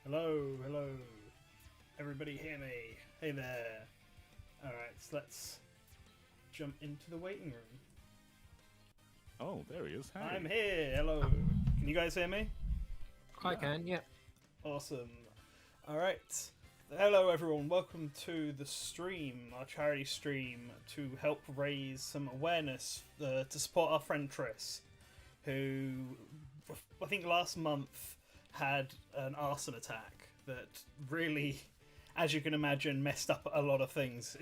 Hello, hello. Everybody hear me? Hey there. Alright, so let's jump into the waiting room. Oh, there he is. Hey. I'm here. Hello. Can you guys hear me? I can, yeah. Awesome. Alright. Hello everyone, welcome to the stream, our charity stream, to help raise some awareness to support our friend Triss, who I think last month had an arson attack that really, as you can imagine, messed up a lot of things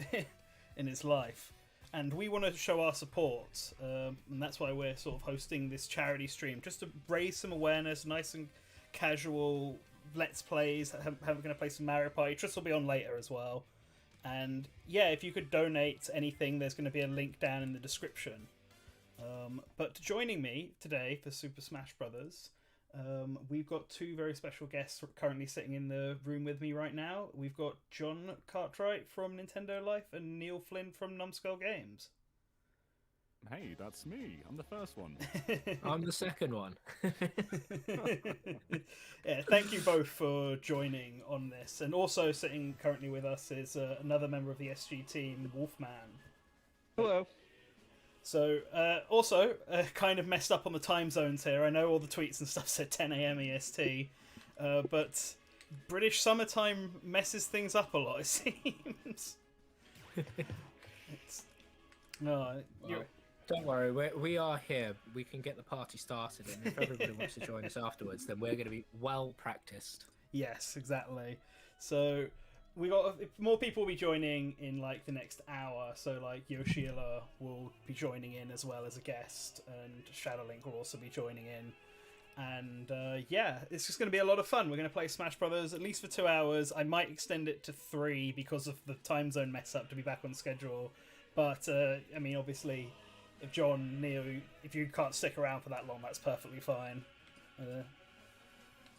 in his life. And we want to show our support, and that's why we're sort of hosting this charity stream, just to raise some awareness, nice and casual Let's Plays. I'm going to play some Mario Party. Triss will be on later as well. And yeah, if you could donate anything, there's going to be a link down in the description. But joining me today for Super Smash Brothers, we've got two very special guests currently sitting in the room with me right now. We've got John Cartwright from Nintendo Life and Neil Flynn from Numbskull Games. Hey, that's me. I'm the first one. I'm the second one. Yeah, thank you both for joining on this. And also sitting currently with us is another member of the SG team, Wolfman. Hello. So, also, kind of messed up on the time zones here. I know all the tweets and stuff said 10 a.m. EST, but British summertime messes things up a lot, it seems. Don't worry, we are here. We can get the party started, and if everybody wants to join us afterwards, then we're going to be well practiced. Yes, exactly. So we got more people will be joining in like the next hour. So like Yoshila will be joining in as well as a guest, and Shadowlink will also be joining in. And yeah, it's just going to be a lot of fun. We're going to play Smash Brothers at least for 2 hours. I might extend it to 3 because of the time zone mess up to be back on schedule. But I mean, obviously, if John, Neil, if you can't stick around for that long, that's perfectly fine.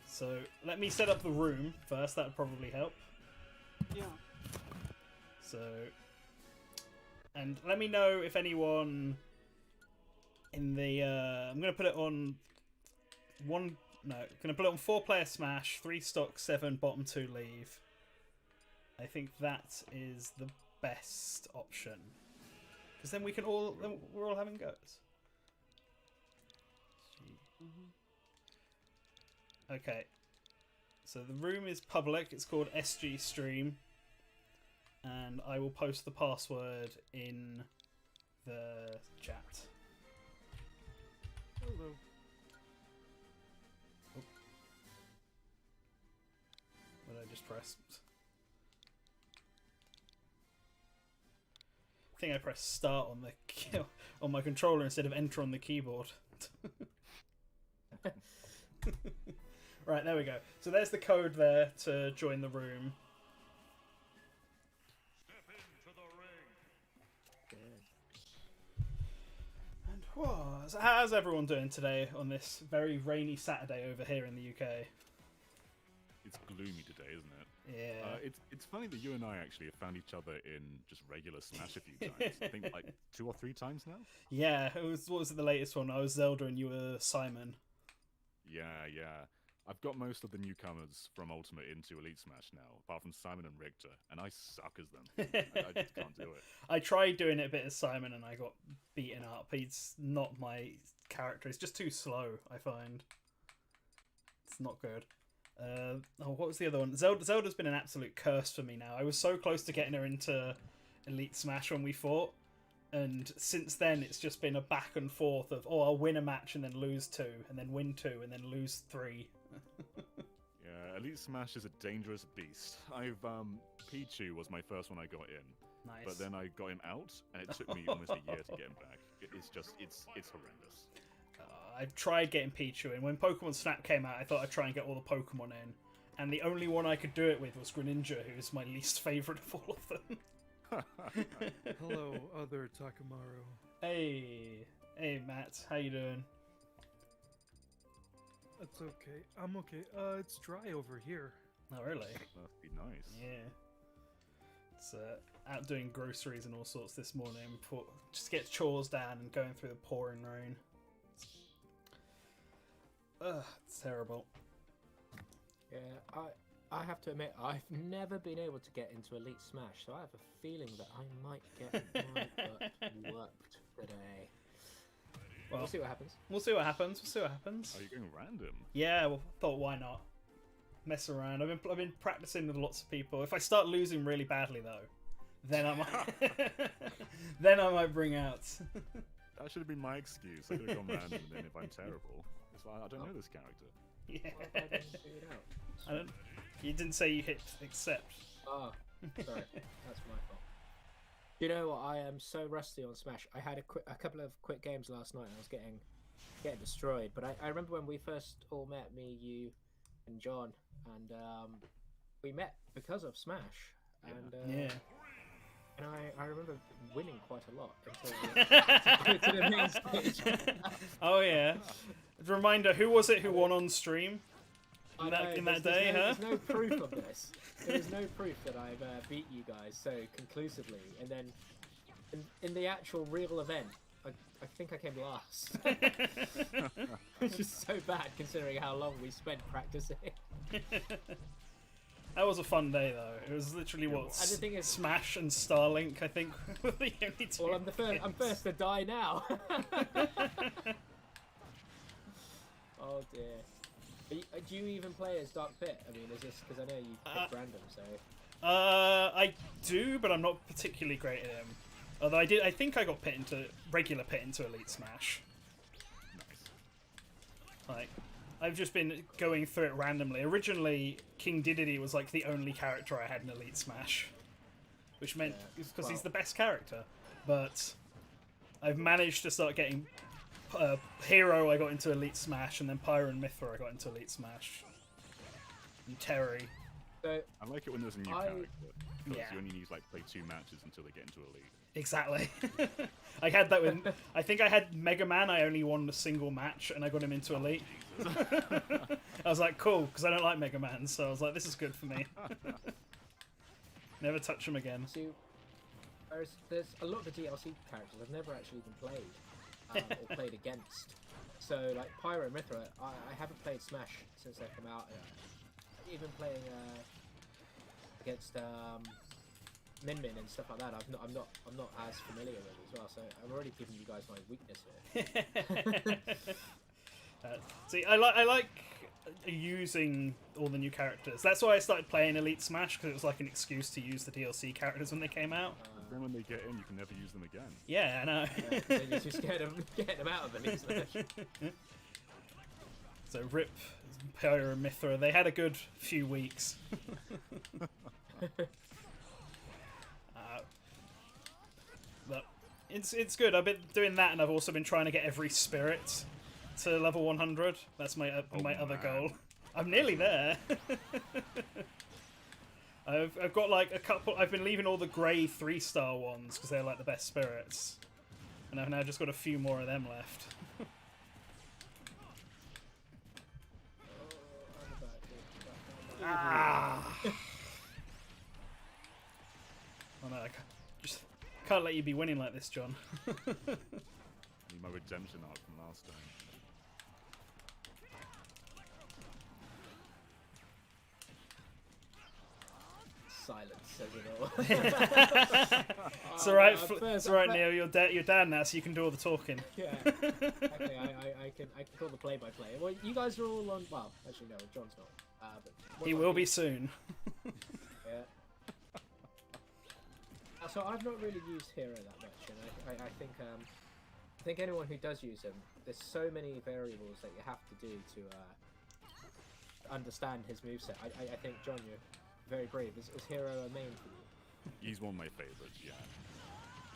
So let me set up the room first. That would probably help. Yeah. So, and let me know if anyone in the. I'm going to put it on one. No, I'm going to put it on 4-player Smash, 3 stock, 7 bottom, 2 leave. I think that is the best option. Because then we can we're all having goes. Okay. So the room is public. It's called SG Stream. And I will post the password in the chat. Hello. Oh. What did I just press? I think I pressed start on the on my controller instead of enter on the keyboard. Right, there we go. So there's the code there to join the room. Step into the ring. And whoa, so how's everyone doing today on this very rainy Saturday over here in the UK? It's gloomy today, isn't it? Yeah. It's funny that you and I actually have found each other in just regular Smash a few times. I think like 2 or 3 times now. Yeah, what was it the latest one? I was Zelda and you were Simon. Yeah. I've got most of the newcomers from Ultimate into Elite Smash now, apart from Simon and Richter, and I suck as them. I just can't do it. I tried doing it a bit as Simon and I got beaten up. He's not my character. He's just too slow, I find. It's not good. What was the other one? Zelda's been an absolute curse for me now. I was so close to getting her into Elite Smash when we fought, and since then it's just been a back and forth of, I'll win a match and then lose 2, and then win 2, and then lose 3. Yeah, Elite Smash is a dangerous beast. Pichu was my first one I got in. Nice. But then I got him out, and it took me almost a year to get him back. It's horrendous. I've tried getting Pichu in. When Pokemon Snap came out, I thought I'd try and get all the Pokemon in. And the only one I could do it with was Greninja, who's my least favourite of all of them. Hello, other Takamaru. Hey Matt, how you doing? That's okay. I'm okay. It's dry over here. Oh, really? That'd be nice. Yeah. It's out doing groceries and all sorts this morning. Just get chores down and going through the pouring rain. Ugh, it's terrible. Yeah, I have to admit, I've never been able to get into Elite Smash, so I have a feeling that I might get my butt whooped today. Well, We'll see what happens. We'll see what happens. We'll see what happens. Are you going random? Yeah, well, thought why not? Mess around. I've been practicing with lots of people. If I start losing really badly though, then I might bring out. That should have been my excuse. I could have gone random, and then if I'm terrible, it's like I don't know this character. Yeah. Why have I not figured out? I don't. You didn't say you hit accept. Oh, sorry, that's my fault. You know what? I am so rusty on Smash. I had a couple of quick games last night, and I was getting destroyed. But I remember when we first all met, me, you, and John, and we met because of Smash. And Yeah. And I remember winning quite a lot until we to the main stage. Oh yeah. Reminder: who was it who won on stream? I In that- know, in that there's day, no, huh? There's no proof of this. There is no proof that I've beat you guys so conclusively. And then in the actual real event, I think I came last. Which is so bad considering how long we spent practicing. That was a fun day though. It was literally what And the thing is- Smash and Starlink, I think, were the only two. Well, I'm first to die now. Oh dear. Do you even play as Dark Pit? I mean, is this because I know you picked random, so. I do, but I'm not particularly great at him. Although I think I got regular Pit into Elite Smash. Nice. Like, I've just been going through it randomly. Originally, King Dedede was like the only character I had in Elite Smash, which meant because he's the best character. But I've managed to start getting Hero. I got into Elite Smash, and then Pyro and Mithra I got into Elite Smash, and Terry. So I like it when there's a new character. Because Yeah. you only need to like play 2 matches until they get into Elite. Exactly. I had that with. I think I had Mega Man. I only won a single match, and I got him into Elite. I was like, cool, because I don't like Mega Man, so I was like, this is good for me. Never touch him again. see, there's a lot of the DLC characters I've never actually even played or played against. So like Pyro and Mithra, I haven't played Smash since they come out. Even playing against Min Min and stuff like that, I'm not as familiar with as well. So I'm already giving you guys my weakness here. See, I like using all the new characters. That's why I started playing Elite Smash, because it was like an excuse to use the DLC characters when they came out. Then when they get in, you can never use them again. Yeah, I know. Then you're just getting them out of the Elite Smash. So Rip, Pyro, and Mithra, they had a good few weeks. But it's good. I've been doing that, and I've also been trying to get every spirit to level 100. That's my other goal. I'm nearly there. I've got like a couple. I've been leaving all the grey 3-star ones because they're like the best spirits, and I've now just got a few more of them left. Ah! Oh no, I just can't let you be winning like this, John. Need my redemption arc from last time. Silence says it all. It's alright, no, it's alright, Neo. You're dad now, so you can do all the talking. Yeah. Okay, I can call the play-by-play. Well, you guys are all on. Well, actually no, John's not. But what He about will you? be soon. Yeah. So I've not really used Hero that much, and I think anyone who does use him, there's so many variables that you have to do to understand his moveset. I think John, you're very brave. Is Hero a main for you? He's one of my favourites, yeah.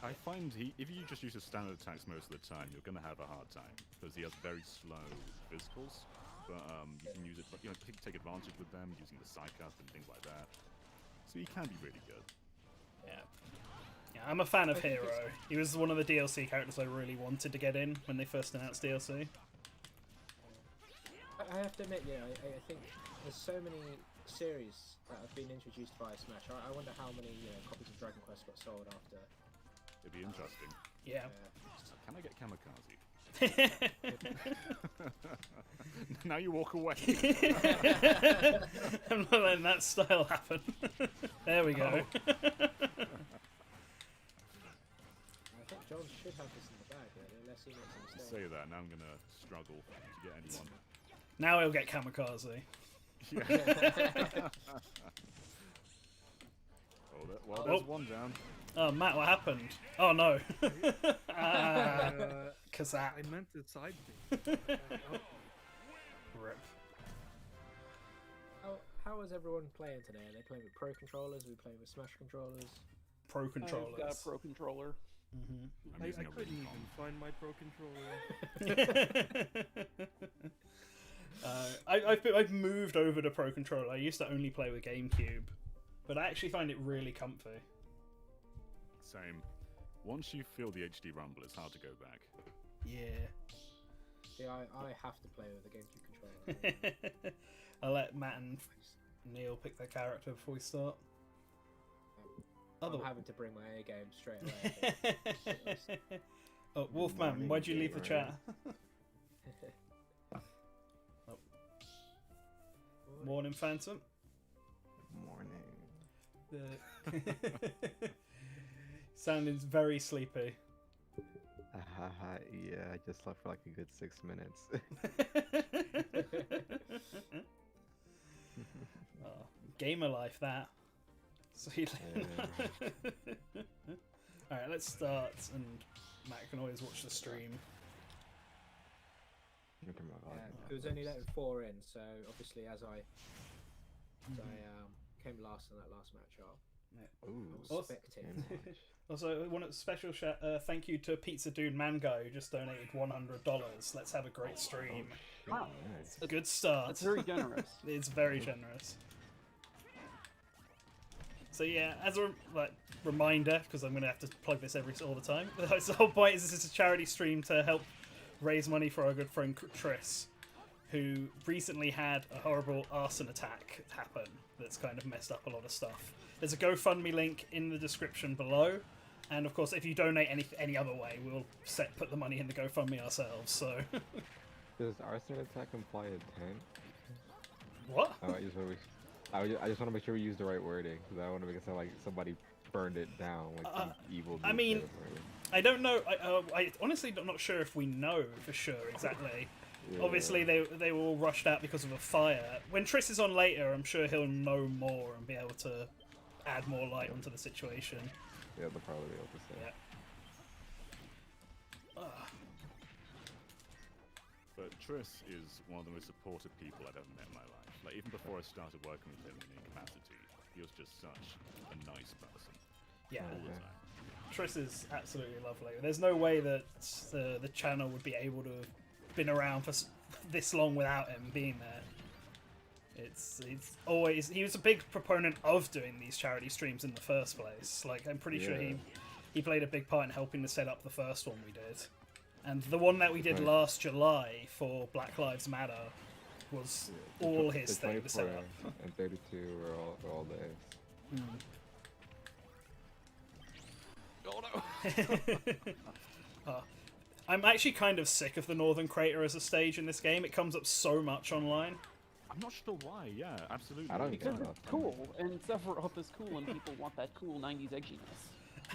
I find if you just use his standard attacks most of the time, you're going to have a hard time, because he has very slow physicals. But you can use it, take advantage with them using the psych up and things like that. So he can be really good. Yeah, I'm a fan of Hero. He was one of the DLC characters I really wanted to get in when they first announced DLC. I have to admit, yeah, I think there's so many series that have been introduced via Smash. I wonder how many copies of Dragon Quest got sold after. It'd be interesting. Yeah. Can I get Kamikaze? Now you walk away. I'm not letting that style happen. There we go. I think John should have this in the bag, really, unless he makes a mistake. Say that, now I'm gonna struggle to get anyone. Now he'll get kamikaze. Yeah. Well, there's one down. Oh, Matt, what happened? Oh no. Kazat. I meant to side thing. Rip. How is everyone playing today? Are they playing with Pro controllers? Are we playing with Smash controllers? Pro controllers. I've got a Pro controller. I'm I using a couldn't Famicom. even find my Pro controller. I've moved over to Pro Controller. I used to only play with GameCube, but I actually find it really comfy. Same. Once you feel the HD rumble, it's hard to go back. Yeah. See, I have to play with the GameCube controller. I'll let Matt and Neil pick their character before we start. I'm having to bring my A game straight away. Oh, Wolfman, why'd you leave the chat? Oh. Morning, Phantom. Morning. Sounding very sleepy. Yeah, I just slept for like a good 6 minutes. Oh, gamer life, that. Sweet. Alright, let's start, and Matt can always watch the stream. It was only letting 4 in, so obviously as I came last in that last match up. Ooh, I was spectating. Also, I want a special thank you to Pizza Dude Mango, who just donated $100. Let's have a great stream. Wow. It's a good start. That's very generous. It's very generous. So yeah, as a reminder, because I'm going to have to plug this all the time, the whole point is this is a charity stream to help raise money for our good friend Tris, who recently had a horrible arson attack happen that's kind of messed up a lot of stuff. There's a GoFundMe link in the description below, and of course if you donate any other way, we'll put the money in the GoFundMe ourselves, so... Does arson attack imply intent? What? I just want to make sure we use the right wording, because I want to make it sound like somebody burned it down, like some evil. I mean, I don't know. I honestly am not sure if we know for sure exactly. Yeah. Obviously, they were all rushed out because of a fire. When Tris is on later, I'm sure he'll know more and be able to add more light onto the situation. Yeah, they'll probably be able to say. Yeah. But Tris is one of the most supportive people I've ever met in my life. Like, even before I started working with him in capacity, he was just such a nice person. Yeah. All the time. Tris is absolutely lovely. There's no way that the channel would be able to have been around for this long without him being there. It's always... He was a big proponent of doing these charity streams in the first place. Like, I'm pretty sure he played a big part in helping to set up the first one we did. And the one that we did last July for Black Lives Matter was all his thing to set up. And 32 were all days. Oh no! I'm actually kind of sick of the Northern Crater as a stage in this game. It comes up so much online. I'm not sure why, yeah, absolutely. I don't Because get it's cool, and Sephiroth is cool, and people want that cool 90s edginess.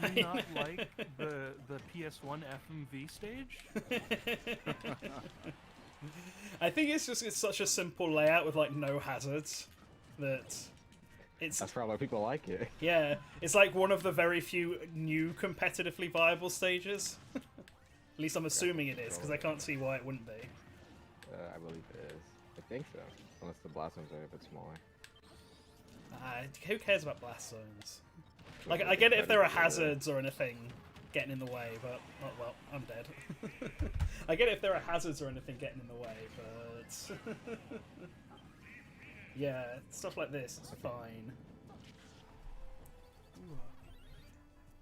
Do you not like the PS1 FMV stage? I think it's such a simple layout with like no hazards that it's... That's probably why people like it. Yeah, it's like one of the very few new competitively viable stages. At least I'm assuming it is, because I can't see why it wouldn't be. I believe it is. I think so. Unless the blast zones are a bit smaller. Who cares about blast zones? Like, I get it if there are hazards or anything getting in the way, but... Oh, well, I'm dead. I get it if there are hazards or anything getting in the way, but... yeah, stuff like this is fine.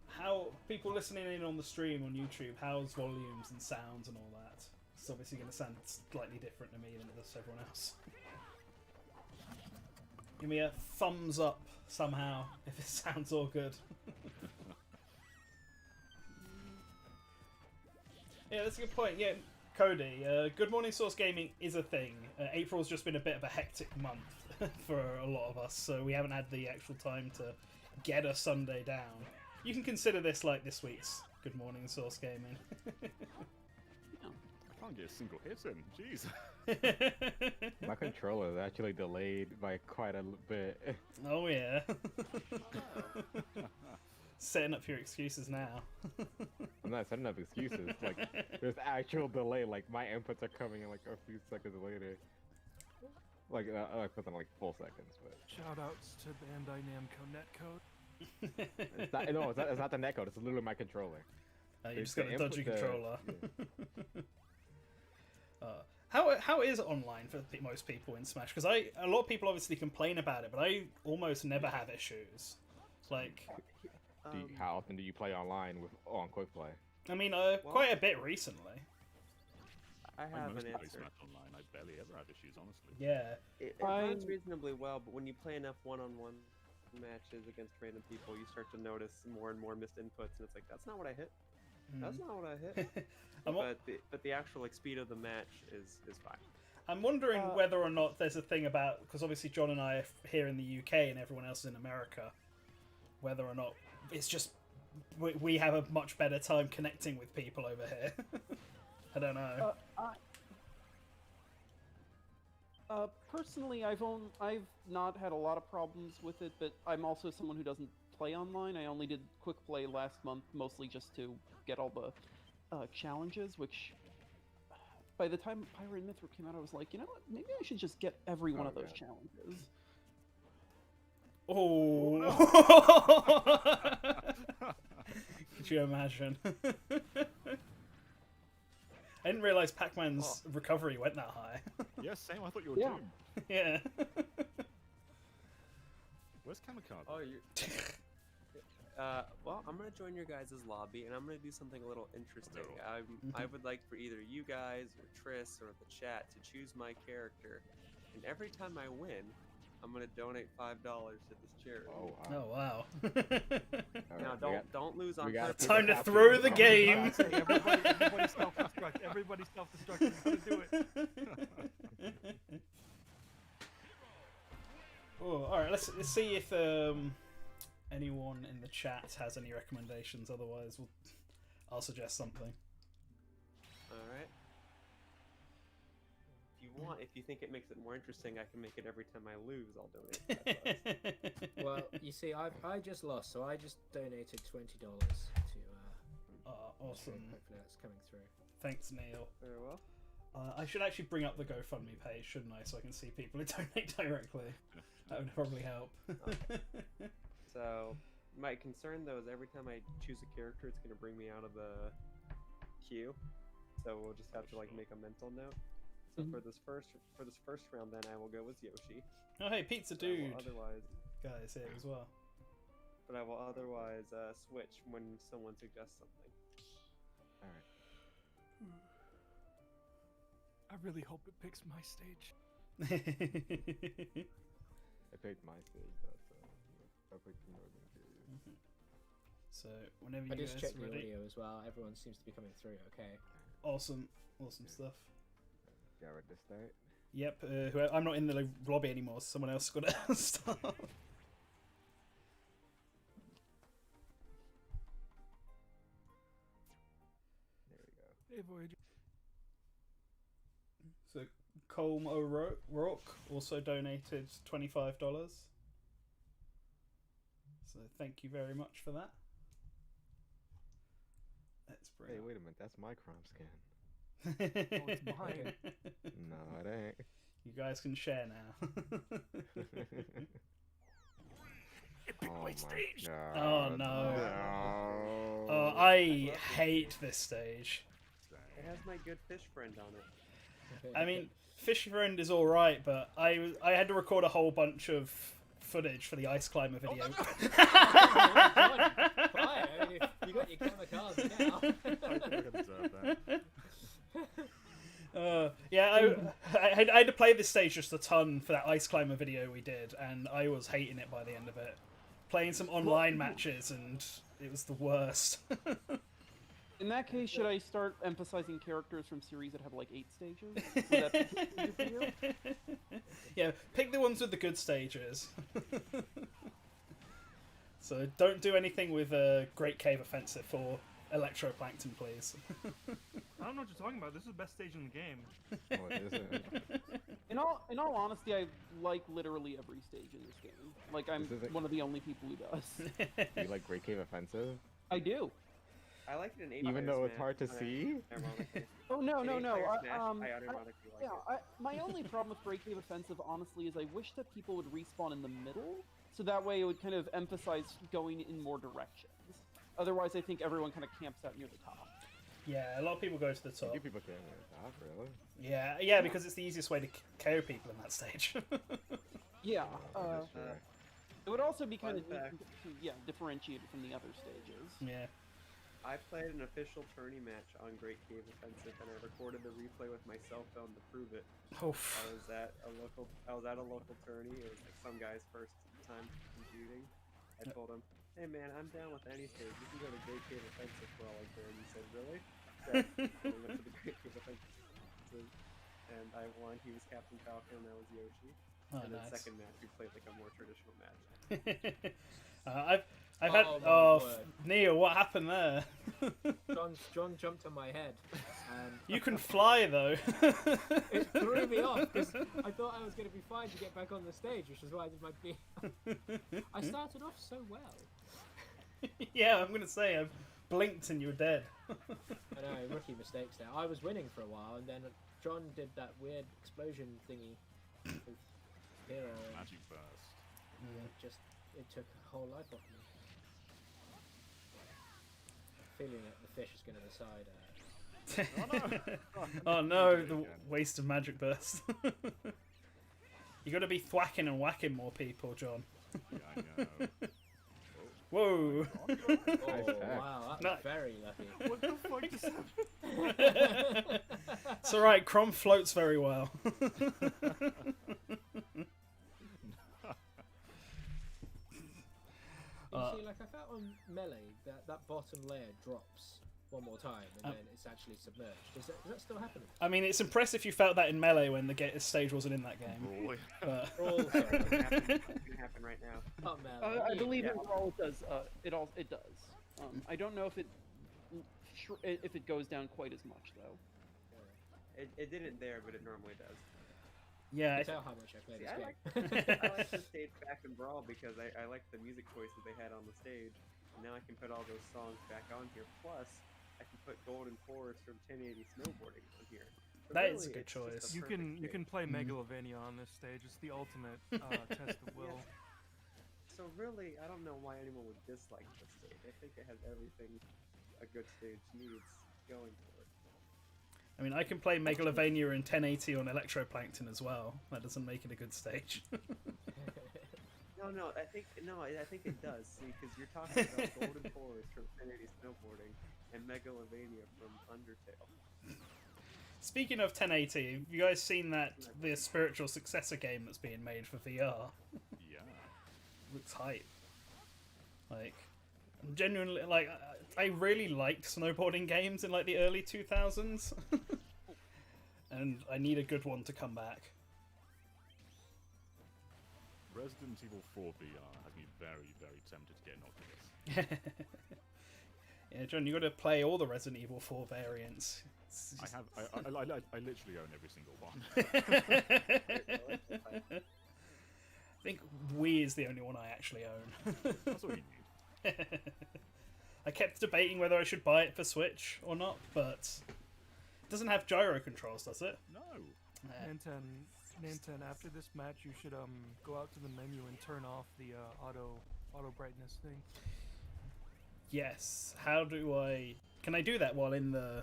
How... People listening in on the stream on YouTube, how's volumes and sounds and all that? It's obviously going to sound slightly different to me than it does to everyone else. Give me a thumbs up somehow if it sounds all good. Yeah, that's a good point. Yeah, Cody, Good Morning Source Gaming is a thing. April's just been a bit of a hectic month for a lot of us, so we haven't had the actual time to get a Sunday down. You can consider this like this week's Good Morning Source Gaming. I can't get a single hit in. Jeez. My controller is actually delayed by quite a bit. Oh yeah. Setting up your excuses now. I'm not setting up excuses. Like, there's actual delay. Like, my inputs are coming in like a few seconds later. Like, within like full seconds. But Shoutouts to Bandai Namco netcode. it's not, no, it's not the netcode. It's literally my controller. You just The got a input dodgy there, controller. yeah. How is online for most people in Smash? Because a lot of people obviously complain about it, but I almost never have issues. Like, How often do you play online on Quick Play? I mean, quite a bit recently. I have most an play answer. Smash online. I barely ever have issues, honestly. Yeah. It runs reasonably well, but when you play enough one-on-one matches against random people, you start to notice more and more missed inputs, and it's like, that's not what I hit. That's not what I hit. but the actual like speed of the match is fine. I'm wondering whether or not there's a thing about, because obviously John and I are here in the UK and everyone else is in America, whether or not it's just we have a much better time connecting with people over here. I don't know. Personally, I've not had a lot of problems with it, but I'm also someone who doesn't play online. I only did quick play last month, mostly just to get all the challenges, which by the time Pyro and Mithril came out, I was like, you know what, maybe I should just get every one of those challenges. Oh! Could you imagine? I didn't realise Pac-Man's recovery went that high. Yeah, same. I thought you were Yeah. doomed. Yeah. Where's Kamikaze? Oh, you. Well, I'm gonna join your guys' lobby, and I'm gonna do something a little interesting. I would like for either you guys or Triss or the chat to choose my character, and every time I win, I'm gonna donate $5 to this charity. Oh wow. Oh wow. Now don't lose on purpose. Time to throw the game. Everybody self-destruct. Everybody self-destruct. You gotta do it. Oh, all right. Let's see if anyone in the chat has any recommendations. Otherwise, I'll suggest something. All right. If you think it makes it more interesting, I can make it every time I lose. I'll donate $5. Well, you see, I just lost, so I just donated $20 to. Awesome. Hopefully that's coming through. Thanks, Neil. Very well. I should actually bring up the GoFundMe page, shouldn't I, so I can see people who donate directly. That would probably help. So, my concern though is every time I choose a character, it's gonna bring me out of the queue. So we'll just have to like make a mental note. So for this first round, then I will go with Yoshi. Oh hey, Pizza Dude. Otherwise, Guys here as well. but I will otherwise switch when someone suggests something. All right. I really hope it picks my stage. I picked my stage. That's I picked the northern tier. So whenever you I just guys checked are the ready. audio as well. Everyone seems to be coming through. Okay. Awesome stuff. Yeah, ready to start. Yep. I'm not in the lobby anymore. So someone else got to start. There we go. Hey, Voyager. So Colm O'Rourke also donated $25. So thank you very much for that. Let's bring. Hey, wait a minute. That's my crime scan. Oh, it's mine. No, it ain't. You guys can share now. Oh my god. Oh, no. No. Oh, I hate this stage. It has my good fish friend on it. I mean, Fishy Friend is alright, but I had to record a whole bunch of footage for the Ice Climber video. Fine, I mean, you got your kamikaze now. I think I deserve that. Yeah, I had to play this stage just a ton for that Ice Climber video we did, and I was hating it by the end of it. Playing some online matches, and it was the worst. In that case, should I start emphasizing characters from series that have like 8 stages? Would that be easier for you? Yeah, pick the ones with the good stages. So don't do anything with Great Cave Offensive or Electroplankton, please. I don't know what you're talking about. This is the best stage in the game. Oh, it isn't. In all honesty, I like literally every stage in this game. Like, I'm This isn't- one of the only people who does. Do you like Great Cave Offensive? I do. I like it in 8 Even though it's hard to see? Ironically. Oh no, In no, 8 no. player I, Smash, I unironically like yeah, it. my only problem with Great Cave Offensive, honestly, is I wish that people would respawn in the middle, so that way it would kind of emphasize going in more directions. Otherwise, I think everyone kind of camps out near the top. Yeah, a lot of people go to the top. Do people care about that, really? Yeah, because it's the easiest way to KO people in that stage. Yeah. That's right. It would also be kind Fun of fact. differentiated from the other stages. Yeah. I played an official tourney match on Great Cave Offensive, and I recorded the replay with my cell phone to prove it. Oof. I was at a local tourney. It was like some guy's first time competing. I told him, "Hey man, I'm down with any stage. You can go to Great Cave Offensive for all I care." And he said, "Really?" So we went to the Great Cave Offensive, and I won. He was Captain Falcon, and I was Yoshi. Oh, And then nice. second match, we played like a more traditional match. I've had Oh, my word. Neil, what happened there? John jumped on my head, and You can fly though. it threw me off because I thought I was going to be fine to get back on the stage, which is why I did my B. I started off so well. Yeah, I'm gonna say I blinked and you were dead. I know, rookie mistakes there. I was winning for a while, and then John did that weird explosion thingy with Hero, and Magic burst. it took a whole life off me. Feeling that the fish is going to decide. Oh no, the waste of magic burst. You gotta be thwacking and whacking more people, John. Yeah, I know. Whoa. Oh check. wow, that's No. very lucky. What the fuck just happened? It's alright, Crom floats very well. You see, like I felt on Melee, that bottom layer drops one more time, and then it's actually submerged. Is that still happening? I mean, it's impressive you felt that in Melee when the stage wasn't in that game. Brawl. But Brawl, It's gonna happen right now. not Melee. I believe yeah. in Brawl it does. It does. I don't know if it goes down quite as much though. It didn't there, but it normally does. yeah, You can tell how much I play See, this I game. like the stage back in Brawl because I like the music choices they had on the stage. And now I can put all those songs back on here. Plus, I can put Golden Forest from 1080 Snowboarding on here. So That is a really, good it's just choice. a You perfect can stage. play Megalovania on this stage. It's the ultimate test of will. So really, I don't know why anyone would dislike this stage. I think it has everything a good stage needs going for it. I mean, I can play Megalovania in 1080 on Electroplankton as well. That doesn't make it a good stage. No, I think it does. See, because you're talking about Golden Forest from 1080 Snowboarding and Megalovania from Undertale. Speaking of 1080, have you guys seen that the spiritual successor game that's being made for VR? Yeah. Looks hype. Like, genuinely, like, I really liked snowboarding games in like the early 2000s, and I need a good one to come back. Resident Evil 4 VR has me very, very tempted to get an Oculus. Yeah, John, you got to play all the Resident Evil 4 variants. It's just- I literally own every single one. I think Wii is the only one I actually own. That's all you need. I kept debating whether I should buy it for Switch or not, but it doesn't have gyro controls, does it? No. Ninten, after this match, you should go out to the menu and turn off the auto brightness thing. Yes. How do I? Can I do that while in the?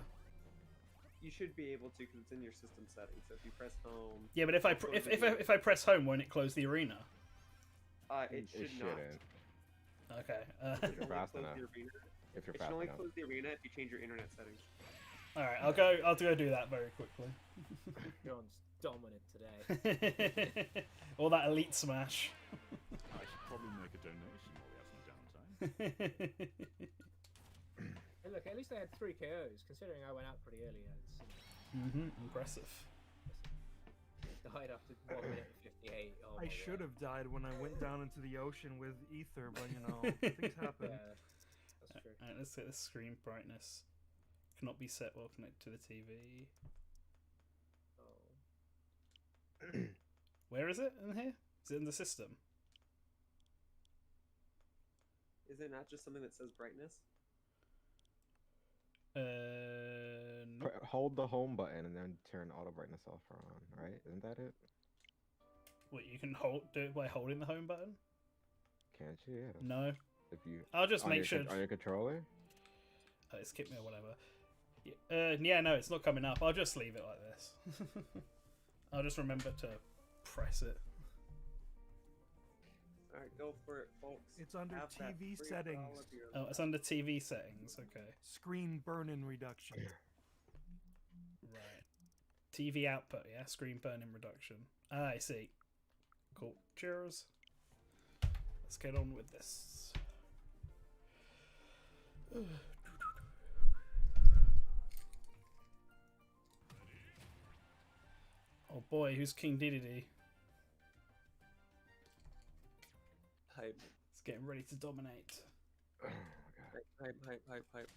You should be able to because it's in your system settings. So if you press home, Yeah, but if I press home, won't it close the arena? it should not. shouldn't. Okay. It should only fast close enough. the arena. If you're It fast should only enough. close the arena if you change your internet settings. All right. I'll go do that very quickly. John's dominant today. All that elite smash. I should probably make a donation while we have some downtime. Hey, look, at least I had 3 KOs, considering I went out pretty early. It's, Impressive. died after 1 minute and 58. Oh, I my should word. have died when I went down into the ocean with ether, but you know, things happen. Yeah, that's true. Alright, let's set the screen brightness. Cannot be set while connected to the TV. Oh. Where is it in here? Is it in the system? Is it not just something that says brightness? Nope. Hold the home button and then turn auto brightness off or on, right? Isn't that it? Wait, you can do it by holding the home button? Can't you? Yeah. No. If you I'll just on make your sure. on your controller. Skip me or whatever. Yeah, no, it's not coming up. I'll just leave it like this. I'll just remember to press it. Alright, go for it, folks. It's under Have that TV free settings. for all of your Oh, it's under TV settings. Okay. Screen burn-in reduction. Right. TV output, yeah? Screen burn-in reduction. Ah, I see. Cool. Cheers. Let's get on with this. Oh boy, who's King Dedede? Hype, It's getting ready to dominate. Oh my god. hype.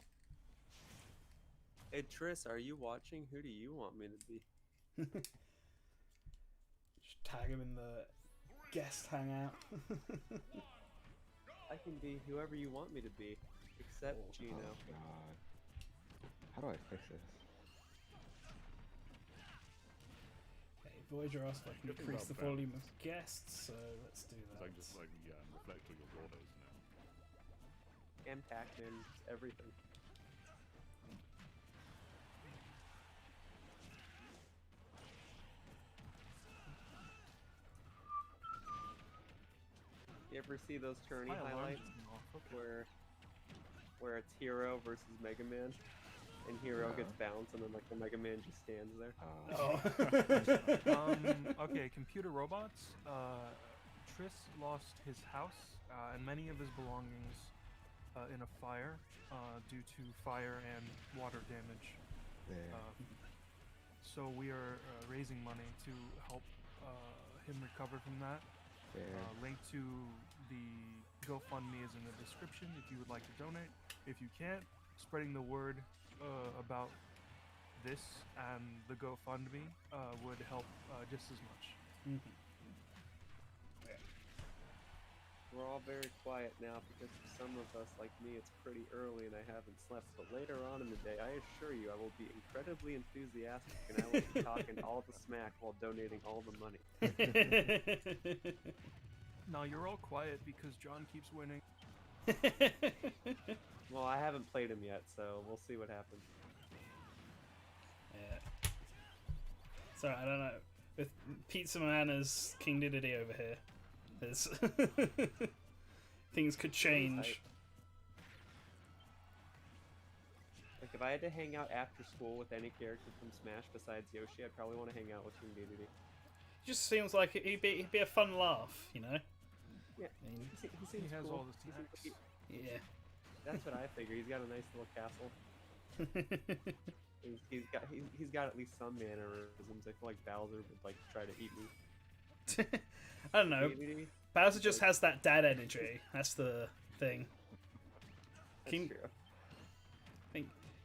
Hey Triss, are you watching? Who do you want me to be? Just tag him in the guest hangout. I can be whoever you want me to be, except Gino. Oh god. How do I fix this? Okay, Voyager asked if I can Good thing increase the about that. volume of guests, so let's do It's that. like just like reflect all your orders now. And Pac-Man, everything. You ever see those tourney My alarm highlights just went off. Okay. where it's Hero versus Mega Man, and Hero gets bounced, and then like the Mega Man just stands there? Oh. Okay, computer robots. Triss lost his house and many of his belongings in a fire due to fire and water damage. Yeah. So we are raising money to help him recover from that. Yeah. Link to the GoFundMe is in the description if you would like to donate. If you can't, spreading the word about this and the GoFundMe would help just as much. Mhm. We're all very quiet now because for some of us, like me, it's pretty early and I haven't slept. But later on in the day, I assure you, I will be incredibly enthusiastic and I will be talking all the smack while donating all the money. Now you're all quiet because John keeps winning. Well, I haven't played him yet, so we'll see what happens. Yeah. Sorry, I don't know. With Pizza Man as King Dedede over here, there's things could change. Like if I had to hang out after school with any character from Smash besides Yoshi, I'd probably want to hang out with King Dedede. Just seems like he'd be a fun laugh, you know? Yeah, I mean, he seems He has cool. all the He seems like snacks. yeah. that's what I figure. He's got a nice little castle. He's got at least some mannerisms. I feel like Bowser would like try to eat me. I don't know. Dedede, Bowser just has that dad energy. That's the thing. that's King- true.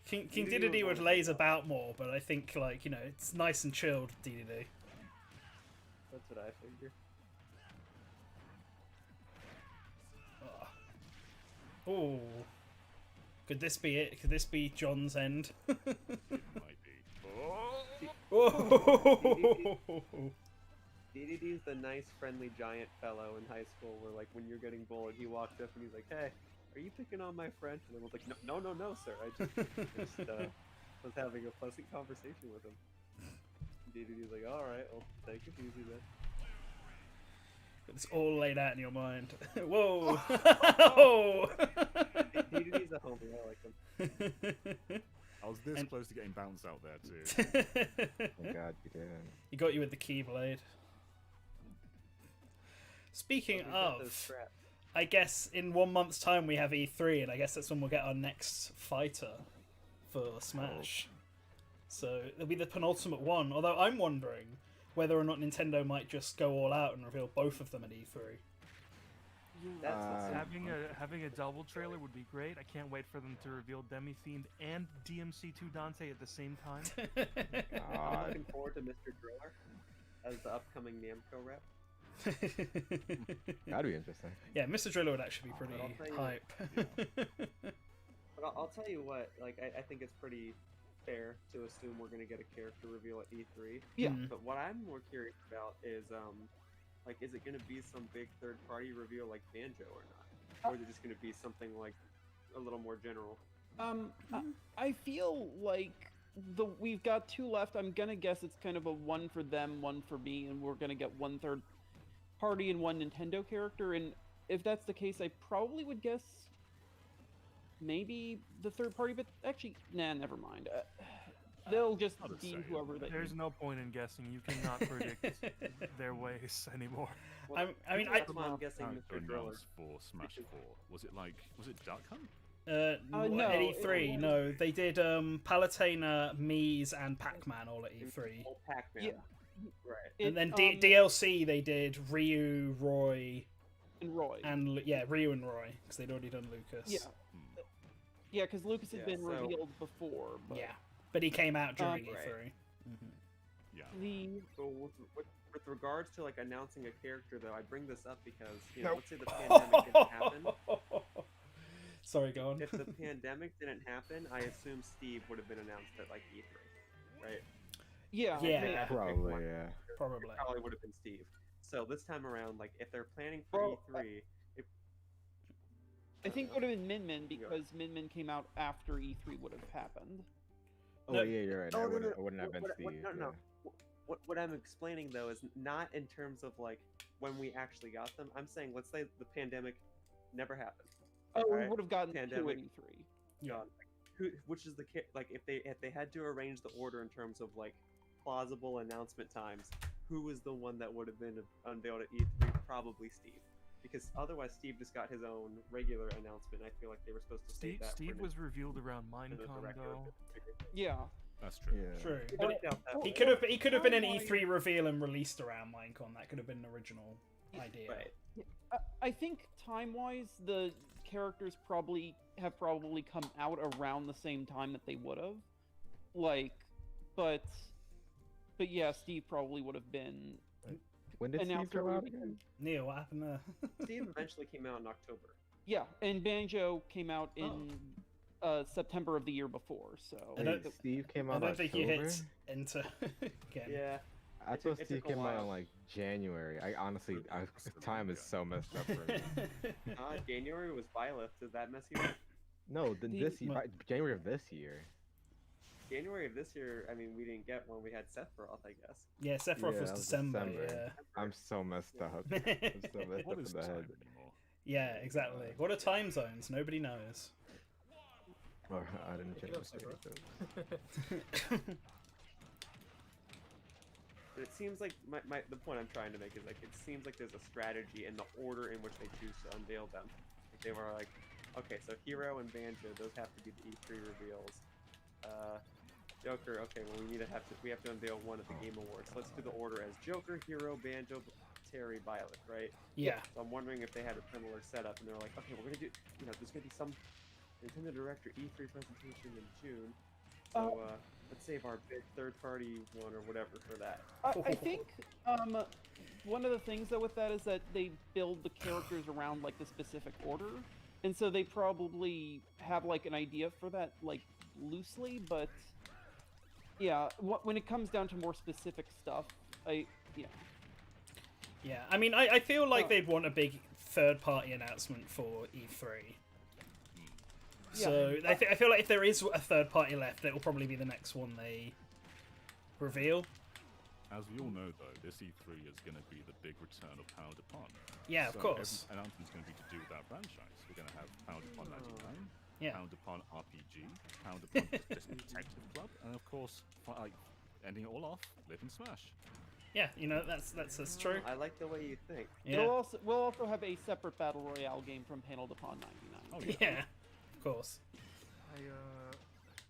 King Dedede Dedede would would laze about more, but I think, like, you know, it's nice and chilled, Dedede. That's what I figure. Oh. Could this be it? Could this be John's end? It might be. Oh. Dedede's the nice, friendly, giant fellow in high school where, like, when you're getting bullied, he walks up and he's like, "Hey, are you picking on my friend?" And everyone's like, No, sir. I just was having a pleasant conversation with him." Dedede's like, "Alright, well, take it easy then." It's all laid out in your mind. Whoa! Oh! Dedede's a homie, I like him. I was this And- close to getting bounced out there too. Oh god, you did. He got you with the Keyblade. Speaking We've got those of, straps. I guess in 1 month's time we have E3, and I guess that's when we'll get our next fighter for Smash. So it'll be the penultimate one. Although I'm wondering whether or not Nintendo might just go all out and reveal both of them at E3. That's what's Having a double trailer would be great. I can't wait for them to reveal Demi-themed and DMC2 Dante at the same time. I'm looking forward to Mr. Driller as the upcoming Namco rep. That'd be interesting. Yeah, Mr. Driller would actually be pretty I'll tell you- hype. But I'll tell you what, like I think it's pretty fair to assume we're gonna get a character reveal at E3. Yeah. Mhm. But what I'm more curious about is like, is it gonna be some big third-party reveal like Banjo or not, or is it just gonna be something like a little more general? I feel like we've got 2 left. I'm gonna guess it's kind of a one for them, one for me, and we're gonna get 1 third party and 1 Nintendo character. And if that's the case, I probably would guess maybe the third party, but actually, nah, never mind. They'll just I'll just be say it. whoever they. There's no point in guessing. You cannot predict their ways anymore. Well, I mean, that's why I'm guessing Character Mr. Driller. announced for Smash 4. Was it Duck Hunt? no, at E3, it no. They did Palutena, Mies, and Pac-Man all at E3. Oh, Pac-Man. Yeah. Right. And then It, DLC, they did Ryu, Roy, and Roy. and Ryu and Roy, because they'd already done Lucas. Yeah. Yeah, because Lucas had Yeah, been so- revealed before. But Yeah. But he came out during Right. E3. Mhm. Yeah. The So with regards to like announcing a character, though, I bring this up because No. let's say the pandemic didn't happen. Sorry, go on. If the pandemic didn't happen, I assume Steve would have been announced at like E3, right? yeah. Yeah. They had to pick Probably, one. yeah. Probably. It probably would have been Steve. So this time around, like if they're planning Well, for E3, I think it would have been Min Min because Min Min came out after E3 would have happened. Oh No. yeah, you're right. Oh, I no, wouldn't, no, I wouldn't have been what- Steve. no, no. yeah. what I'm explaining though is not in terms of like when we actually got them. I'm saying let's say the pandemic never happened. Oh, we Alright, would have gotten 2 at pandemic. E3. Yeah. Which is the like if they had to arrange the order in terms of like plausible announcement times, who was the one that would have been unveiled at E3? Probably Steve, because otherwise Steve just got his own regular announcement. I feel like they were supposed to save that. Steve for was revealed around Nintendo Minecon Direct or though. a bigger thing. Yeah. That's true. Yeah. True. I But doubt that he was- could have been an E3 reveal and released around Minecon. That could have been an original idea. Right. I think time-wise, the characters have probably come out around the same time that they would have. Like, but yeah, Steve probably would have been When did Steve announced come out early. again? Neil, what happened there? Steve eventually came out in October. Yeah, and Banjo came out in September of the year before. So I don't- Wait, Steve came I out don't think you October? hit enter again. Yeah. I It thought took Steve a came out in while. like January. I honestly, time is so messed up for me. January was Byleth. Did that mess you up? No, this No. year, January of this year. January of this year, I mean, we didn't get one. We had Sephiroth, I guess. Yeah, Sephiroth Yeah, was that was December. December. I'm so messed up. I'm so messed What up in is the time head. anymore? Yeah, exactly. What are time zones? Nobody knows. Oh, I didn't check Looks my like schedule. But it seems like the point I'm trying to make is like it seems like there's a strategy in the order in which they choose to unveil them. Like they were like, okay, so Hero and Banjo, those have to be the E3 reveals. Joker, okay, well we have to unveil one at the Game Awards. Let's do the order as Joker, Hero, Banjo, Terry, Violet, right? Yeah. So I'm wondering if they had a similar setup and they're like, okay, we're gonna do, there's gonna be some Nintendo Direct or E3 presentation in June. So let's save our big third-party one or whatever for that. I think one of the things though with that is that they build the characters around like the specific order, and so they probably have like an idea for that like loosely, but yeah, when it comes down to more specific stuff, Yeah, I mean, I feel like Oh. they'd want a big third-party announcement for E3. So I feel like if there is a third-party left, it will probably be the next one they reveal. As we all know, though, this E3 is going to be the big return of Pound Upon. Yeah, of course. Every announcement's going to be to do with that franchise. We're going to have Pound Upon 99, Yeah. Pound Upon RPG, Pound Upon Detective Club, and of course, like ending it all off, Live and Smash. Yeah, you know, that's true. I like the way you think. Yeah, We'll also have a separate battle royale game from Panel Upon 99. Oh, yeah. yeah, of course.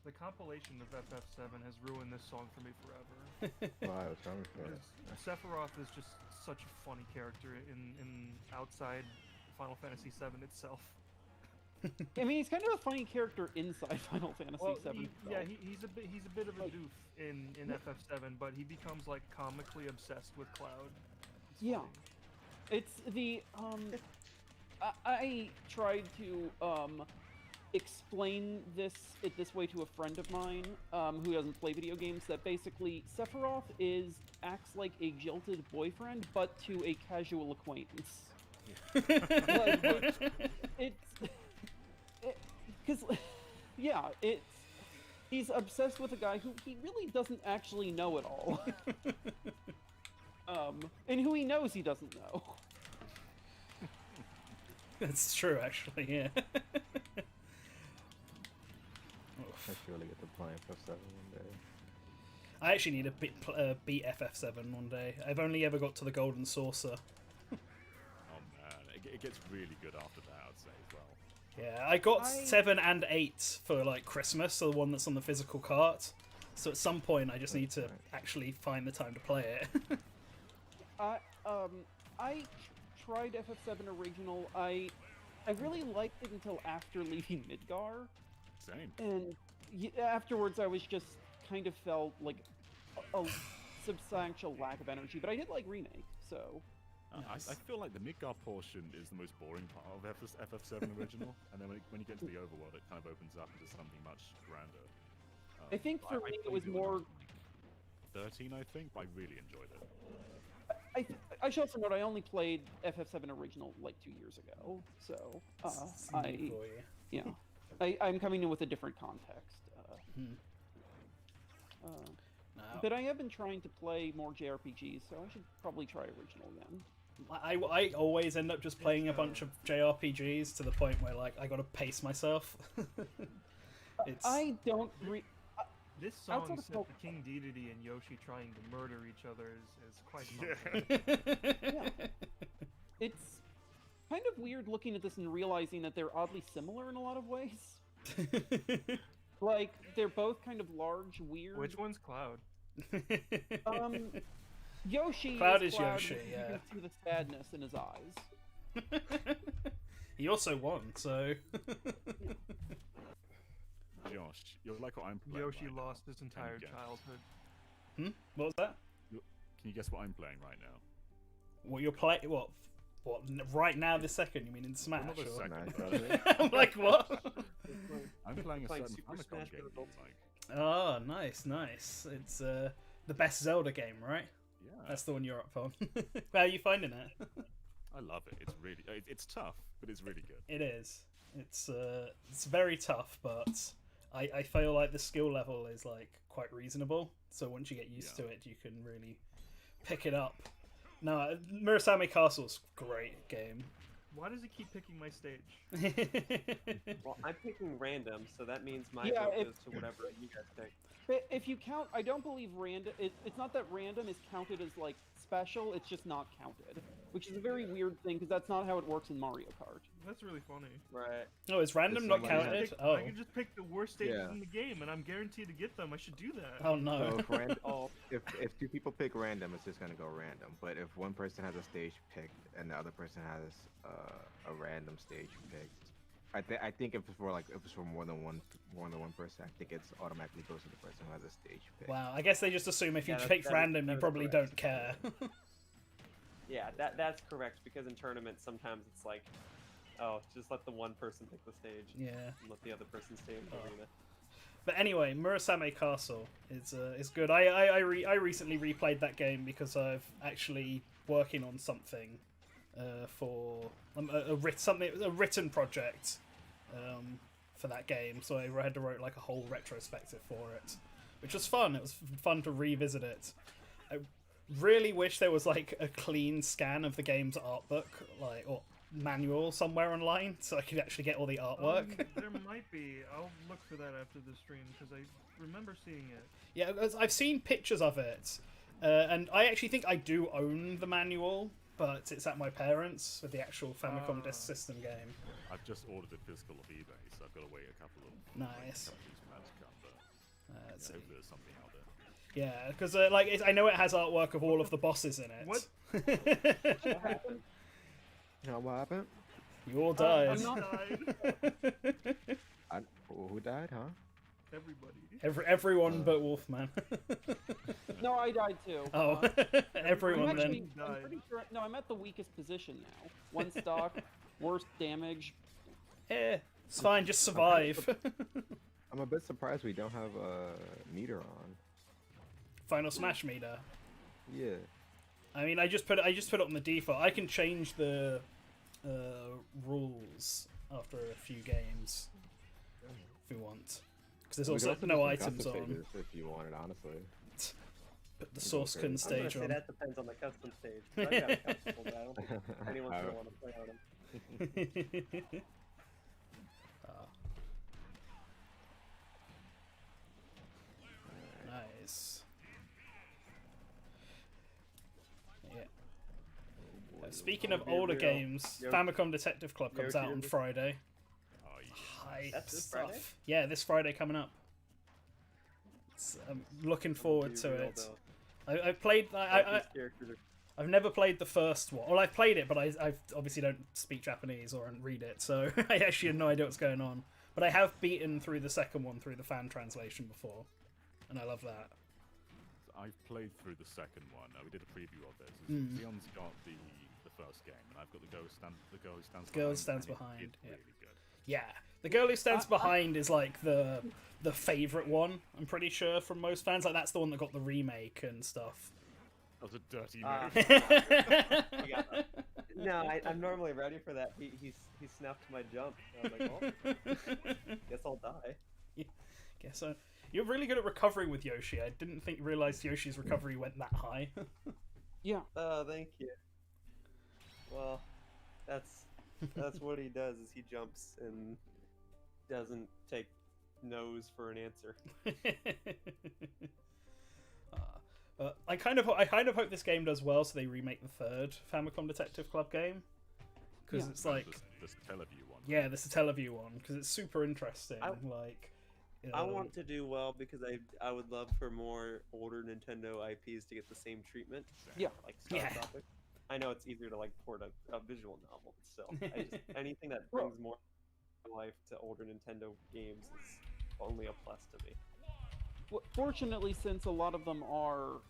The compilation of FF7 has ruined this song for me forever. Wow, it's wrong for it. Because Sephiroth is just such a funny character in outside Final Fantasy VII itself. I mean, he's kind of a funny character inside Final Fantasy VII. He's a bit of a doof in FF7, but he becomes like comically obsessed with Cloud. It's Yeah. funny. It's the I tried to explain this way to a friend of mine who doesn't play video games, that basically Sephiroth acts like a jilted boyfriend, but to a casual acquaintance. He's obsessed with a guy who he really doesn't actually know at all. And who he knows he doesn't know. That's true, actually. Yeah. I should really get to play FF7 one day. I actually need to beat FF7 one day. I've only ever got to the Golden Saucer. Oh man, it gets really good after that, I'd say as well. Yeah, I got 7 and 8 for like Christmas, so the one that's on the physical cart. So at some point, I just need to actually find the time to play it. I tried FF7 original. I really liked it until after leaving Midgar, Same. and afterwards I was just kind of felt like a substantial lack of energy. But I did like Remake, so. Nice. I feel like the Midgar portion is the most boring part of FF7 original, and then when you get to the overworld, it kind of opens up into something much grander. I think for me it was played when I more. was, like, 13, I think, but I really enjoyed it. I should also note I only played FF7 original like 2 years ago, so I'm coming in with a different context. But I have been trying to play more JRPGs, so I should probably try original again. I always end up just playing a bunch of JRPGs to the point where like I gotta pace myself. I don't. This song Outside of set Pokemon- the King Dedede and Yoshi trying to murder each other is quite funny. Yeah. It's kind of weird looking at this and realizing that they're oddly similar in a lot of ways. Like, they're both kind of large, weird. Which one's Cloud? Yoshi Cloud is is Cloud, Yoshi, because yeah. You can see the sadness in his eyes. He also won, so. Josh, you're like what I'm playing. Yoshi right now. lost his entire guess. childhood. What was that? Can you guess what I'm playing right now? What you're playing? What? Right now, this second? You mean in Smash? Well, not this or- second, Nice. but I'm like, what? I'm playing a Playing certain Super Famicom Smash game with you adults. like. Oh, nice. It's the best Zelda game, right? Yeah, That's the one you're up on. How are you finding it? I love it. It's really, it's tough, but it's really good. It is. It's very tough, but I feel like the skill level is like quite reasonable. So once you get used to it, you can really pick it up. No, Murasame Castle's great game. Why does it keep picking my stage? Well, I'm picking random, so that means my Yeah, vote if- goes to whatever you guys pick. But if you count, I don't believe random. It's not that random is counted as like special. It's just not counted, which is a very weird thing because that's not how it works in Mario Kart. That's really funny. Right. Oh, is random It's not like- counted? Oh. I can just pick the worst stages Yeah. in the game, and I'm guaranteed to get them. I should do that. Oh no. So if two people pick random, it's just gonna go random. But if one person has a stage picked and the other person has a random stage picked, I think if it's for more than one person, I think it's automatically goes to the person who has a stage picked. Wow, I guess they just assume if you Yeah, pick that is- random, that you is probably correct. don't care. Yeah, that's correct, because in tournaments sometimes it's like, oh, just let the one person pick the stage Yeah. and let the other person stay in the arena. But anyway, Murasame Castle is good. I recently replayed that game because I've actually working on something for a written project for that game. So I had to write like a whole retrospective for it, which was fun. It was fun to revisit it. I really wish there was like a clean scan of the game's art book, like or manual somewhere online, so I could actually get all the artwork. There might be. I'll look for that after the stream because I remember seeing it. Yeah, I've seen pictures of it, And I actually think I do own the manual, but it's at my parents' with the actual Famicom Disk System game. I've just ordered it physical of eBay, so I've got to wait a couple of Nice. couple weeks for that to come. But Let's see. hopefully there's something out there. Yeah, because I know it has artwork of all of the bosses in it. What? No, what happened? You all died. I'm not- Who died, huh? Everybody. Everyone but Wolfman. No, I died too. Oh, I'm everyone actually, then. I'm pretty sure. No, I'm at the weakest position now. One stock, worst damage. Yeah, it's fine. Just survive. I'm a bit surprised we don't have a meter on. Final Smash meter. Yeah. I mean, I just put it on the default. I can change the rules after a few games if we want, because there's We could also also no just items custom on. stages if you wanted, honestly. Put the source Okay. kun I'm gonna stage say on. that depends on the custom stage. I've got a custom, but I don't think anyone's gonna want to play on them. Nice. Yeah. Speaking of Yo, older yo, games, yo. Famicom Detective Club comes Yo, out on yo. Friday. Oh, yeah. Hype That's this stuff. Friday? Yeah, this Friday coming up. I'm looking forward to it. I've played. I've never played the first one. Well, I've played it, but I obviously don't speak Japanese or read it, so I actually have no idea what's going on. But I have beaten through the second one through the fan translation before, and I love that. I've played through the second one. We did a preview of it. Leon's got the first game, and I've got the girl who stands behind. Behind, It's yeah. really good. Yeah, the girl who stands behind is like the favorite one. I'm pretty sure from most fans. Like that's the one that got the remake and stuff. That was a dirty move. No, I'm normally ready for that. He snapped my jump. I was like, oh, guess I'll die. Guess so. You're really good at recovering with Yoshi. I didn't realize Yoshi's recovery went that high. Yeah. Oh, thank you. Well, that's what he does. Is he jumps and doesn't take no's for an answer. I kind of hope this game does well, so they remake the third Famicom Detective Club game, because it's like the Teleview one. Yeah, the Teleview one, because it's super interesting. I I want to do well because I would love for more older Nintendo IPs to get the same treatment. Yeah. Like Star Tropic. I know it's easier to like port a visual novel, but still, anything that brings more life to older Nintendo games is only a plus to me. Fortunately, since a lot of them are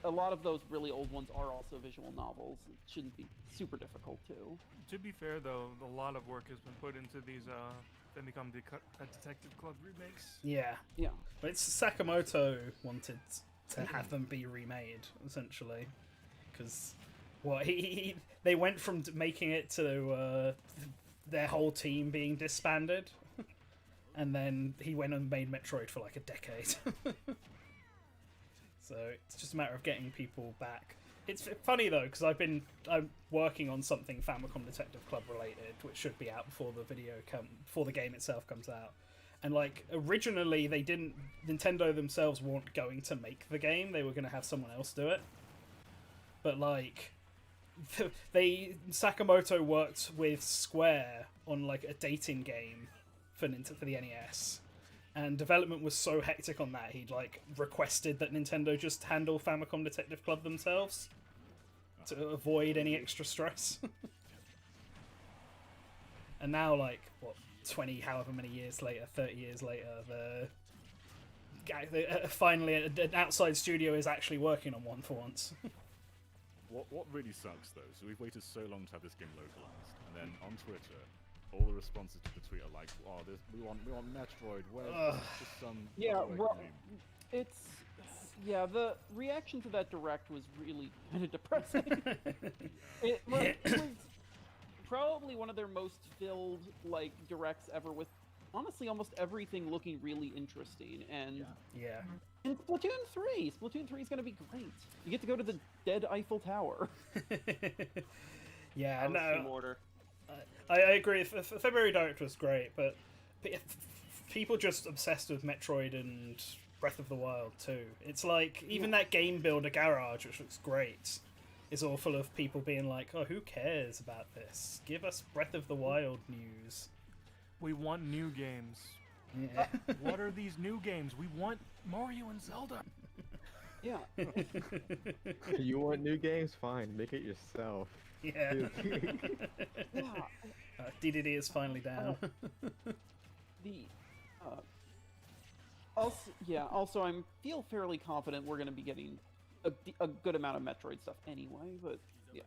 a lot of those really old ones are also visual novels, it shouldn't be super difficult too. To be fair, though, a lot of work has been put into these Famicom Detective Club remakes. Yeah. Yeah. But it's Sakamoto wanted to have them be remade, essentially, because they went from making it to their whole team being disbanded, and then he went and made Metroid for like a decade. So it's just a matter of getting people back. It's funny though, because I'm working on something Famicom Detective Club related, which should be out before before the game itself comes out. And like originally, Nintendo themselves weren't going to make the game; they were going to have someone else do it. But like, Sakamoto worked with Square on like a dating game for the NES. And development was so hectic on that, he'd like requested that Nintendo just handle Famicom Detective Club themselves to avoid any extra stress. And now, like, 20 however many years later, 30 years later, finally an outside studio is actually working on one for once. What really sucks though, so we've waited so long to have this game localized, and then on Twitter, all the responses to the tweet are like, "Oh, we want Metroid. Where's just some?" Yeah, well, game?" the reaction to that direct was really kind of depressing. it was probably one of their most filled like directs ever, with honestly almost everything looking really interesting. And yeah. And Splatoon 3 is going to be great. You get to go to the dead Eiffel Tower. Yeah, no. Order. I agree. February Direct was great, but people just obsessed with Metroid and Breath of the Wild too. It's like even that Game Builder Garage, which looks great, is all full of people being like, "Oh, who cares about this? Give us Breath of the Wild news." We want new games. Yeah. What are these new games? We want Mario and Zelda. Yeah. You want new games? Fine, make it yourself. Yeah. Yeah. DDD is finally down. The also I feel fairly confident we're going to be getting a good amount of Metroid stuff anyway, but yeah.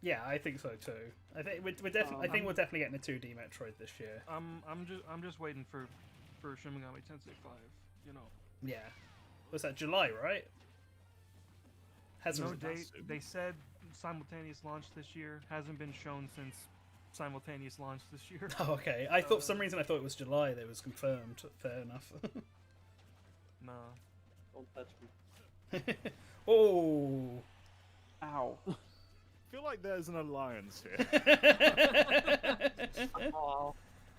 Yeah, I think so too. I think we're definitely. I think we're definitely getting a 2D Metroid this year. I'm just waiting for Shin Megami Tensei 5. You know. Yeah. Was that July, right? No date. They said simultaneous launch this year. Hasn't been shown since simultaneous launch this year. Oh, okay. I thought for some reason I thought it was July. That was confirmed. Fair enough. Nah. Don't touch me. Oh. Ow. I feel like there's an alliance here. Oh,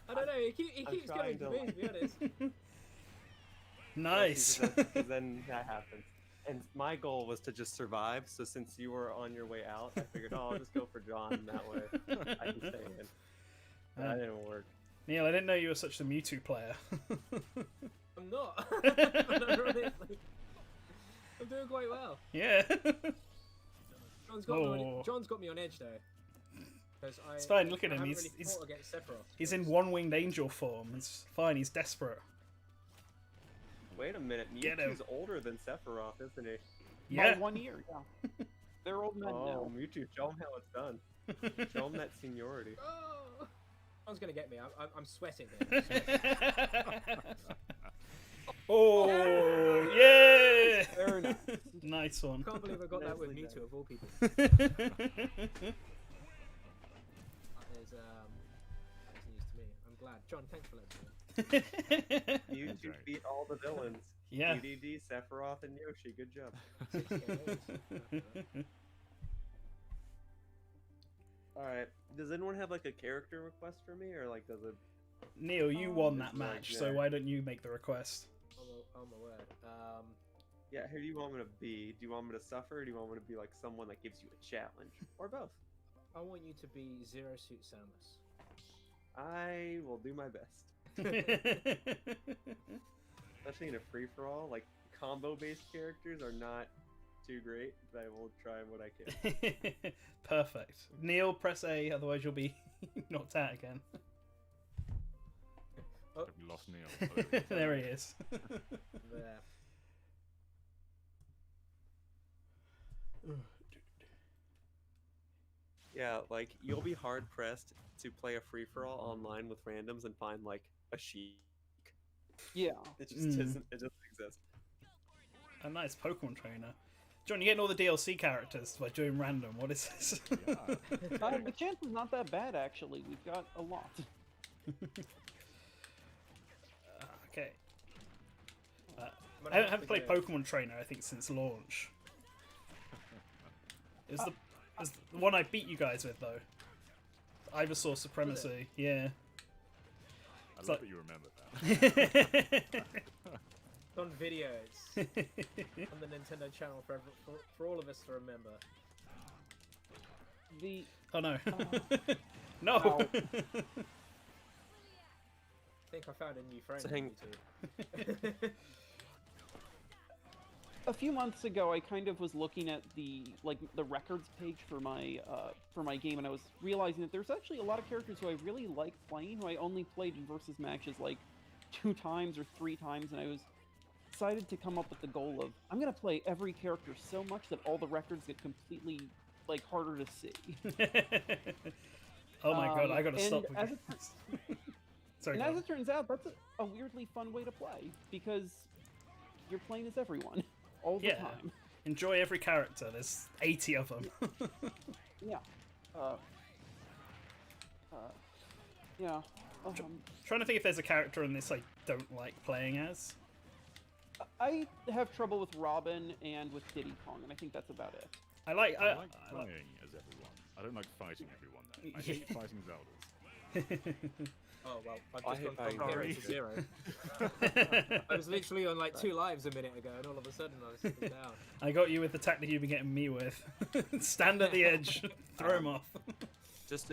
I don't know. He keeps trying coming to me, to be honest. Nice. Because then that happens. And my goal was to just survive. So since you were on your way out, I figured, oh, I'll just go for John. And that way, I can stay in. But that didn't work. Neil, I didn't know you were such a Mewtwo player. I'm not. Ironically. I'm doing quite well. Yeah. John's got me on edge though. It's fine. Look at I him. haven't He's fought against Sephiroth, he's in one-winged angel form. It's fine. He's desperate. Wait a minute. Get him. Mewtwo's older than Sephiroth, isn't he? Yeah. By 1 year, yeah. They're old men Oh, now. Mewtwo, show him how it's done. Show him that seniority. Oh, John's gonna get me. I'm sweating here. Oh, yeah! Very nice. Nice one. I can't believe I got that with Nicely Mewtwo of all people. That's news to me. I'm glad. John, thanks for letting me know. Mewtwo beat all the villains. Yeah. DDD, Sephiroth, and Yoshi. Good job. 6 games. Alright. Does anyone have like a character request for me? Or like does it... Neil, you won that It's like, match, yeah. so why don't you make the request? Oh my word. Yeah, who do you want me to be? Do you want me to suffer, or do you want me to be like someone that gives you a challenge? Or both? I want you to be Zero Suit Samus. I will do my best. Especially in a free-for-all, like combo-based characters are not too great, but I will try what I can. Perfect. Neil, press A, otherwise you'll be knocked out again. Oh. We lost Neil. There he is. There. Yeah, like you'll be hard pressed to play a free for all online with randoms and find like a Sheik. Yeah. It just isn't. It doesn't exist. A nice Pokemon trainer. John, you're getting all the DLC characters by doing random. What is this? The chance is not that bad, actually. We've got a lot. Okay. I haven't played Pokemon Trainer, I think, since launch. It was the one I beat you guys with, though. Ivysaur Supremacy, yeah. I It's love like- that you remember that. On videos. On the Nintendo channel for all of us to remember. The Oh no. No! Ow. I think I found a new friend. So hang- a few months ago, I kind of was looking at the records page for my game, and I was realizing that there's actually a lot of characters who I really like playing, who I only played in versus matches like 2 times or 3 times, and I was decided to come up with the goal of I'm gonna play every character so much that all the records get completely like harder to see. Oh my god, I gotta and stop. as Sorry, And go as on. it turns out, that's a weirdly fun way to play, because you're playing as everyone all the Yeah. time. Enjoy every character. There's 80 of them. Yeah. Yeah. Trying to think if there's a character in this I don't like playing as. I have trouble with Robin and with Diddy Kong, and I think that's about it. I like playing as everyone. I don't like fighting everyone, though. I hate fighting Zeldas. Oh well, I've I just hit gone from my- 0 to 0. I was literally on like 2 lives a minute ago, and all of a sudden I was down. I got you with the tactic you've been getting me with. Stand at the edge, throw him off. Just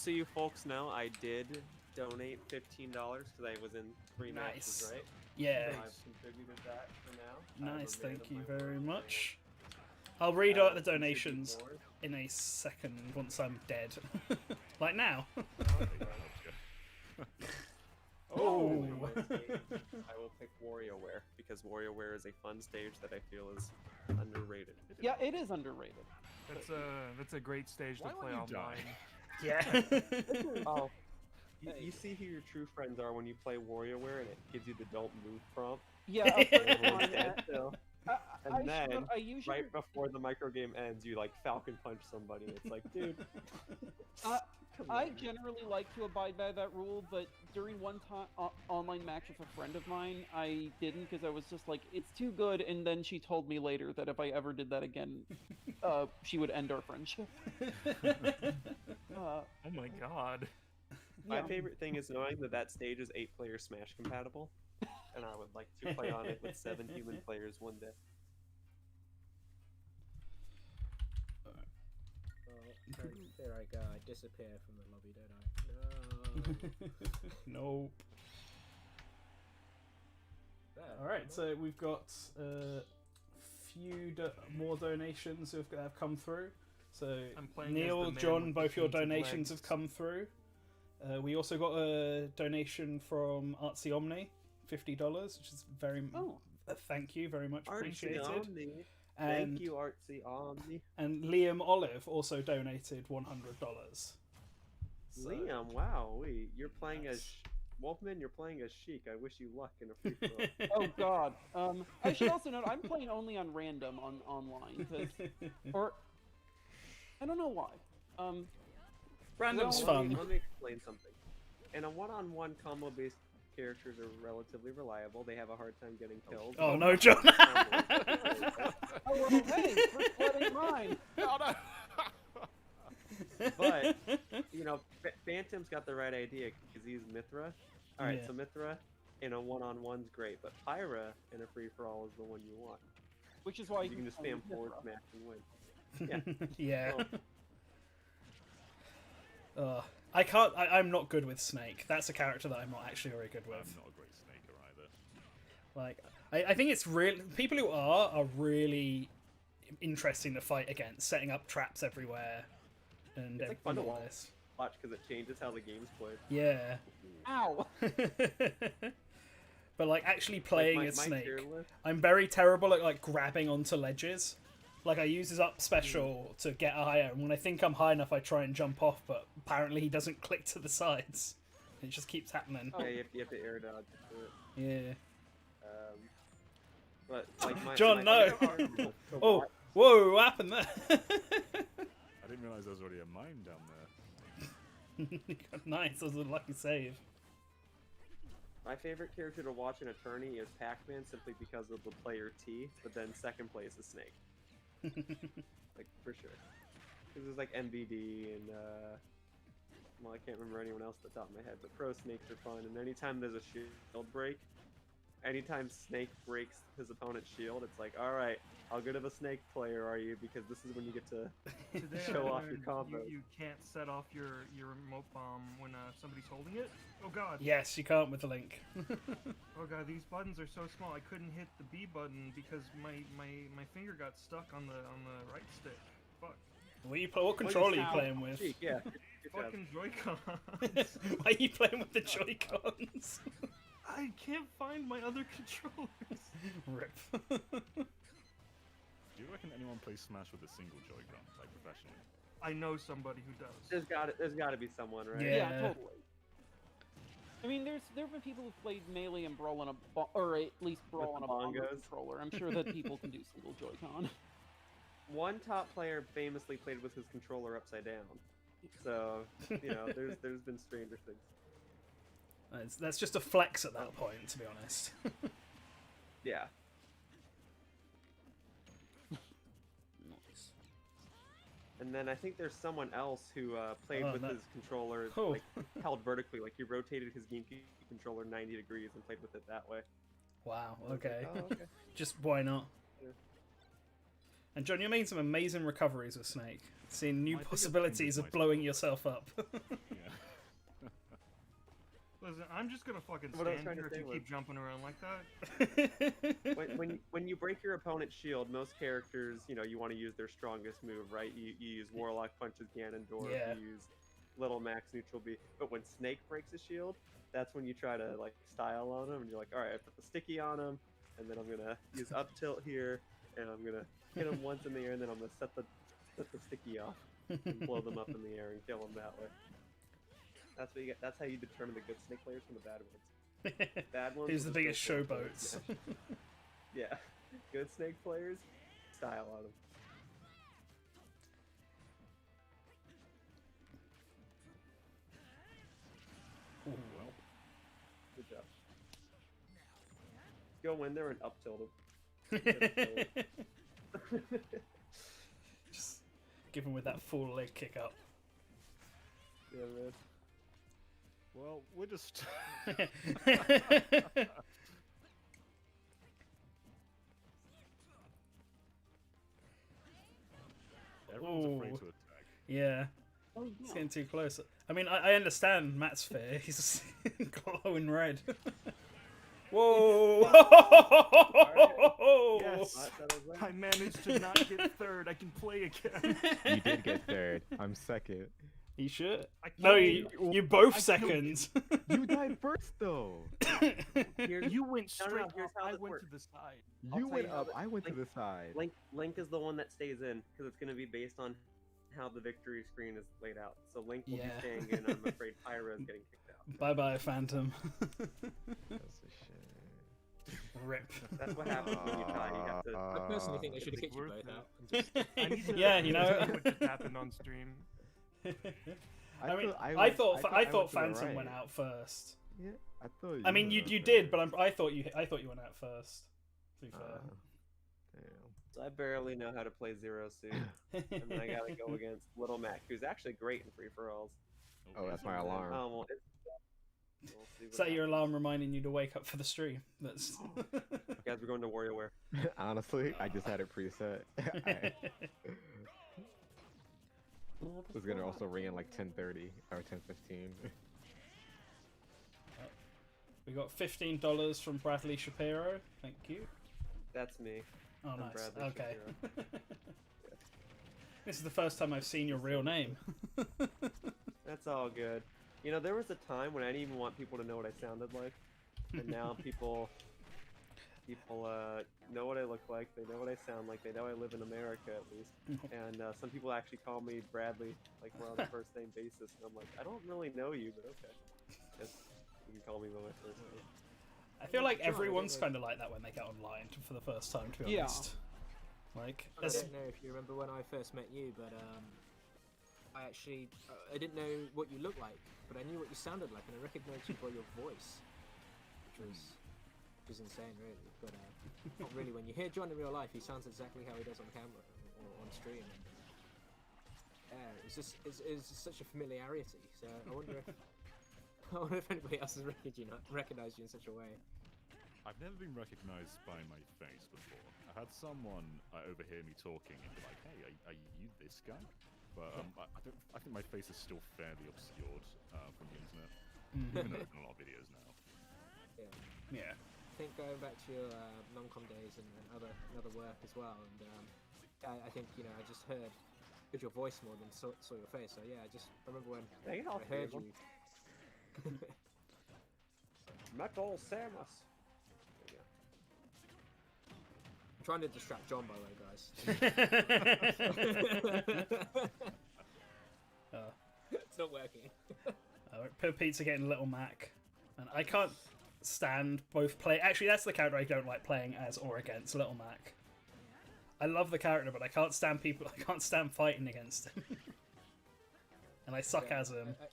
so you folks know, I did donate $15 because I was in 3 matches, Nice. right? Yeah, So I've contributed that for now. I have nice. a rate Thank of you my very work much. rate. I'll read I out the will contribute donations more. in a second once I'm dead. Like now. Oh. My stage, I will pick Warioware because Warioware is a fun stage that I feel is underrated. Yeah, it is underrated. That's a great stage to Why play won't you die? online. Yeah. Oh, you see who your true friends are when you play Warioware, and it gives you the "Don't Move" prompt. Yeah, a friend of Everyone mine, stands still. And then, I usually, right before the micro game ends, you like Falcon Punch somebody. And it's like, dude. Come I on. generally like to abide by that rule, but during one time online match with a friend of mine, I didn't because I was just like, it's too good. And then she told me later that if I ever did that again, she would end our friendship. Oh my god. My Yeah. favorite thing is knowing that that stage is 8-player Smash compatible, and I would like to play on it with 7 human players one day. Oh, here I go. I disappear from the lobby, don't I? No. Nope. There. Alright, so we've got a few more donations that have come through. So I'm playing as Neil, the man John, with both the your painted donations legs. have come through. We also got a donation from Artsy Omni, $50, which is very Oh. Thank you very much, Artsy appreciated. Omni. And Thank you, Artsy Omni. and Liam Olive also donated $100. So- Liam, wow, you're playing as Nice. Wolfman. You're playing as Sheik. I wish you luck in a free throw. Oh God. I should also note I'm playing only on random online, 'cause- or I don't know why. Random's Well, fun. Let me explain something. In a one-on-one combo-based, characters are relatively reliable. They have a hard time getting killed. Oh no, John! Oh well, hey, first blood ain't mine. But you know, Phantom's got the right idea because he's Mithra. All right, Yeah. so Mithra in a one-on-one's great, but Pyra in a free-for-all is the one you want. Which is why You can just spam forward smash and win. Yeah. Yeah. I can't. I'm not good with Snake. That's a character that I'm not actually very good I'm with. not a great snaker either. Like, I think it's real. People who are really interesting to fight against, setting up traps everywhere, and It's like fun to all watch. this. Watch because it changes how the game's played. Yeah. Ow. But like actually playing Like, as my Snake, tier list- I'm very terrible at like grabbing onto ledges. Like I use his up special to get higher, and when I think I'm high enough, I try and jump off, but apparently he doesn't click to the sides. It just keeps happening. Yeah, you have to air dodge to it. Yeah. But like my John, my no. favorite character to Oh, watch- whoa! What happened there? I didn't realize there was already a mine down there. Nice. That was a lucky save. My favorite character to watch in a tourney is Pac-Man simply because of the player T, but then second place is Snake. Like, for sure. Because there's like MVD and, well, I can't remember anyone else at the top of my head, but Pro Snakes are fun, and anytime there's a shield break, anytime Snake breaks his opponent's shield, it's like, alright, how good of a Snake player are you? Because this is when you get to Today show I off your learned combos. you can't set off your remote bomb when somebody's holding it. Oh god. Yes, you can't with the link. Oh god, these buttons are so small. I couldn't hit the B button because my finger got stuck on the right stick. Fuck. What controller are you playing with? Cheek, yeah. Good job. Fucking Joy-Cons. Why are you playing with the Joy-Cons? I can't find my other controllers. Rip. Do you reckon anyone plays Smash with a single Joy-Con, like professionally? I know somebody who does. There's got to be someone, right? Yeah. Yeah, totally. I mean, there have been people who've played Melee and Brawl on or at least Brawl on a bongo bongos. controller. I'm sure that people can do single Joy-Con. One top player famously played with his controller upside down. So, you know, there's been stranger things. That's just a flex at that point, to be honest. Yeah. Nice. And then I think there's someone else who played with his controller like held vertically, like he rotated his GameCube controller 90 degrees and played with it that way. Wow. I was Okay. like, oh, okay. Just why not? Yeah. And John, you made some amazing recoveries with Snake. Seeing new My biggest possibilities thing of with blowing yourself up. Yeah. Listen, I'm just gonna fucking What I was stand trying to here if say you was- keep jumping around like that. when you break your opponent's shield, most characters, you know, you want to use their strongest move, right? You use Warlock punches Ganondorf, Yeah. you use Little Max neutral B. But when Snake breaks his shield, that's when you try to like style on him, and you're like, all right, I put the sticky on him, and then I'm gonna use up tilt here, and I'm gonna hit him once in the air, and then I'm gonna set the sticky off and blow them up in the air and kill them that way. That's what you get. That's how you determine the good Snake players from the bad ones. Bad ones. Who's the will biggest just go for it, showboats? smash. Yeah, good Snake players, style on them. Ooh. Good job. Go in there and up tilt him. Just give him with that full leg kick up. Yeah, man. Well, we're just. Everyone's afraid Ooh. to attack. Yeah. Oh, It's yeah. getting too close. I mean, I understand Matt's fear. He's glowing red. Whoa! Yes, I managed to not get third. I can play again. You did get third. I'm second. You sure? I No, killed you both I killed seconds. You died first though. Here, You went No, no, straight here's up. how I this went works. to the side. I'll You tell went you how up. the- I went to Link- the side. Link is the one that stays in because it's going to be based on how the victory screen is laid out. So Link will Yeah. be staying in. I'm afraid Pyro is getting kicked out. Bye bye, Phantom. That's a shame. Rip. That's what happens when you die. You have to. I personally think they should have It's kicked you worth both it. out. And just... I need to Yeah, you know. tell what just happened on stream. I mean, I went- thought I thought went to the Phantom right. went out first. Yeah, I thought. I mean, you did, but I thought you went out first. To be fair. Damn. So I barely know how to play Zero Suit, and then I gotta go against Little Mac, who's actually great in free for alls. Oh, that's my alarm. Oh, well, we'll see Is what that your happens. alarm reminding you to wake up for the stream? That's. Guys, we're going to Warioware. Honestly, I just had it preset. I was gonna also ring in like 10:30 or 10:15. We got $15 from Bradley Shapiro. Thank you. That's me. Oh, I'm nice. Bradley Okay. Shapiro. This is the first time I've seen your real name. That's all good. You know, there was a time when I didn't even want people to know what I sounded like, and now people know what I look like. They know what I sound like. They know I live in America at least. And some people actually call me Bradley, like we're on a first name basis. And I'm like, I don't really know you, but okay. Yes, you can call me by my first name. I feel like Sure, I don't everyone's know. kind of like that when they get online for the first time, to be Yeah. honest. Like, I there's- don't know if you remember when I first met you, but I actually I didn't know what you looked like, but I knew what you sounded like, and I recognized you by your voice, which was insane, really. But not really. When you hear John in real life, he sounds exactly how he does on camera or on stream. And, it's just it's such a familiarity. So I wonder if anybody else has recognized you in such a way. I've never been recognized by my face before. I had someone overhear me talking and be like, "Hey, are you this guy?" But I think my face is still fairly obscured from the internet, even though it's in a lot of videos now. yeah. I think going back to your non-com days and other work as well, and I think I just heard your voice more than saw your face. So yeah, I remember when Hey, I heard you. Metal Samus. There you I'm trying to distract John, by the way, guys. It's not working. Put Pizza getting Little Mac, and I can't stand both play. Actually, that's the character I don't like playing as or against, Little Mac. I love the character, but I can't stand people. I can't stand fighting against him, and I suck Yeah, as him. I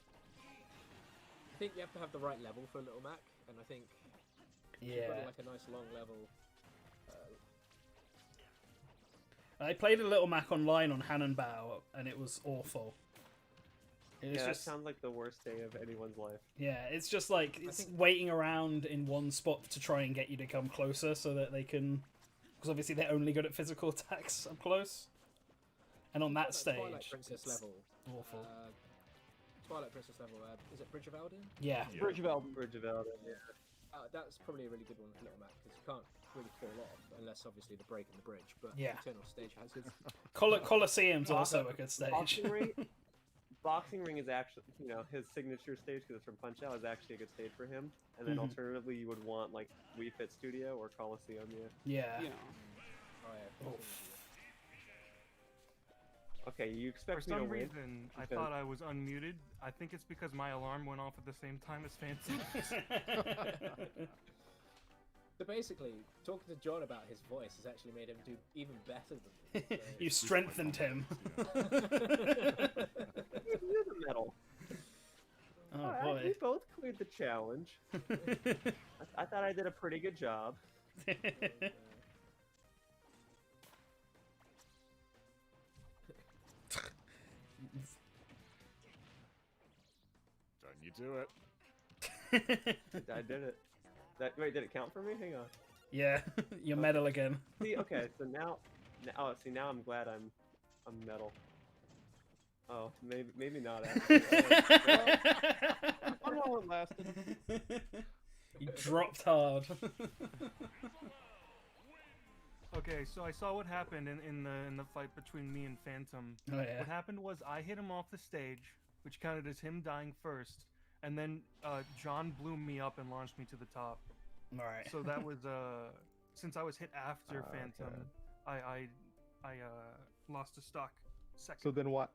think you have to have the right level for Little Mac, and I think you've Yeah, got like a nice long level. I played a Little Mac online on Hannonbow, and it was awful. It was Yeah, that just sounds like the worst day of anyone's life. yeah, it's just like it's waiting around in one spot to try and get you to come closer so that they can, because obviously they're only good at physical attacks up close. And on that stage, Twilight Princess it's level. awful. Twilight Princess level. Is it Bridge of Eldin? Yeah. Bridge of Eldin. Bridge of Eldin, yeah. That's probably a really good one for Little Mac because you can't really fall off unless obviously the break in the bridge. But Yeah. Eternal Stage has its. Colosseum's also a good stage. Boxing Ring is actually, you know, his signature stage because it's from Punch Out is actually a good stage for him. And then alternatively, you would want like Wii Fit Studio or Coliseum, Yeah. Oh yeah. Oof. Okay, you For expect me to some win? reason, I Okay. thought I was unmuted. I think it's because my alarm went off at the same time as Phantom. So basically, talking to John about his voice has actually made him do even better than me. So- You strengthened him. You're the medal. Oh Alright, we boy. both cleared the challenge. I thought I did a pretty good job. Don't you do it. I did it. Wait, did it count for me? Hang on. Yeah, your medal again. See, okay, so now I'm glad I'm metal. Oh, maybe not actually. I don't know how it lasted. You dropped hard. Okay, so I saw what happened in the fight between me and Phantom. Oh yeah. What happened was I hit him off the stage, which counted as him dying first, and then John blew me up and launched me to the top. All right. So that was since I was hit after Phantom, okay. I lost a stock second.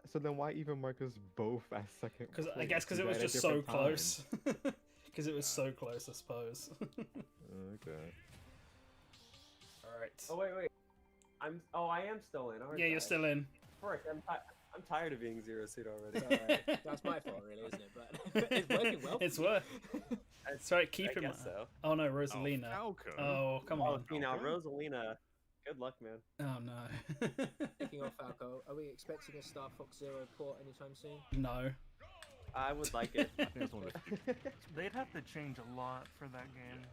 So then why even mark us both as second? Because I place? guess because You it was died at just so different close. times. Because it was so close, I suppose. Okay. All right. Oh wait. I am still in, aren't I? Yeah, you're still in. Frick, I'm tired of being Zero Suit already. Sorry. That's my fault, really, isn't it? But it's working well. It's worth. That's right. Keep I him. guess so. Oh no, Rosalina. Falco. Oh come Oh, on. see now, Rosalina. Good luck, man. Oh no. Speaking of Falco, are we expecting a Star Fox Zero port anytime soon? No. I would like it. I think it's one of the few. They'd have to change a lot for that game.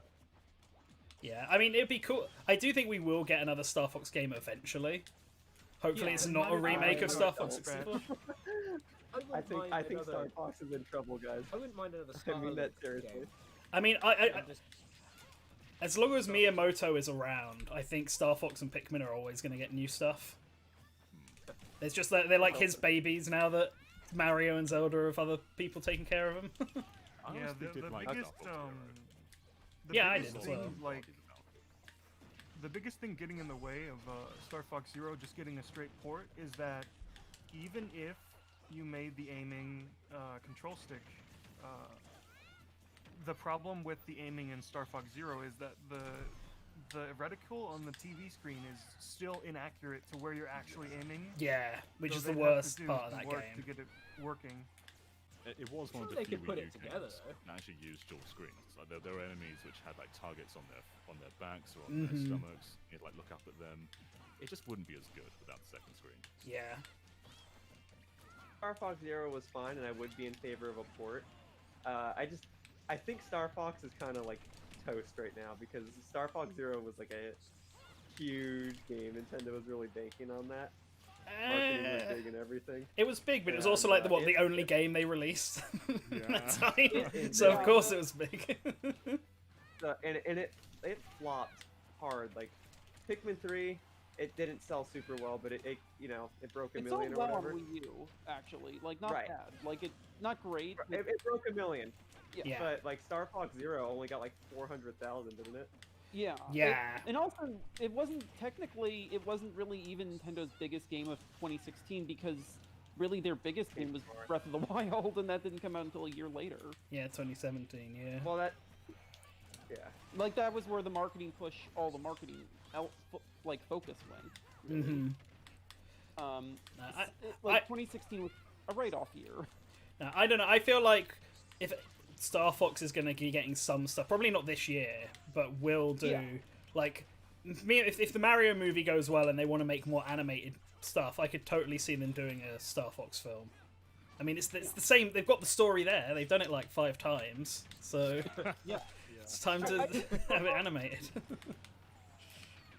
Yeah, I mean it'd be cool. I do think we will get another Star Fox game eventually. Hopefully, Yeah, it's it not a might- remake I of Star might Fox scratch. 64. I think Star Fox is in trouble, guys. I wouldn't mind another I Star mean that Fox seriously. game. I mean, I'm just- as long as Miyamoto is around, I think Star Fox and Pikmin are always going to get new stuff. It's just that they're like his babies now that Mario and Zelda have other people taking care of them. I Yeah, honestly the did like biggest Star Fox the Yeah, I biggest did as thing, well. like the biggest thing getting in the way of Star Fox Zero just getting a straight port is that even if you made the aiming control stick, the problem with the aiming in Star Fox Zero is that the reticle on the TV screen is still inaccurate to where you're actually aiming. Yeah, which So is the they'd have to worst do part of some that work game. to get it working. It was one of Sure the they few could put Wii U it together, games though. that actually used dual screens. Like there were enemies which had like targets on their backs or on their stomachs. You'd like look up at them. It just wouldn't be as good without the second screen. Yeah. Star Fox Zero was fine, and I would be in favor of a port. I think Star Fox is kind of like toast right now because Star Fox Zero was like a huge game. Nintendo was really banking on that. Marketing was big and everything. It was big, but it was Yeah, also like and, the only game they released at that time. It- So of yeah. course it was big. And it flopped hard. Like Pikmin 3, it didn't sell super well, but it broke a It's all million or well on whatever. Wii U, actually. Like, not Right. bad. Like, it not great. but- It broke a million. Yeah. But like Star Fox Zero only got like 400,000, didn't it? Yeah. Yeah. And also, it wasn't really even Nintendo's biggest game of 2016 because really their biggest game was Breath of the Wild, and that didn't come out until a year later. Yeah, 2017. Yeah. Well, yeah. Like, that was where the marketing push, all the marketing, focus went. Mm-hmm. Like, 2016 was a write-off year. I don't know. I feel like if Star Fox is going to be getting some stuff, probably not this year, but will do. Yeah. Like, if the Mario movie goes well and they want to make more animated stuff, I could totally see them doing a Star Fox film. I mean, it's the same. They've got the story there. They've done it like 5 times, so Yeah. it's time to have it animated.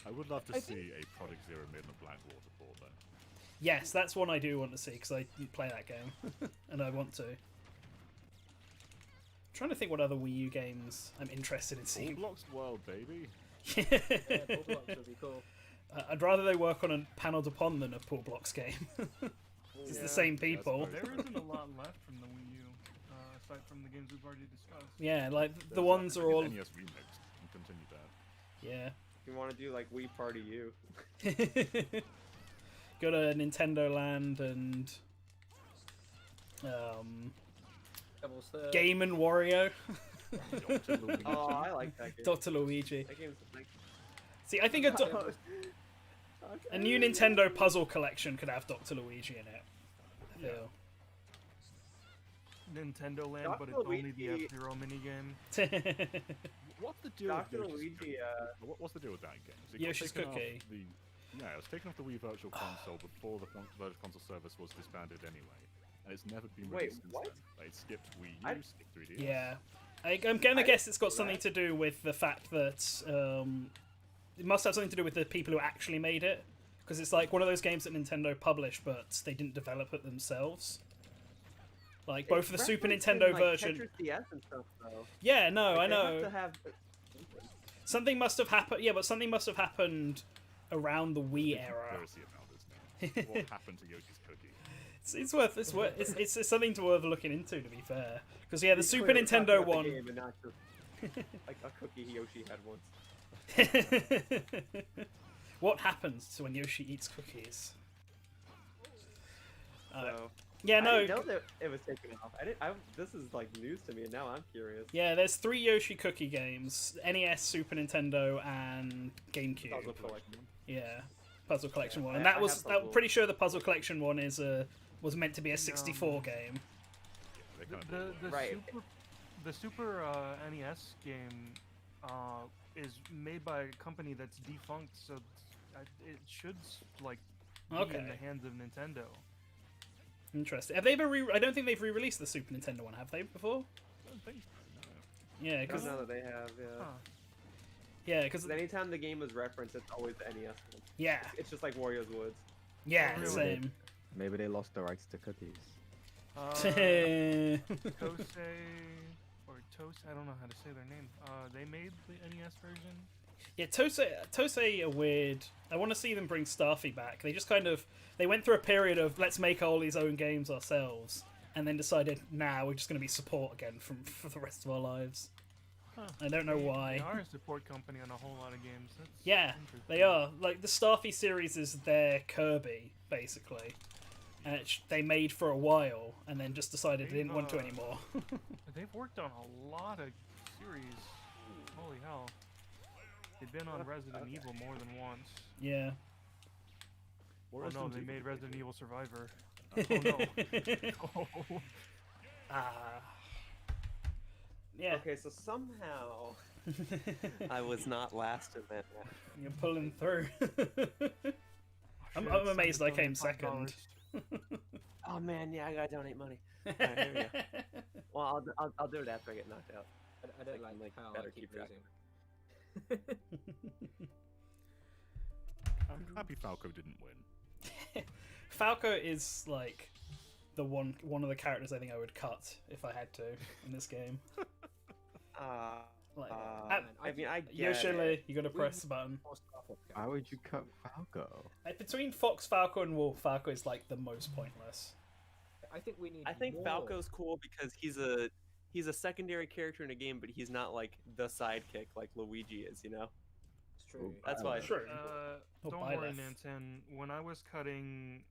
I would love to see a Project Zero made in the Blackwater port, though. Yes, that's one I do want to see because I didn't play that game, and I want to. I'm trying to think what other Wii U games I'm interested in seeing. Blocks World, baby. Yeah, Ball Blocks would be cool. I'd rather they work on a Panel Upon than a Pool Blocks game. It's the same people. very There isn't a lot left from the Wii U, aside from the games we've already discussed. Yeah, like the There's, ones are all. NES remix and continue that. Yeah. You want to do like Wii Party U? Got a Nintendo Land and Devil's Third. Game and Wario. Dr. Luigi. Oh, I like that game. Dr. Luigi. That game's like. See, I think a new Nintendo puzzle collection could have Dr. Luigi in it. I feel. Nintendo Land, but it's Dr. only the Luigi- F-Zero minigame. What's the deal Dr. with Luigi, What's the deal with that game? Is it got Yoshi's taken off Cookie. Yeah, it was taken off the Wii Virtual Console before the Virtual Console service was disbanded anyway. And it's never been Wait, released since what? then. Like, it skipped Wii U, I- skipped 3DS. Yeah. I'm gonna guess it's got saw something that. to do with the fact that it must have something to do with the people who actually made it, because it's like one of those games that Nintendo published, but they didn't develop it themselves. Like both the Super Nintendo version. Tetris DS and stuff, though. Yeah, no, I Like, they know. have to have- Something must have happened. Yeah, but something must have happened around the Wii era. Conspiracy about this now. What happened to Yoshi's Cookie? It's something to worth looking into. To be fair, because yeah, the He's Super clearly talking Nintendo about the one. game and not just, like a cookie Yoshi had once. What happens to when Yoshi eats cookies? So Yeah, I no. didn't know that it was taken off. This is like news to me, and now I'm curious. Yeah, there's 3 Yoshi cookie games: NES, Super Nintendo, and GameCube. Puzzle collection. Yeah, Puzzle Collection Yeah, one, I- and I that was. have Puzzle. I'm pretty sure the Puzzle Collection one was meant to be a 64 game. They kind of The, did the, work. Right. the Super NES game is made by a company that's defunct, so it should like be Okay. in the hands of Nintendo. Interesting. Have they ever? I don't think they've re-released the Super Nintendo one. Have they before? I don't think so, no. Yeah, I don't because know that they have. Yeah. Huh. yeah, because 'Cause anytime the game was referenced, it's always the NES one. yeah, It's just like Wario's Woods. yeah, Oh, really? same. Maybe they lost the rights to cookies. Tosei or Tos, I don't know how to say their name. They made the NES version. Yeah, Tosei are weird. I want to see them bring Starfy back. They just they went through a period of let's make all these own games ourselves, and then decided we're just going to be support again for the rest of our lives. Huh. I don't know They why. are a support company on a whole lot of games. That's Yeah, interesting. they are. Like the Starfy series is their Kirby basically, and they made for a while, and then just decided they didn't want to anymore. They've worked on a lot of series. Holy hell. They've been on Resident Evil more than once. Yeah. Or Oh no, Resident they Evil made did Resident it. Evil Survivor. Oh no. Ah. Yeah. Okay, so somehow I was not last in that match. You're pulling through. I'm Shit, amazed I came $75. second. Oh man, yeah, I gotta donate money. Alright, here we go. Well, I'll do it after I get knocked out. I don't like Like, how better I keep keep track. losing. I'm happy Falco didn't win. Falco is like the one of the characters I think I would cut if I had to in this game. Like, I mean, I get usually it. you gotta press the button. More Star Fox Why would you cut Falco? Like, between Fox Falco and Wolf, Falco is like the most pointless. I think we need. I think more. Falco's cool because he's a secondary character in a game, but he's not like the sidekick like Luigi is, you know? It's true. That's why. True. Oh, Don't buy worry, that. Nanten. When I was cutting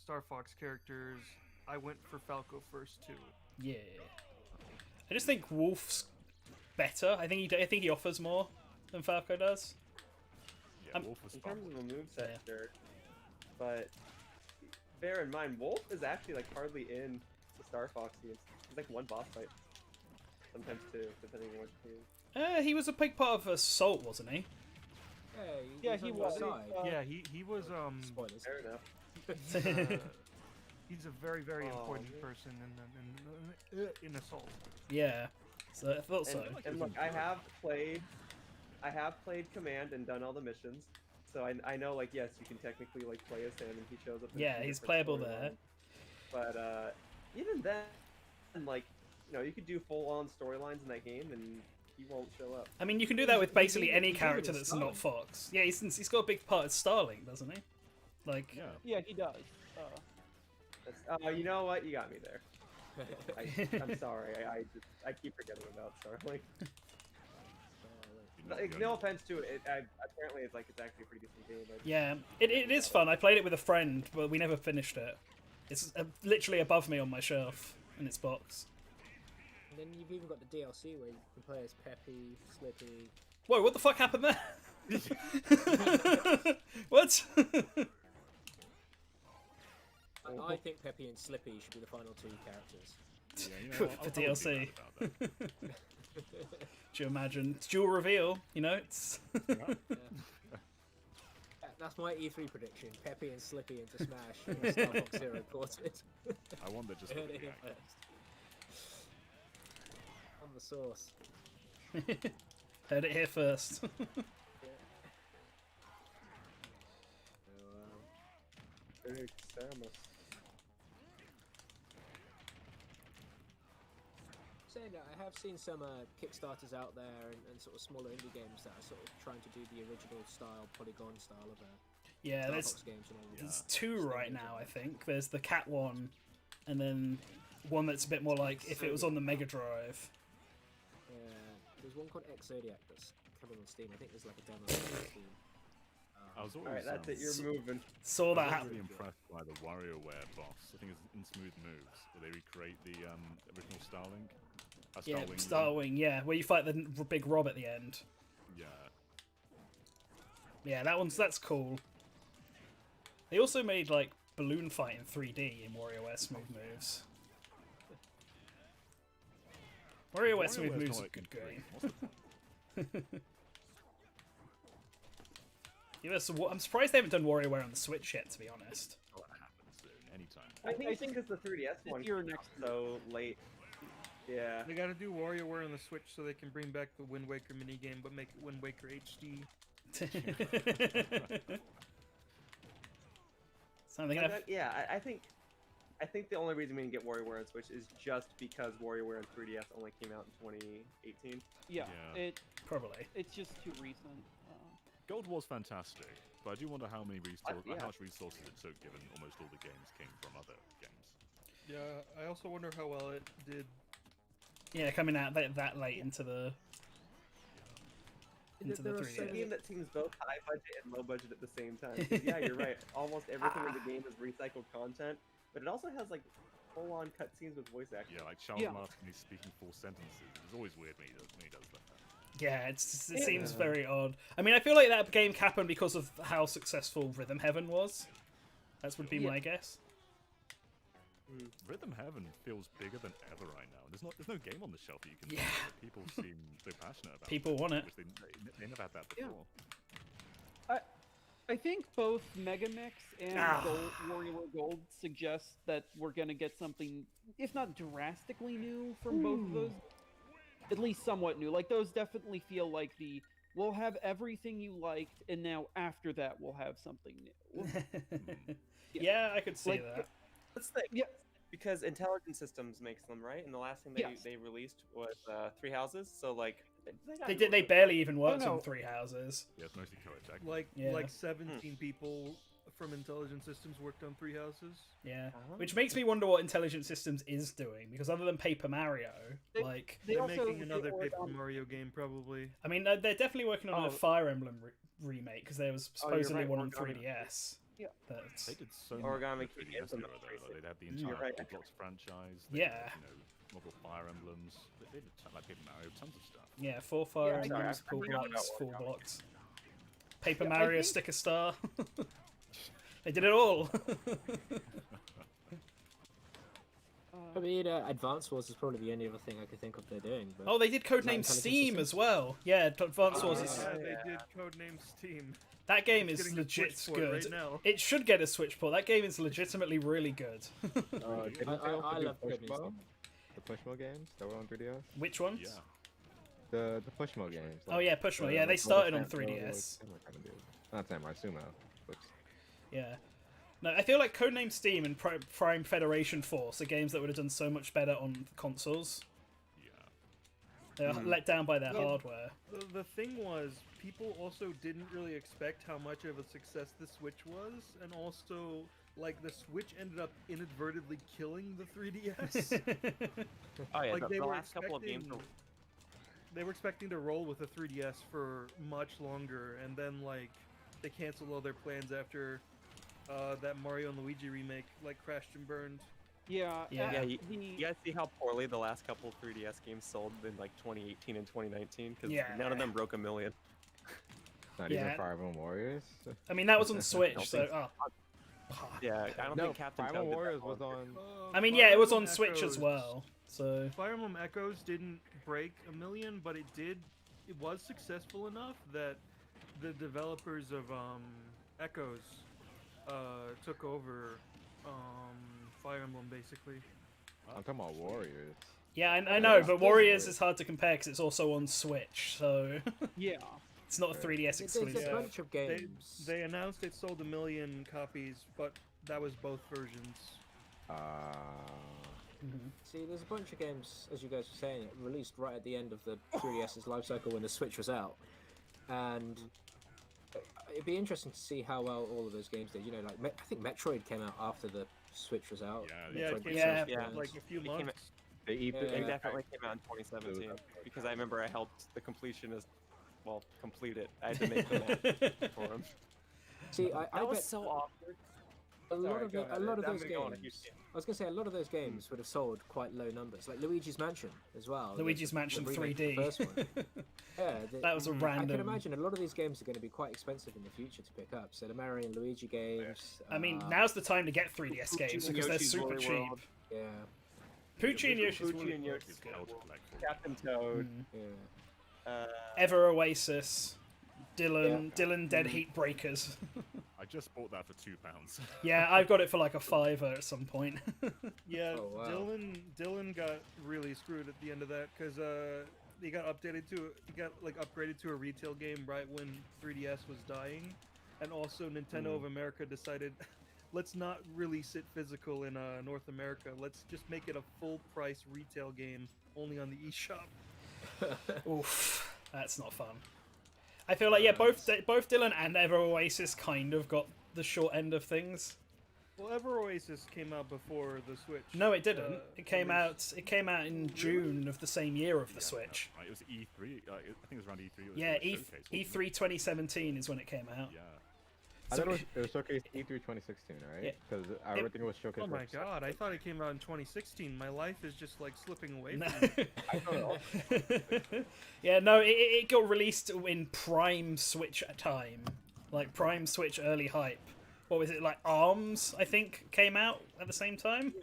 Star Fox characters, I went for Falco first too. Yeah. I just think Wolf's better. I think he offers more than Falco does. Yeah, I'm- Wolf was In fun. terms of a moveset, Yeah. sure. But bear in mind, Wolf is actually like hardly in the Star Fox games. He's like one boss fight. Sometimes two, depending on what game. He was a big part of Assault, wasn't he? Yeah, he on your was. side. Yeah, he was Spoilers. Fair enough. he's a very very Oh, important man. person in Assault. Yeah. So I thought so. And look, I have played Command and done all the missions, so I know like yes, you can technically like play as him and he shows up. In Yeah, two he's different playable there. storylines. But even then, like you can do full-on storylines in that game and he won't show up. I mean, you can do that with basically any he's character even that's not Starlink. Fox. Yeah, he's got a big part as Starlink, doesn't he? Like, Yeah. Yeah, he does. You know what? You got me there. I'm sorry. I keep forgetting about Starlink. Like, no offense to it. Apparently, it's actually a pretty decent game. yeah, it is fun. I played it with a friend, but we never finished it. It's literally above me on my shelf in its box. And then you've even got the DLC where you can play as Peppy, Slippy. Whoa, what the fuck happened there? What? I think Peppy and Slippy should be the final two characters. Yeah, For I'll probably be DLC. mad about that. Do you imagine? Dual reveal, it's... That's my E3 prediction. Peppy and Slippy into Smash and Star Fox Zero ported. I wonder just Heard what it the here reaction. first. On the source. Heard it here first. Big Samus. Saying that, I have seen some Kickstarters out there and sort of smaller indie games that are sort of trying to do the original style, polygon style of Yeah, Star there's Fox games and all that. There's two right now, I think. There's the cat one, and then one that's a bit more like if it was on the Mega Drive. There's one called Exodiac that's coming on Steam. I think there's like a demo on Steam. I was always Alright, that's it. You're moving. Saw I that was happen. really impressed by the Warioware boss. I think it's in Smooth Moves, where they recreate the original Starlink. Yeah, Starwing. Starwing, yeah, where you fight the big Rob at the end. Yeah. Yeah, that's cool. They also made like balloon fight in 3D in WarioWare Smooth Moves. WarioWare Smooth WarioWare's Moves is not a good E3. game. What's the point? Yeah, so I'm surprised they haven't done WarioWare on the Switch yet, to be honest. Oh, that happens soon, anytime. I think I it's think because the 3DS this one year came next out so late. Yeah. They gotta do WarioWare on the Switch so they can bring back the Wind Waker minigame, but make it Wind Waker HD. Something Like that- yeah, I think the only reason we didn't get WarioWare on Switch is just because WarioWare and 3DS only came out in 2018. Yeah, Yeah. probably. it's just too recent. Gold was fantastic, but I do wonder how many yeah. how much resources it took, given almost all the games came from other games. Yeah, I also wonder how well it did. Yeah, coming out that late into the There are 3DS. so A game that seems both high budget and low budget at the same time. 'Cause, yeah, you're right. Almost everything in the game is recycled content, but it also has like full-on cutscenes with voice acting. Yeah, like Charles Yeah. Martinet speaking full sentences. It's always weird when he does that. Yeah, it seems very odd. I mean, I feel like that game happened because of how successful Rhythm Heaven was. That would be Yeah. my guess. Rhythm Heaven feels bigger than ever right now. There's no game on the shelf that you can Yeah. play that people seem so passionate about. People want it. Which they never had that Yeah. before. I think both Megamix and WarioWare Gold suggest that we're gonna get something, if not drastically new, from both of those. At least somewhat new. Like those definitely feel like we'll have everything you liked, and now after that we'll have something new. Yeah, I could see Like, that. Let's think. Yeah. Because Intelligent Systems makes them, right? And the last thing Yes. they released was Three Houses. So like They barely even worked no. on Three Houses. Yeah, it's mostly co-attack. Yeah. 17 people from Intelligent Systems worked on Three Houses. Yeah, Uh-huh. which makes me wonder what Intelligent Systems is doing, because other than Paper Mario, They- like, They They're also making another work Paper on- Mario game, probably. I mean, they're definitely working on a Oh. Fire Emblem remake, because there was Oh, you're supposedly right, one on Origami. 3DS. Yeah. That's... They did so Origami much King in the 3DS Anthem era, though. recently. Like, they had the You're entire right. Roblox franchise. They Yeah. Had, multiple Fire Emblems. They did like Paper Mario, tons of stuff. Yeah, 4 Fire Yeah, sorry, Emblems, I cool forgot about blocks, full Origami. blocks. Paper Yeah, I Mario, think- Sticker Star. They did it all. I mean, Advance Wars is probably the only other thing I could think of they're doing. But Oh, they did Not Codename Intelligent Steam Systems? as well. Yeah, Advance Wars is... Yeah, they did codename Steam. That game It's is getting the legit Switch port good. right now. It should get a Switch port. That game is legitimately really good. Didn't they also I do love Codename Pushmo? Steam. The Pushmo games that were on 3DS? Which ones? Yeah. The Pushmo games. Oh yeah, Pushmo. Yeah, they like started on Samurai, 3DS. Samurai kind of dude. Not Samurai, Sumo. Which, Yeah. No, I feel like Codename Steam and Prime Federation Force are games that would have done so much better on consoles. Yeah. They're let down by their Well, hardware. The thing was, people also didn't really expect how much of a success the Switch was, and also, like, the Switch ended up inadvertently killing the 3DS. Oh yeah, Like, the last couple of games. They were expecting to roll with the 3DS for much longer, and then, like, they canceled all their plans after that Mario and Luigi remake, like, crashed and burned. Yeah. Yeah. Yeah, you guys see how poorly the last couple of 3DS games sold in like 2018 and 2019? Because Yeah. none of them broke 1 million. not Yeah. even Fire Emblem Warriors. I mean, that was on Switch, so... Yeah, I don't No, think Captain Fire Toad Emblem did that Warriors well. was on. I mean, Fire yeah, it was Emblem on Switch as Echoes- well, so... Fire Emblem Echoes didn't break 1 million, but it was successful enough that the developers of Echoes took over Fire Emblem basically. I'm talking about Warriors. Yeah, I know, but Warriors is hard to compare because it's also on Switch, so... Yeah. It's not a 3DS There's exclusive. a bunch of They, games. they announced it sold 1 million copies, but that was both versions. See, there's a bunch of games, as you guys were saying, released right at the end of the 3DS's life cycle when the Switch was out, and it'd be interesting to see how well all of those games did. You know, like I think Metroid came out after the Switch was out. Yeah, Metroid it came Yeah. out Yeah. like a few It came months. They eat Yeah. It definitely came out in 2017 because I remember I helped the completionist, complete it. I had to make the map for him. See, I That was bet so awkward. a lot Sorry, of go ahead. a lot of I'm those gonna go on a huge games. tangent. I was gonna say a lot of those games would have sold quite low numbers, like Luigi's Mansion as well. Luigi's the Mansion remake of 3D. The first one. Yeah, That was a I can random... imagine a lot of these games are going to be quite expensive in the future to pick up. So the Mario and Luigi games. I mean, now's the time to get 3DS games because they're Yoshi's super Woolly cheap. World. Yeah, Poochie and Yoshi's Poochie Woolly and World Yoshi's is good. Held collectible. Captain Toad. yeah. Ever Oasis. Dylan Dead Heat Breakers. I just bought that for £2. Yeah, I've got it for like a $5 at some point. Yeah, Oh, wow. Dylan got really screwed at the end of that because he got updated to upgraded to a retail game right when 3DS was dying, and also Nintendo of America decided, let's not release it physical in North America. Let's just make it a full price retail game only on the eShop. Oof, that's not fun. I feel like both Dylan and Ever Oasis kind of got the short end of things. Well, Ever Oasis came out before the Switch. No, it didn't. It came released. out. It came out in June of the same year of the Switch. Right, it was E3. I think it was around E3. It was Yeah, a showcase, wasn't E3 2017 is when it came out. it? Yeah. I So- thought it was showcased E3 2016, Yeah. right? Because everything was showcased. Oh my for- god, I thought it came out in 2016. My life is just like slipping away No. from me. I thought it Yeah, no, it got released in prime Switch time, like prime Switch early hype. What was it, like ARMS? I think came out at the same time.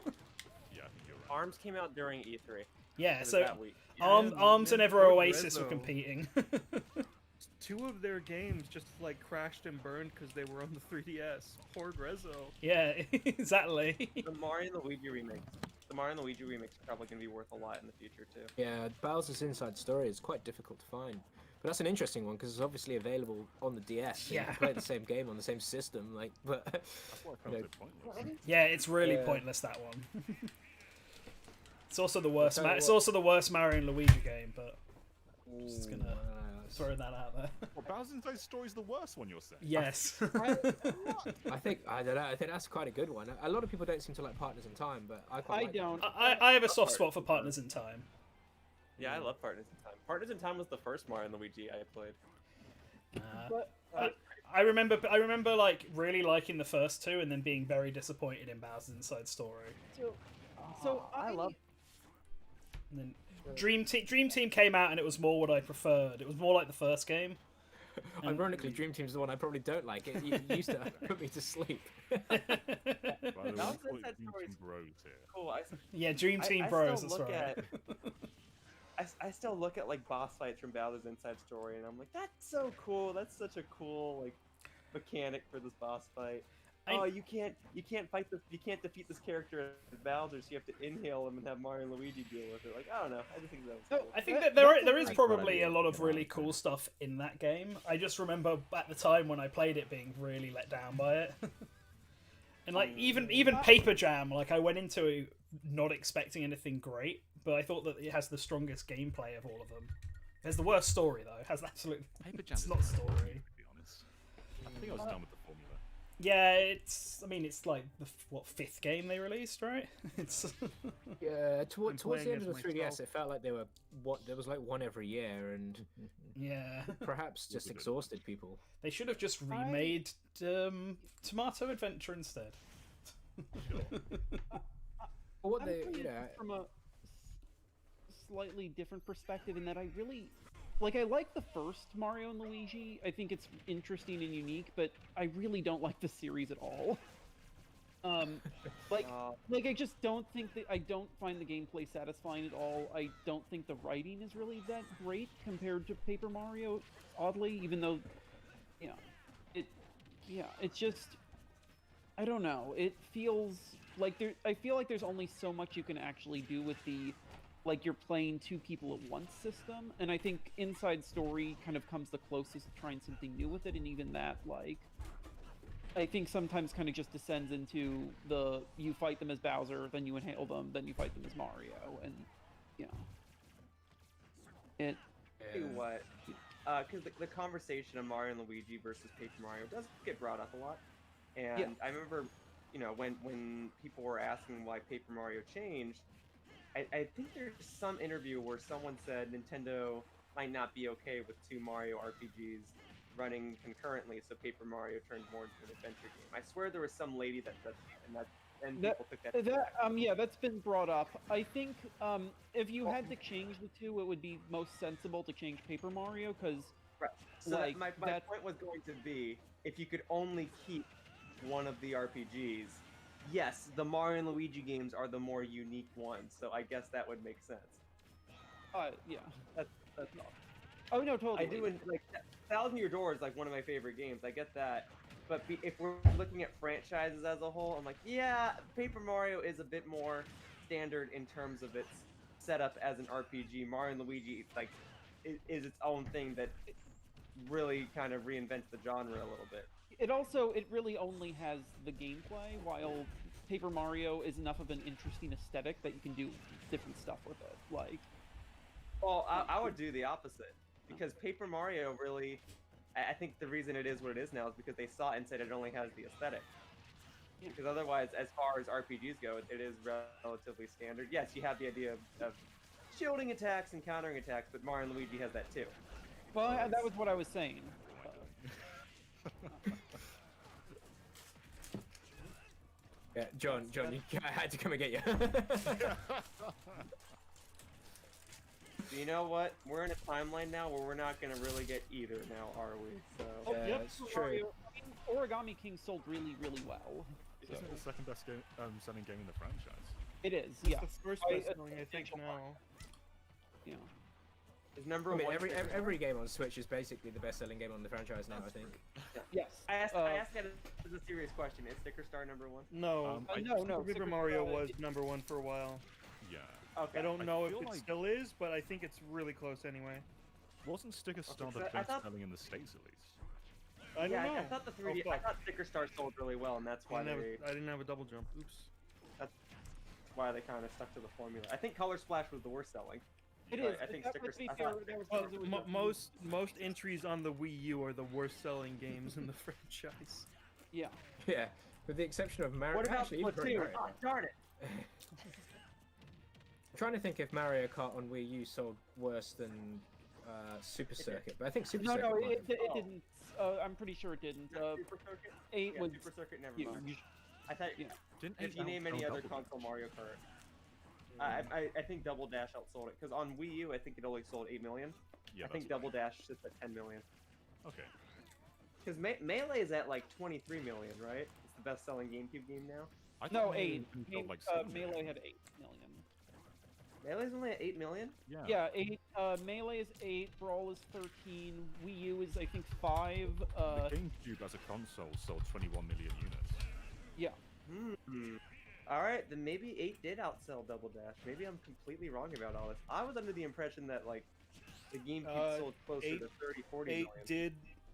Yeah, I think you're right. ARMS came out during E3. Yeah, It was so that week. ARMS and and Ever Fort Oasis were Rezo. competing. Two of their games just like crashed and burned because they were on the 3DS. Poor Grezzo. Yeah, exactly. The Mario and Luigi remake. The Mario and Luigi remix are probably going to be worth a lot in the future too. Yeah, Bowser's Inside Story is quite difficult to find. But that's an interesting one because it's obviously available on the DS. So you Yeah. can play the same game on the same system. Like, but That's why I felt Yeah. a bit pointless. Yeah, it's really Yeah. pointless, that one. It's also the worst. I'll tell you It's what. also the worst Mario and Luigi game, but just gonna throw that out there. Well, Bowser's Inside Story is the worst one, you're saying? Yes. I think I don't know. I think that's quite a good one. A lot of people don't seem to like Partners in Time, but I quite I like that. don't. I have a soft spot for Partners in Time. Yeah, I love Partners in Time. Partners in Time was the first Mario and Luigi I played. But I remember like really liking the first two and then being very disappointed in Bowser's Inside Story. so I love. And then Dream Team came out and it was more what I preferred. It was more like the first game. Ironically, Dream Team's the one I probably don't like. It used to put me to sleep. By the way, That we was call Inside it Dream Stories. Team Bros here. Cool. Yeah, Dream Team I Bros. still That's look right. I still look at like boss fights from Bowser's Inside Story, and I'm like, that's so cool. That's such a cool like mechanic for this boss fight. Oh, you can't defeat this character as Bowser, so you have to inhale him and have Mario and Luigi deal with it. Like, I don't know. I just think that was cool. I think that there is That's probably a a lot of good really idea. cool stuff in that game. I just remember at the time when I played it being really let down by it. And like even Paper Jam, like I went into it not expecting anything great, but I thought that it has the strongest gameplay of all of them. It has the worst story though. It has absolute. Paper Jam It's is not not story. to be honest. I think I was done with the formula. Yeah, it's. I mean, it's like the fifth game they released, right? It's. Yeah, towards playing the end of as the 3DS, myself. it felt like there was like one every year, and Yeah, perhaps just a bit exhausted people. they should have just remade Tomato Adventure instead. Well, what I'm they, coming you know, from a slightly different perspective in that I really I like the first Mario and Luigi. I think it's interesting and unique, but I really don't like the series at all. Like I just don't think that I don't find the gameplay satisfying at all. I don't think the writing is really that great compared to Paper Mario, oddly, even though, it's just, I don't know. It feels like I feel like there's only so much you can actually do with the, like, you're playing two people at once system, and I think Inside Story kind of comes the closest to trying something new with it, and even that, like, I think sometimes kind of just descends into you fight them as Bowser, then you inhale them, then you fight them as Mario, and, it... Tell you what, because the conversation of Mario and Luigi versus Paper Mario does get brought up a lot, and Yeah. I remember, when people were asking why Paper Mario changed, I think there's some interview where someone said Nintendo might not be okay with two Mario RPGs running concurrently, so Paper Mario turned more into an adventure game. I swear there was some lady that people took that. That's been brought up. I think if you had to change the two, it would be most sensible to change Paper Mario, because Right. So like, my point was going to be, if you could only keep one of the RPGs, yes, the Mario and Luigi games are the more unique ones, so I guess that would make sense. yeah. That's all. Oh no, totally. I do, like, Thousand Year Door is like one of my favorite games. I get that, but if we're looking at franchises as a whole, I'm like, yeah, Paper Mario is a bit more standard in terms of its setup as an RPG. Mario and Luigi, like, is its own thing that really kind of reinvents the genre a little bit. It really only has the gameplay, while Paper Mario is enough of an interesting aesthetic that you can do different stuff with it. Like, Well, I would do the opposite, because Paper Mario really, I think the reason it is what it is now is because they saw it and said it only has the aesthetic. Because otherwise, as far as RPGs go, it is relatively standard. Yes, you have the idea of shielding attacks and countering attacks, but Mario and Luigi has that too. well, that was what I was saying. Yeah, John, I had to come and get you. So you know what? We're in a timeline now where we're not going to really get either now, are we? So Oh, Yeah, yep, it's Paper true. Mario, I mean, Origami King sold really, really well. So, Isn't it the second best selling game in the franchise? it is, It's yeah. the first I- best selling, I think, now. Yeah. is number I mean, one. every game on Switch is basically the best-selling game on the franchise now. I think. Yes. I asked that as a serious question. Is Sticker Star number one? No, No, Super Super Mario Mario was number one for a while. Yeah. Okay. I don't I know if feel it like- still is, but I think it's really close anyway. Wasn't Sticker Star so the I best thought- selling in the States at least? I don't yeah, know. I thought the 3D. Oh, I fuck. thought Sticker Star sold really well, and that's why I didn't have a double jump. Oops. they kind of stuck to the formula. I think Color Splash was the worst selling. It But is. I think That Sticker. would be I fair, thought that was Well, because it was most entries on the Wii U are the worst selling games in the franchise. Yeah. Yeah, with the exception of Mario. What about Actually, even Splatoon? Mario. Oh, darn it! I'm trying to think if Mario Kart on Wii U sold worse than Super Circuit, but I think Super No, Circuit. no, might it have. didn't. I'm pretty sure it didn't. Super Circuit. 8 Yeah, was. Super Circuit. Never you- mind. you- I thought yeah. Didn't if you it name any outsell other Double Dash? console Mario Kart, I think Double Dash outsold it, because on Wii U I think it only sold 8 million. Yeah, I think that's Double Dash is at 10 million. Okay. Because Melee is at like 23 million, right? It's the best-selling GameCube game now. I No, thought 8. felt like 7 Melee million. had 8 million. Melee's only at 8 million? Yeah. Yeah, 8. Melee is 8. Brawl is 13. Wii U is, I think, 5. The GameCube as a console sold 21 million units. Yeah. Alright, then maybe 8 did outsell Double Dash. Maybe I'm completely wrong about all this. I was under the impression that, like, the GameCube sold closer to 30, 40 million.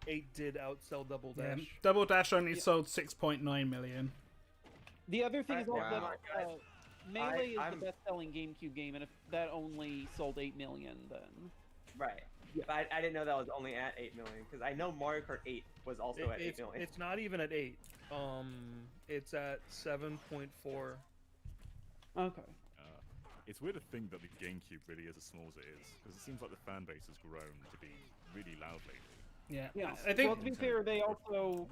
8 did outsell Double Dash. Yeah, Double Dash only sold 6.9 million. The other thing is also Wow. that Melee is I'm- the best-selling GameCube game, and if that only sold 8 million, then... Right. But I didn't know that was only at 8 million, because I know Mario Kart 8 was also at 8 million. It's not even at 8. It's at 7.4. Okay. It's weird to think that the GameCube really is as small as it is, because it seems like the fan base has grown to be really loud lately. Yeah, Yeah. I think. Well, to be fair, they also...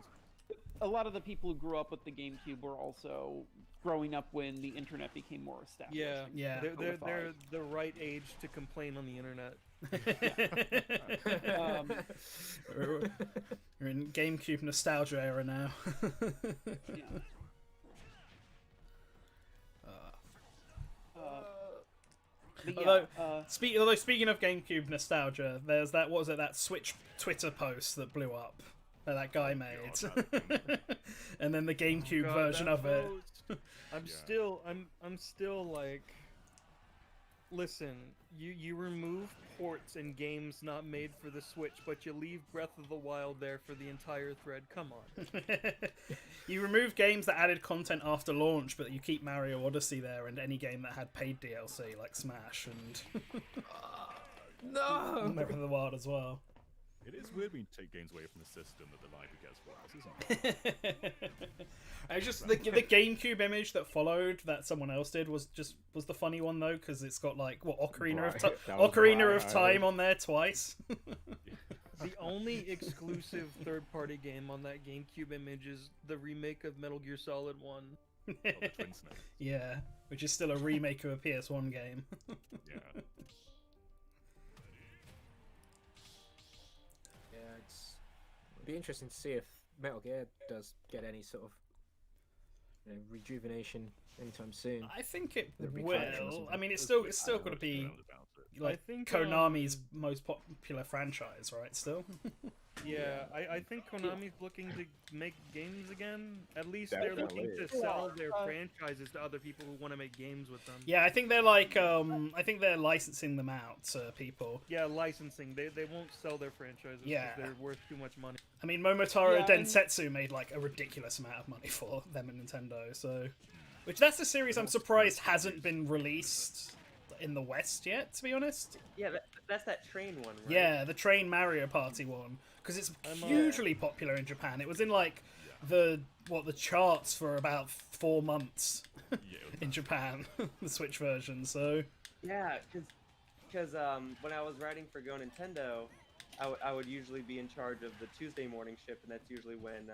A lot of the people who grew up with the GameCube were also growing up when the internet became more established. Yeah, Yeah. They're the right age to complain on the internet. We're in GameCube nostalgia era now. Yeah. But Although, yeah, although speaking of GameCube nostalgia, there's that, what was it, that Switch Twitter post that blew up that that guy made, and then the GameCube God, version that of it. post. I'm Yeah. still like, listen, you remove ports and games not made for the Switch, but you leave Breath of the Wild there for the entire thread. Come on. You remove games that added content after launch, but you keep Mario Odyssey there and any game that had paid DLC like Smash and No. Breath of the Wild as well. It is weird when you take games away from the system that the library gets worse, isn't it? I just the GameCube image that followed that someone else did was the funny one though, because it's got like what Ocarina Right, that was Ocarina of right. Time on there twice. The only exclusive third-party game on that GameCube image is the remake of Metal Gear Solid 1. Oh, the Twin Snakes. Yeah, which is still a remake of a PS1 game. Yeah. Yeah, it'd be interesting to see if Metal Gear does get any sort of rejuvenation anytime soon. I think it The will. recollections. I mean, it's still got to be Around about it. like I think, Konami's most popular franchise, right? Still. Yeah, I think Konami's looking to make games again. At least they're looking to Definitely. sell their franchises to other people who want to make games with them. Yeah, I think they're like I think they're licensing them out to people. Yeah, licensing. They won't sell their franchises because Yeah. they're worth too much money. I mean, Momotaro Yeah, Densetsu made like a ridiculous amount of money for them and Nintendo, so which that's a series I'm surprised hasn't been released in the West yet, to be honest. Yeah, that's that train one, right? Yeah, the Train Mario Party one, because it's hugely popular in Japan. It was in like the charts for about 4 months Yeah, it was in Japan, the Switch version. So Yeah, because when I was writing for Go Nintendo, I would usually be in charge of the Tuesday morning shift, and that's usually when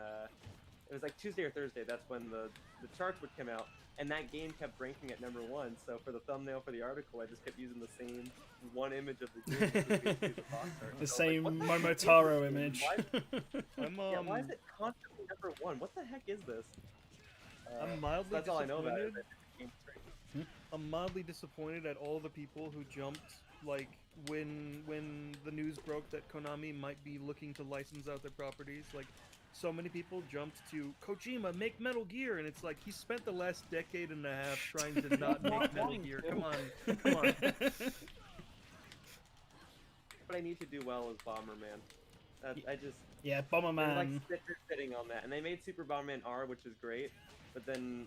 it was like Tuesday or Thursday. That's when the charts would come out, and that game kept ranking at #1. So for the thumbnail for the article, I just kept using the same one image of the game. which was basically the box art. the So I was same like, what the heck is Momotaro this game? image. Yeah, why is it constantly #1? What the heck is this? I'm mildly That's all I know about it. disappointed. I'm mildly disappointed at all the people who jumped, like, when the news broke that Konami might be looking to license out their properties. Like, so many people jumped to Kojima, make Metal Gear, and it's like he spent the last decade and a half trying to not make Metal Gear. Come on. What I need to do well is Bomberman. I just Yeah, they're like Bomberman. sitting on that, and they made Super Bomberman R, which is great, but then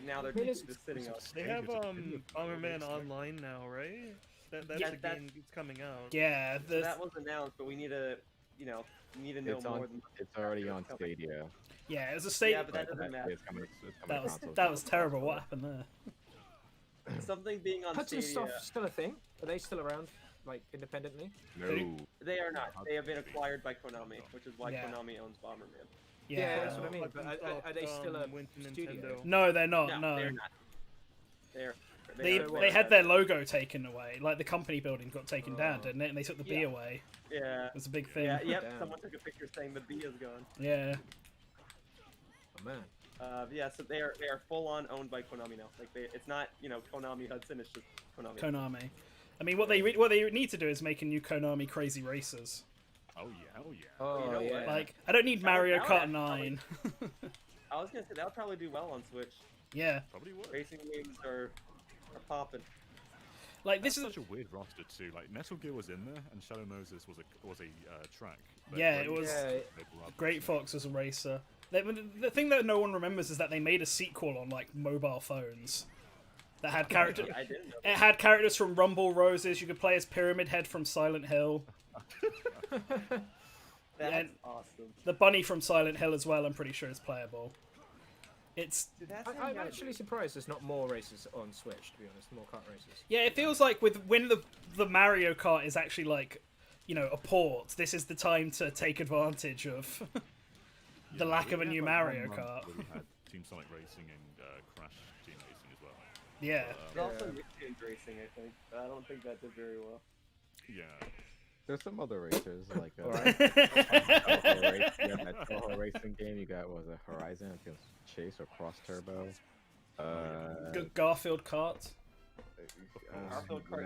now they're It is just sitting on. They have It's a good Bomberman one. Online now, right? That's Yeah, a game that's coming out. Yeah, So the that was announced, but we need to know It's more on. than. It's already on Stadia. yeah, it was a state. Yeah, but that doesn't matter. It's coming. It's coming That to was consoles. terrible. What happened there? Something being on Hudson Stadia. Soft still a thing? Are they still around, like independently? No. They are not. They have been acquired by Konami, which is why Yeah. Konami owns Bomberman. Yeah, that's what I mean. But are they still a went to studio? Nintendo. No, they're not. No, No, they're not. They're They had their logo taken away. Like the company building got taken down, Oh. didn't it? And they took the B away. Yeah. It was a big thing. Yeah. Yep. Damn. Someone took a picture saying the B is gone. Yeah. Oh man. Yeah. So they are full on owned by Konami now. Like it's not Konami Hudson. It's just Konami. Konami. I mean, what they need to do is make a new Konami Crazy Racers. Oh yeah, oh yeah. Oh You know yeah. what? Like, I don't need Mario that Kart would 9. I was gonna say that would probably do well on Switch. Yeah. Probably would. Racing games are popping. Like this That's is such a weird roster too. Like Metal Gear was in there, and Shadow Moses was a track. But Yeah, Great it was- Fox- Yeah. they brought up Great this Fox was a racer. The thing that no one remembers is that they made a sequel on like mobile phones that had characters. I didn't know. It had characters from Rumble Roses. You could play as Pyramid Head from Silent Hill. That's and- awesome. The bunny from Silent Hill as well. I'm pretty sure is playable. It's Dude, that's I'm actually surprised there's not more races on Switch. To be honest, more kart races. yeah. It feels like when the Mario Kart is actually like, a port. This is the time to take advantage of the Yeah, lack we of a had, new like, Mario one month Kart. where we had Team Sonic Racing and Crash Team Racing as well. Yeah. There's also Mid-Change Racing, I think. But I don't think that did very well. Yeah. There's some other racers like Alright. that Toho racing game. You got was it Horizon? I think it's Chase or Cross Turbo. Garfield Kart. Garfield Kart,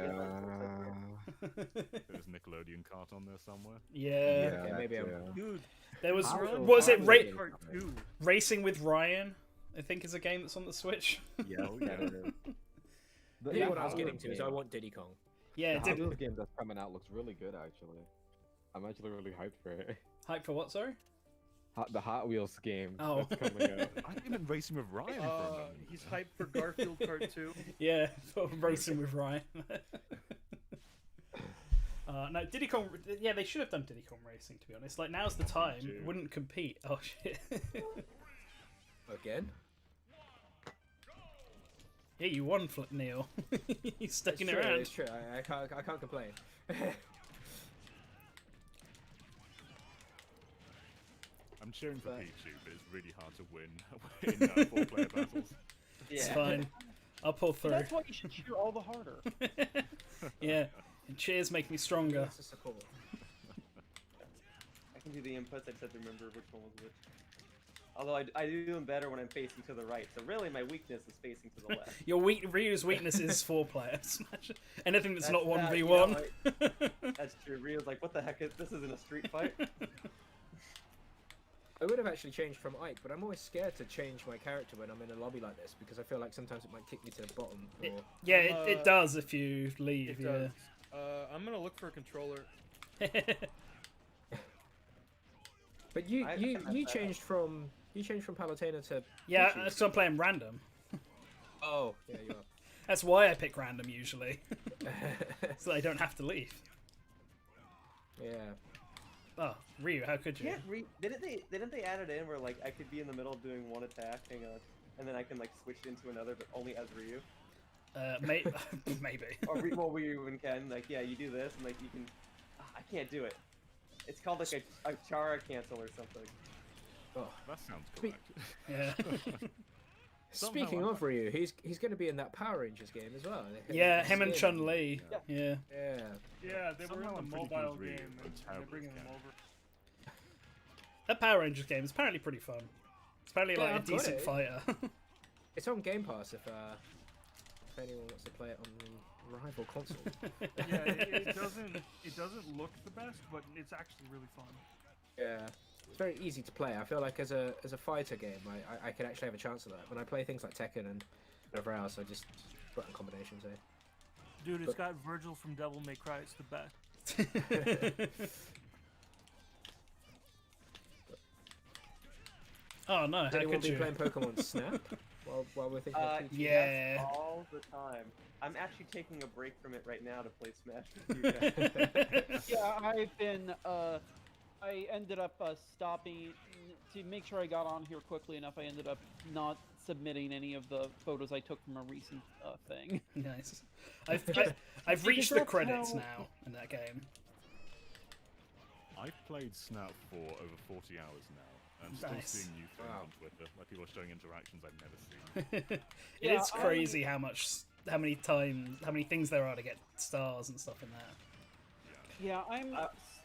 There's Nickelodeon Kart on there somewhere. Yeah. Okay, maybe I'm- Dude, There was Garfield what was it? Kart Kart 2. Racing with Ryan, I think is a game that's on the Switch. Yeah, Oh, yeah. Yeah, what I was getting to is I want Diddy Kong. Yeah, The Hot did Wheels game that's coming out looks really good actually. I'm actually really hyped for it. hype for what? Sorry. The Hot Wheels game Oh. that's coming out. I've been racing with Ryan for a moment. He's hyped for Garfield Kart 2. Yeah, for Racing with Ryan. No, Diddy Kong. Yeah, they should have done Diddy Kong Racing. To be honest, like now's the time. too. Wouldn't compete. Oh shit. Again? Yeah, you won, Flip Neil. He's sticking It's true, around. It's true. I can't complain. I'm cheering for But- Pichu, but it's really hard to win in 4-player battles. It's Yeah. fine. I'll pull through. That's why you should cheer all the harder. Yeah, and cheers make me stronger. Lots of support. I can do the inputs. I just have to remember which one was which. Although I do them better when I'm facing to the right. So really, my weakness is facing to the left. Your Ryu's weakness is 4-player Smash. Anything that's not That- 1v1. That's true. Rio's like, what the heck is this? Isn't a street fight. I would have actually changed from Ike, but I'm always scared to change my character when I'm in a lobby like this because I feel like sometimes it might kick me to the bottom. Or... Yeah, it does if you leave. It does. I'm gonna look for a controller. Yeah. But you I can mess that changed from Palutena to Yeah, Pichu. so I'm playing random. Oh yeah, you That's why I pick random usually, are. so I don't have to leave. Yeah. Oh, Ryu, how could you? Didn't they add it in where like I could be in the middle of doing one attack, hang on, and then I can like switch into another, but only as Ryu. Maybe. Or Ryu even can like you do this and like you can. I can't do it. It's called like a Chara cancel or something. Oh. That sounds Spe- correct. Yeah. Speaking of Ryu, he's going to be in that Power Rangers game as well. Yeah, him and Skin. Chun-Li. Yeah. Yeah. Yeah, they were Somehow in I'm the pretty mobile good with game, Ryu, but and they're terrible bringing with them Ken. over. That Power Rangers game is apparently pretty fun. It's apparently Yeah, like a I've got decent it. fighter. It's on Game Pass if anyone wants to play it on the rival console. Yeah, it doesn't look the best, but it's actually really fun. Yeah. It's very easy to play. I feel like as a fighter game, I could actually have a chance at that. When I play things like Tekken and whatever else, I just button combinations. Dude, it's got Virgil from Devil May Cry. It's the best. Oh no, Has how anyone could been you? playing Pokemon Snap while we're thinking of Pikachu? Yeah. That's all the time. I'm actually taking a break from it right now to play Smash with you guys. Yeah, I've been. I ended up stopping to make sure I got on here quickly enough. I ended up not submitting any of the photos I took from a recent thing. Nice. I've reached the that's credits how- now in that game. I've played Snap for over 40 hours now, and still Nice. seeing new things Wow. on Twitter, like people are showing interactions I've never seen. It Yeah, is crazy how much how many things there are to get stars and stuff in there. Yeah, I'm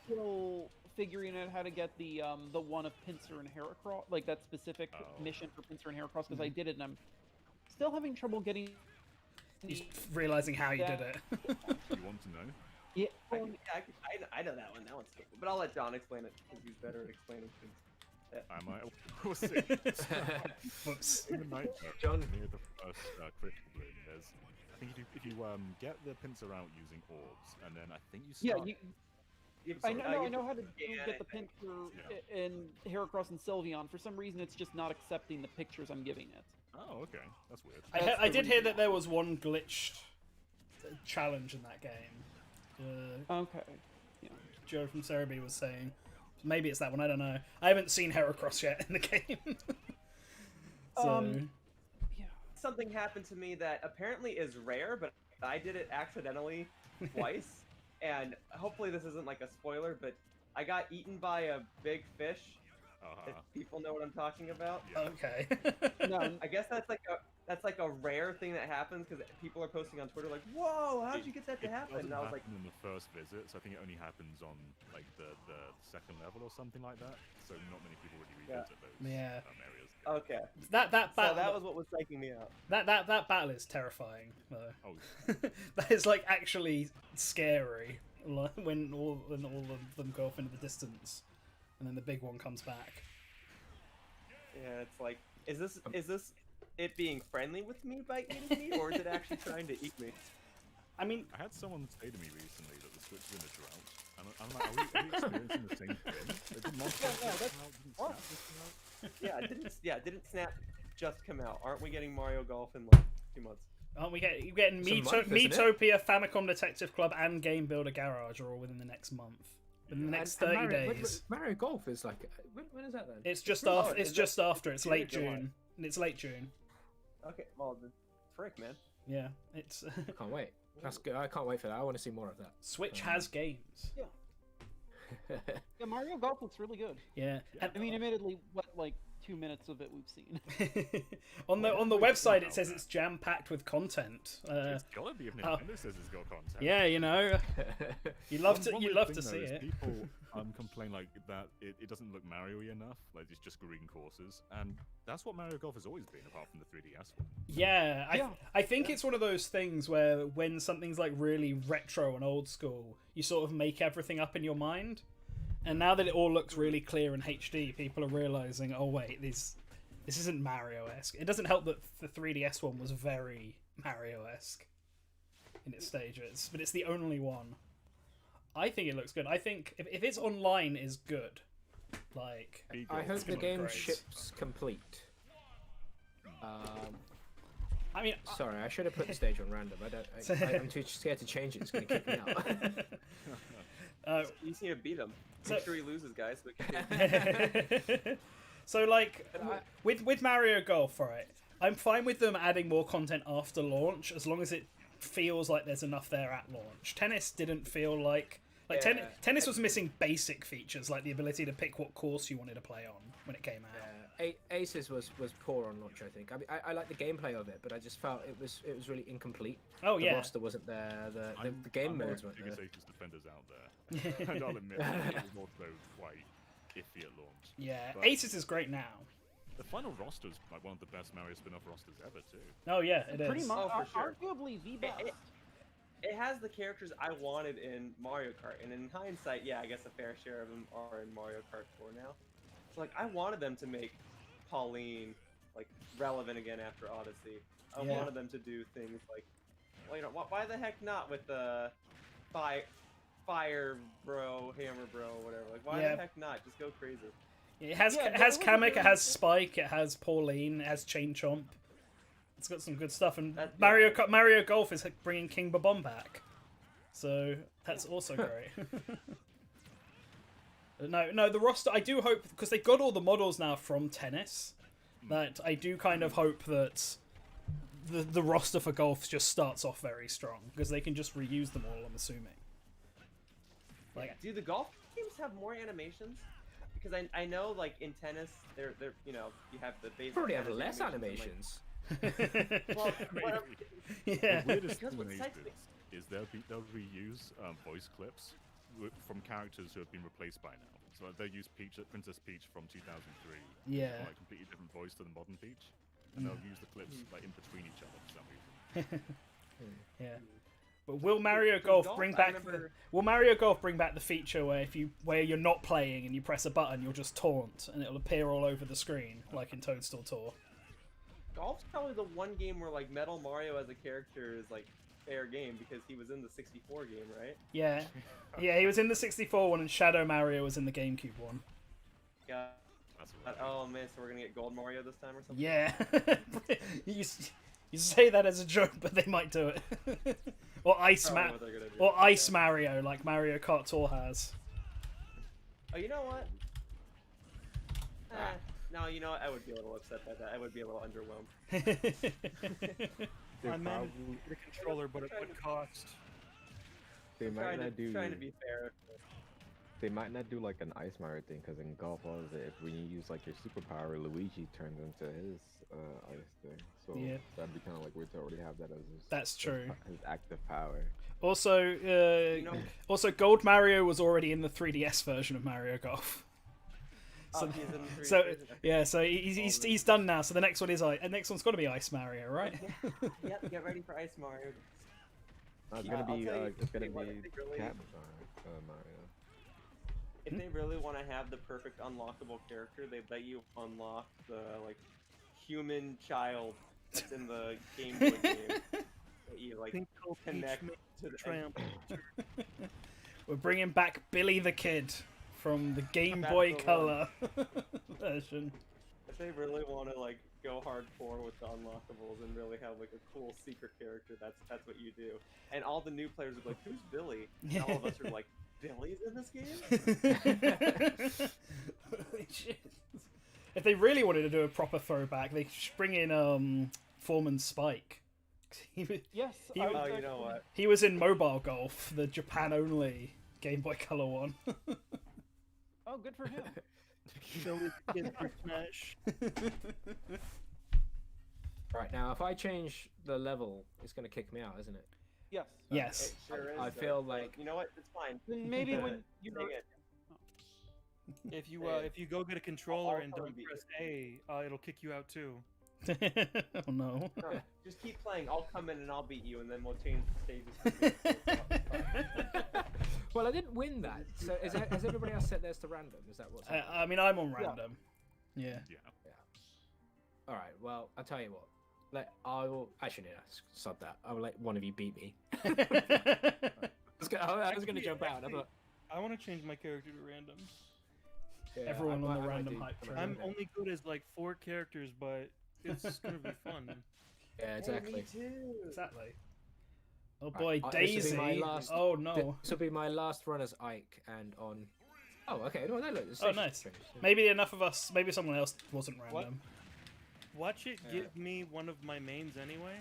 still figuring out how to get the one of Pinsir and Heracross, like that specific mission for Pinsir and Heracross, because I did it and I'm still having trouble getting. Just realizing how you did it. You want to know? Yeah. I know that one. That one's simple. But I'll let John explain it because he's better at explaining things. I might. We'll see. Whoops. In the night John. near the first critical bloom, there's. I think if you get the pincer out using orbs, and then I think you start. I know how to get the Pinsir in Heracross and Sylveon. For some reason, it's just not accepting the pictures I'm giving it. Oh, okay, that's weird. I did hear that there was one glitched challenge in that game. Okay. Yeah. Joe from Cerebi was saying. Maybe it's that one, I don't know. I haven't seen Heracross yet in the game. So... Something happened to me that apparently is rare, but I did it accidentally twice. And hopefully this isn't like a spoiler, but I got eaten by a big fish. If people know what I'm talking about. Yeah. Okay. No, I guess that's like a rare thing that happens because people are posting on Twitter like, "Whoa, how did you get that to happen?" And I was like, in the first visit, so I think it only happens on like the second level or something like that. So not many people really revisit those areas. Okay. That battle. So that was what was taking me out. That battle is terrifying though. Oh. That is like actually scary when all of them go off into the distance, and then the big one comes back. Yeah, it's like, is this it being friendly with me by eating me, or is it actually trying to eat me? I mean, I had someone say to me recently that the Switch is in a drought, and I'm like, are we experiencing the same thing? Did Yeah, didn't Snap just come out? Aren't we getting Mario Golf in like 2 months? Aren't we getting Miitopia, Famicom Detective Club, and Game Builder Garage are all within the next month? Within the next 30 days. Mario Golf is like, when is that then? It's just after. It's just after. It's late June. It's late June. Okay, well, the frick, man. Yeah, it's. I can't wait. That's good. I can't wait for that. I want to see more of that. Switch has games. Yeah. Yeah, Mario Golf looks really good. Yeah. I mean, admittedly, like 2 minutes of it we've seen. on the website it says it's jam packed with content. It's gotta be if Nintendo says it's got content. Yeah, you know, you love to see it. People complain like that it doesn't look Mario-y enough, like it's just green courses, and that's what Mario Golf has always been, apart from the 3DS one. Yeah, I think it's one of those things where when something's like really retro and old school, you sort of make everything up in your mind. And now that it all looks really clear in HD, people are realizing, oh wait, this isn't Mario-esque. It doesn't help that the 3DS one was very Mario-esque in its stages, but it's the only one. I think it looks good. I think if it's online is good. Like, I hope the game ships complete. I mean, sorry, I should have put the stage on random. I'm too scared to change it. It's going to kick me out. You just need to beat him. Make sure he loses, guys. So, like, with Mario Golf, right, I'm fine with them adding more content after launch, as long as it feels like there's enough there at launch. Tennis didn't feel like... Tennis was missing basic features, like the ability to pick what course you wanted to play on when it came out. Aces was poor on launch, I think. I mean, I like the gameplay of it, but I just felt it was really incomplete. Oh, the roster wasn't there. The game modes weren't there. I'm biggest defenders out there. And I'll admit it was also quite iffy at launch. Yeah, but Aces is great now. The final roster is like one of the best Mario spin-off rosters ever, too. Oh yeah, it is. Pretty much, for sure. arguably the best. It has the characters I wanted in Mario Kart, and in hindsight, yeah, I guess a fair share of them are in Mario Kart 4 now. So like, I wanted them to make Pauline like relevant again after Odyssey. I wanted them to do things like, well, you know, why the heck not with the fire bro, hammer bro, whatever. Like, why the heck not? Just go crazy. It has Kamek, it has Spike, it has Pauline, it has Chain Chomp. It's got some good stuff, and Mario Golf is bringing King Babom back, so that's also great. No, the roster. I do hope, because they got all the models now from Tennis, that I do kind of hope that the roster for Golf just starts off very strong, because they can just reuse them all. I'm assuming. Like, do the golf games have more animations? Because I know, like in Tennis, they're you know, you have the basic. Probably have less animations. Well, whatever. Yeah. The weirdest Because thing with they sexy- do is they'll reuse voice clips from characters who have been replaced by now. So they'll use Princess Peach from 2003. Yeah. With, like, completely different voice to the modern Peach, and they'll use the clips like in between each other for some reason. Yeah. But will Mario Golf, Golf bring I back remember- will Mario Golf bring back the feature where you're not playing and you press a button, you'll just taunt and it'll appear all over the screen like in Toadstool Tour? Golf's probably the one game where like Metal Mario as a character is like fair game because he was in the 64 game, right? Yeah. Yeah, he was in the 64 one and Shadow Mario was in the GameCube one. Yeah. That's what Oh man, so we're gonna get Gold Mario this time or something? Yeah. you say that as a joke, but they might do it. Or Probably what they're gonna do. Ice Mario like Mario Kart Tour has. Oh, you know what? No, you know what? I would be a little upset by that. I would be a little underwhelmed. They're I managed probably- the controller, but at what cost? They might not do. Trying to be fair. They might not do like an Ice Mario thing, because in golf, what is it? If when you use like your superpower, Luigi turns into his ice thing. So Yeah. that'd be kind of like weird to already have that as his. That's true. His active power. Also, know- also Gold Mario was already in the 3DS version of Mario Golf. Oh, So, he's in the 3D so version. yeah, so he's done now. So the next one is next one's got to be Ice Mario, right? Yep, get ready for Ice Mario. It's Yeah, gonna I'll be tell you, it's gonna what, be I think really- Cat Mario. If they really want to have the perfect unlockable character, they let you unlock the like human child that's in the Game Boy game. That you like Twinkle Peach connect makes to the tramp. We're bringing back Billy the Kid from the Game That's Boy the Color version. If they really want to like go hardcore with the unlockables and really have like a cool secret character, that's what you do. And all the new players are like, "Who's Billy?" And all of us are like, "Billy's in this game?" Holy shit. If they really wanted to do a proper throwback, they should bring in Foreman Spike. Yes, He I was- was Oh, you actually- know what? He was in Mobile Golf, the Japan only Game Boy Color one. Oh, good for him. Show his kid for Smash. Right now, if I change the level, it's gonna kick me out, isn't it? Yes. Yes. It sure is. I though. feel like- you know what? It's fine. Then maybe when you Dang it. If you go get a controller and I'll don't be- press A, it'll kick you out too. Oh no. No, just keep playing. I'll come in and I'll beat you, and then we'll change the stages. Well, I didn't win that. So has everybody else set theirs to random? Is that what's happening? I mean, I'm on random. Yeah. Yeah. All right. Well, I'll tell you what. I will. Actually, no, sod that. I will let one of you beat me. I was gonna jump out. I thought, I want to change my character to random. yeah, Everyone I on might- the I might random do- hype I train. might I'm do that. only good as like 4 characters, but it's gonna be fun. Yeah, exactly. Me too. Exactly. Oh Right, boy, this will be Daisy. my last- Oh no. This will be my last run as Ike, and on. Oh, okay. No, look. the Oh, station's nice. changed. Maybe enough of us. Maybe someone else wasn't What? random. Watch it Yeah. give me one of my mains anyway.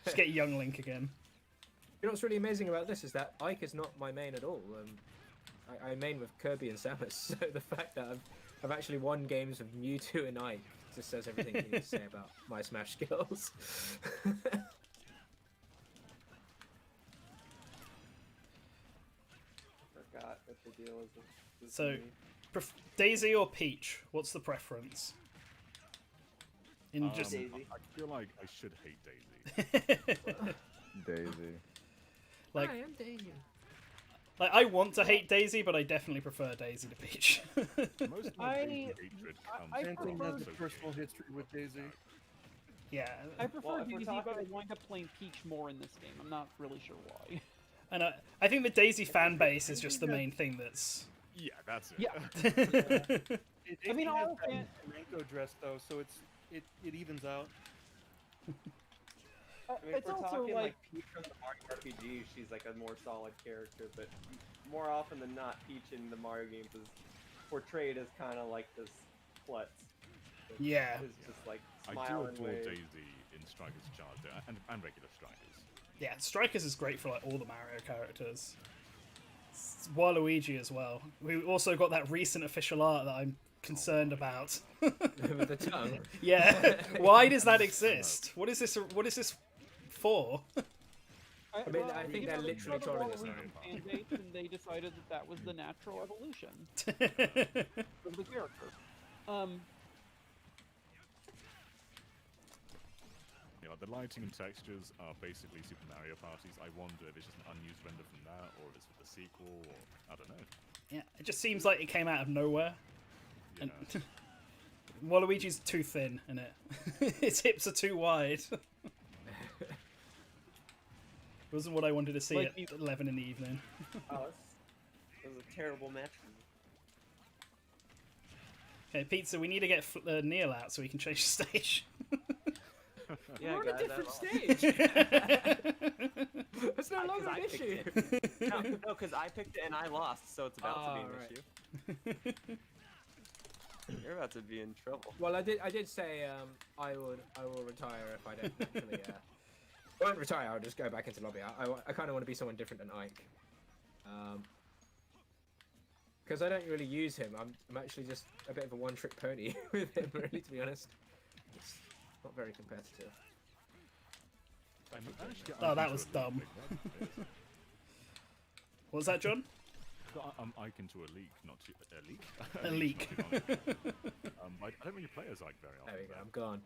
Just get Young Link again. You know what's really amazing about this is that Ike is not my main at all. I main with Kirby and Samus, so the fact that I've actually won games with Mewtwo and Ike just says everything you need to say about my Smash skills. Forgot what the deal is. with So- me. Daisy or Peach? What's the preference? In just Daisy. I feel like I should hate Daisy. Daisy. like, I am Daisy. like I want to hate Daisy, but I definitely prefer Daisy to Peach. Most of my Daisy hatred comes I from Benton has a social personal media. history with Daisy. Yeah, I prefer Well, if we're Daisy, but I talking- wind up playing Peach more in this game. I'm not really sure why. and I think the Daisy fan base is just the main thing that's. Yeah, that's it. Yeah. I mean, all has fan- that Manko dress though, so it evens out. I mean, It's if we're also talking like like Peach from the Mario RPG, she's like a more solid character, but more often than not, Peach in the Mario games is portrayed as kind of like this klutz. that Yeah. is just like I do smiling adore way. Daisy in Striker's Charge and regular Strikers. Yeah, Strikers is great for like all the Mario characters. Waluigi as well. We also got that recent official art that concerned about. With the tongue. Yeah. Why does that exist? What is this? What is this for? I mean, well, I think you they're know, literally the trolling us Wall now. fan base, and they decided that that was the natural evolution of the character. You know, the lighting and textures are basically Super Mario parties. I wonder if it's just an unused render from that, or if it's for the sequel, or I don't know. Yeah, it just seems like it came out of nowhere. Yeah. And Waluigi's too thin in it. His hips are too wide. Wasn't what I wanted to see Like at 11 in the evening. Oh, it was a terrible match for me. Okay, Pizza, we need to get Neil out so we can change the stage. Yeah, We're on guys, a different that- stage. It's no longer I an picked issue. it. No, because I picked it and I lost, so it's about to be an right. issue. You're about to be in trouble. Well, I did say I will retire if I don't actually. I won't retire. I'll just go back into lobby. I kind of want to be someone different than Ike. Because I don't really use him. I'm actually just a bit of a one-trick pony with him, really, to be honest. It's not very competitive. Oh, that was dumb. What was that, John? I'm Ike into a leak, not to a leak. A leak. I don't really play as Ike very often. There we go. I'm gone.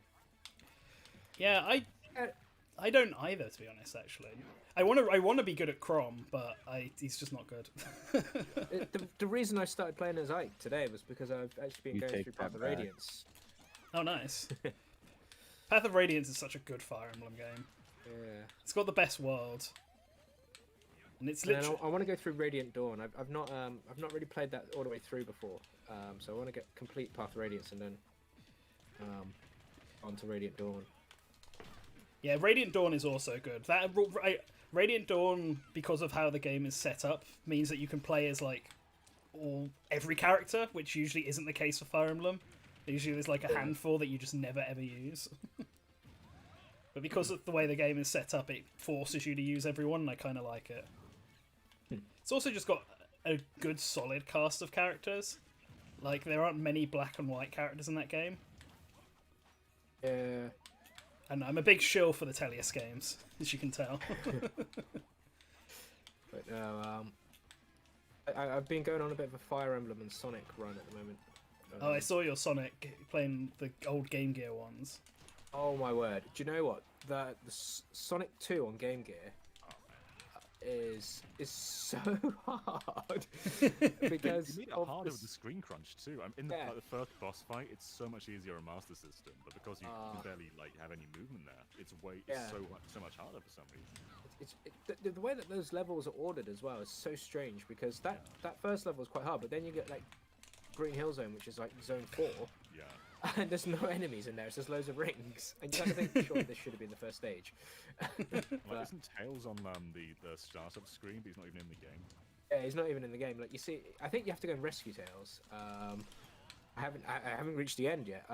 Yeah, I don't either, to be honest. Actually, I want to be good at Crom, but he's just not good. The reason I started playing as Ike today was because I've actually been You going take through Path that of back. Radiance. Oh, nice. Path of Radiance is such a good Fire Emblem game. Yeah. It's got the best world, and it's And literally. I want to go through Radiant Dawn. I've not really played that all the way through before. So I want to get complete Path of Radiance and then onto Radiant Dawn. Yeah, Radiant Dawn is also good. Radiant Dawn, because of how the game is set up, means that you can play as like every character, which usually isn't the case for Fire Emblem. Usually there's like a handful that you just never ever use. But because of the way the game is set up, it forces you to use everyone, and I kind of like it. It's also just got a good solid cast of characters. Like, there aren't many black and white characters in that game. Yeah. And I'm a big shill for the Tellius games, as you can tell. But no, I've been going on a bit of a Fire Emblem and Sonic run at the moment. Oh, I saw your Sonic playing the old Game Gear ones. Oh my word! Do you know what the Sonic 2 on Game Gear is so hard because You made it of harder with this- the screen crunch too. In the, Yeah. like, the first boss fight, it's so much easier on Master System, but because you can barely have any movement there, it's Yeah. so much harder for some reason. the way that those levels are ordered as well is so strange because that first level is quite hard, but then you get like Green Hill Zone, which is like Zone 4, Yeah. and there's no enemies in there. It's just loads of rings, and you kind of think, surely this should have been the first stage. Like, isn't Tails on the startup screen, but he's not even in the game? Yeah, he's not even in the game. Like you see, I think you have to go and rescue Tails. I haven't reached the end yet.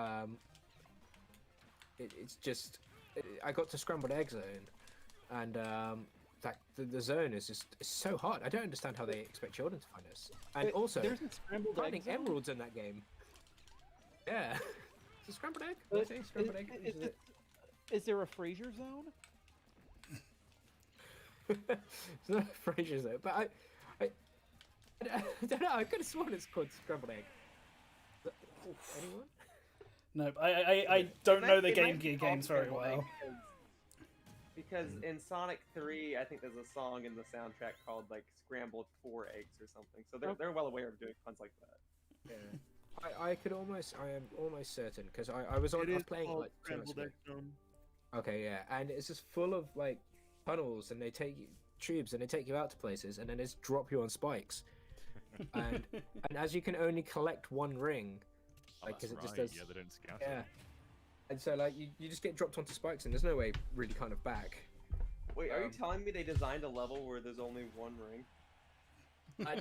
It's just I got to Scrambled Egg Zone, and the zone is just it's so hard. I don't understand how they expect children to find this. And also, there's a scrambled finding egg zone? emeralds in that game. Yeah, it's a scrambled egg. Did I say scrambled egg? Is there a Fraser zone? It's not a Fraser Zone, but I don't know. I could have sworn it's called scrambled egg. Anyone? No, I don't know the It Game might be Gear called games very Scrambled well. Egg Because in Sonic 3, I think there's a song in the soundtrack called like "Scrambled 4 Eggs" or something. So they're well aware of doing puns like that. Yeah. I am almost certain because I was playing it like 2 months ago. Okay, yeah, and it's just full of like tunnels, and they take you tubes, and they take you out to places, and then they just drop you on spikes. and as you can only collect one ring, like because it just does. Yeah, they don't scout Yeah. it. And so like you just get dropped onto spikes, and there's no way really kind of back. Wait, are you telling me they designed a level where there's only one ring?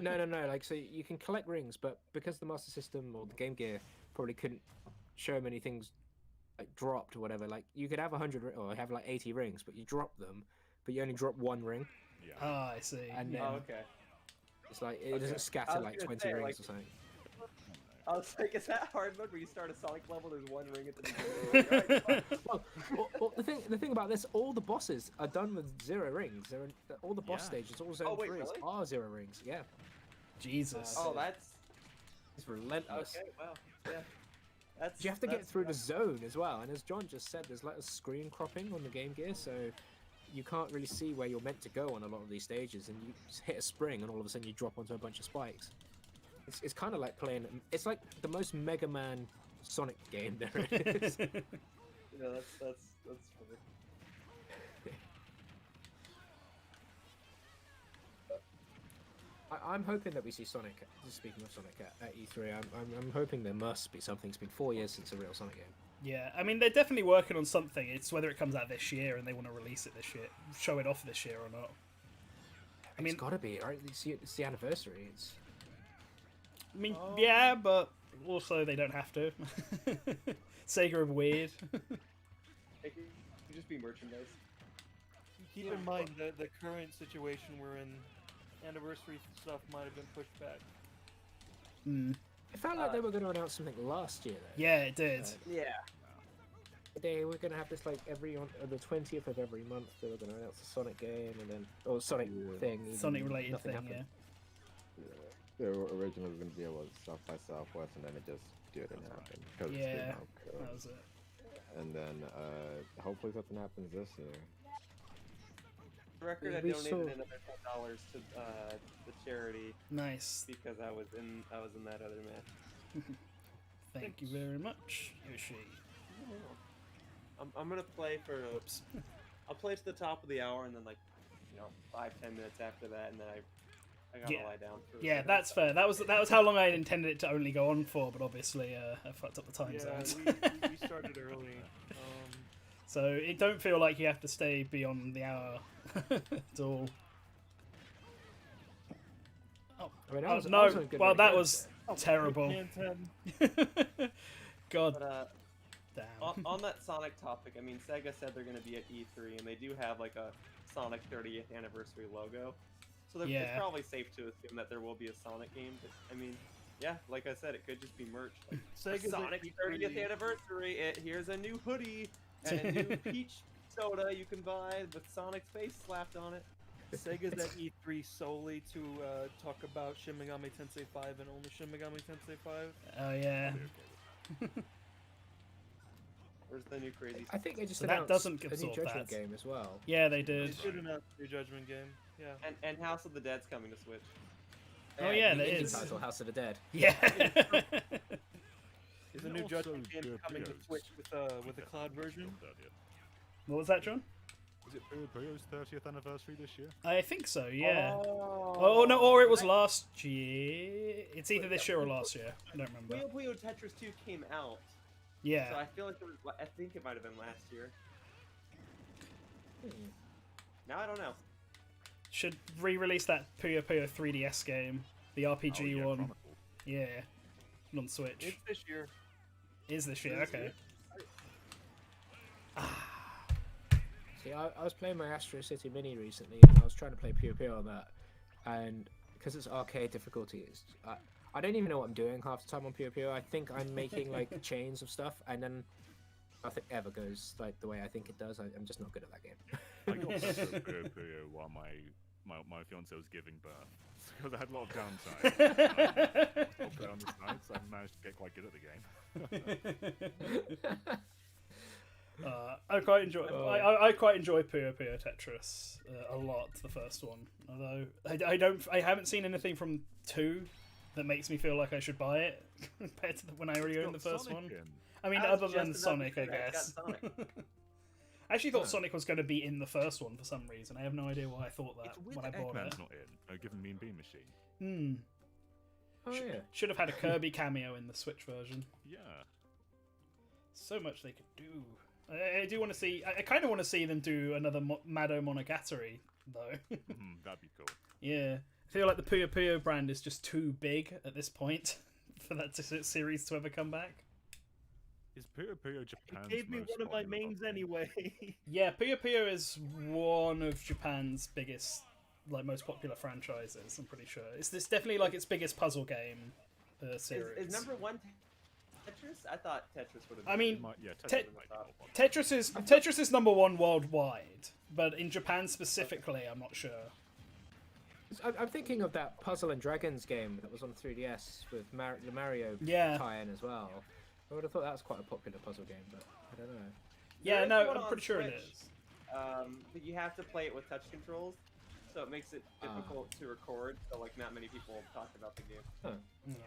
No. Like, so you can collect rings, but because the Master System or the Game Gear probably couldn't show many things like dropped or whatever. Like, you could have 100 or have like 80 rings, but you drop them, but you only drop one ring. Yeah. Ah, I see. And then Oh, okay. it's like it Okay. doesn't I scatter was like gonna 20 say, rings like- or something. I was like, is that hard mode where you start a Sonic level, there's one ring at the beginning? Like, all right, fine. Well, the thing about this, all the bosses are done with 0 rings. All the boss Yeah. stages, all zone wait, 3s really? are 0 rings. Yeah, Jesus. Oh, that's it's relentless. okay. Wow. Yeah. That's. You have to get that's through the rough. zone as well, and as John just said, there's like a screen cropping on the Game Gear, so you can't really see where you're meant to go on a lot of these stages, and you just hit a spring, and all of a sudden you drop onto a bunch of spikes. It's kind of like playing. It's like the most Mega Man Sonic game there is. Yeah, that's funny. I'm hoping that we see Sonic. Speaking of Sonic at E3, I'm hoping there must be something. It's been 4 years since a real Sonic game. Yeah, I mean, they're definitely working on something. It's whether it comes out this year and they want to release it this year, show it off this year or not. I mean, It's got to be, right? It's the anniversary. Yeah, but also they don't have to. Sega are weird. It could just be merchandise. Keep in mind that the current situation we're in, anniversary stuff might have been pushed back. Mm. It felt like they were going to announce something last year, though. Yeah, it did. Yeah. They were going to have this like on the 20th of every month. They were going to announce a Sonic game and then Sonic thing. even Sonic related nothing thing, happened. They were originally going to be able to South by Southwest, and then it just didn't happen. Because Yeah, it came out cold. that was it. And then hopefully something happens this year. For the record, I We donated saw- another $10 to the charity Nice. because I was in that other match. Thank you very much, Yoshi. I'm gonna play for. Oops. I'll play to the top of the hour, and then 5-10 minutes after that, and then I gotta Yeah. lie down. For Yeah, that's fair. That was how long I intended it to only go on for, but obviously I fucked up the time Yeah, zones. we started early. So it don't feel like you have to stay beyond the hour at all. Oh, I mean, oh was no! on a good Well, run that again, was so- terrible. God But damn. on that Sonic topic, I mean, Sega said they're gonna be at E3, and they do have like a Sonic 30th anniversary logo. So Yeah. it's probably safe to assume that there will be a Sonic game. But, I mean, yeah, like I said, it could just be merch. Like, Sega's Sonic at 30th E3. anniversary. Here's a new hoodie and a new peach soda you can buy with Sonic's face slapped on it. Sega's at E3 solely to talk about Shin Megami Tensei 5 and only Shin Megami Tensei 5. Oh yeah. Where's the new crazy? I think they just So that announced doesn't a new absorb Judgment that. game as well. Yeah, they They did. should announce a new Judgment game. Yeah. And House of the Dead's coming to Switch. Oh yeah, the there indie is. title, House of the Dead. Yeah. Is a Isn't new also Judgment game Puyo coming to Puyo's- Switch with a cloud version? What was that, John? Was it Puyo Puyo's 30th anniversary this year? I think so. Yeah. Oh, Oh no, or it was last year. It's either this year or last year. I don't remember. Puyo Puyo Tetris 2 came out, so Yeah. I feel like it was. I think it might have been last year. Now I don't know. Should re-release that Puyo Puyo 3DS game, the RPG Oh, yeah, one. Chronicle. Yeah. On Switch. It's this year. Is this year? This Okay. year. See, I was playing my Astro City Mini recently, and I was trying to play Puyo Puyo on that, and because it's arcade difficulty, I don't even know what I'm doing half the time on Puyo Puyo. I think I'm making like chains of stuff, and then nothing ever goes like the way I think it does. I'm just not good at that game. I got better at Puyo Puyo while my fiance was giving birth. Because I had a lot of downtime. I'll play on the side, so I managed to get quite good at the game. I quite enjoy. I quite enjoy Puyo Puyo Tetris a lot. The first one, although I haven't seen anything from 2 that makes me feel like I should buy it compared to when I already owned the first Sonic one. in. I mean, I was other than just about to Sonic, I say that, it's guess. got Sonic. I actually thought Sonic was going to be in the first one for some reason. I have no idea why I thought that It's weird when I that bought Eggman's it. not in. No, given Mean Bean Machine. Hmm. Oh yeah. Should have had a Kirby cameo in the Switch version. Yeah. So much they could do. I do want to see. I kind of want to see them do another Mado Monogatari, though. That'd be cool. Yeah, I feel like the Puyo Puyo brand is just too big at this point for that series to ever come back. Is Puyo Puyo Japan's It gave me most one of my popular mains game? anyway. Yeah, Puyo Puyo is one of Japan's biggest, like most popular franchises. I'm pretty sure it's definitely like its biggest puzzle game, series. Is number one Tetris? I thought Tetris would have. I mean, Yeah, Te- might be more popular. Tetris is number one worldwide, but in Japan specifically, I'm not sure. I'm thinking of that Puzzle and Dragons game that was on 3DS with the Mario Yeah. tie-in as well. I would have thought that was quite a popular puzzle game, but I don't know. Yeah, There is no, one I'm on pretty sure it Switch. is. But you have to play it with touch controls, so it makes it difficult to record. So like, not many people talk about the game. Yeah.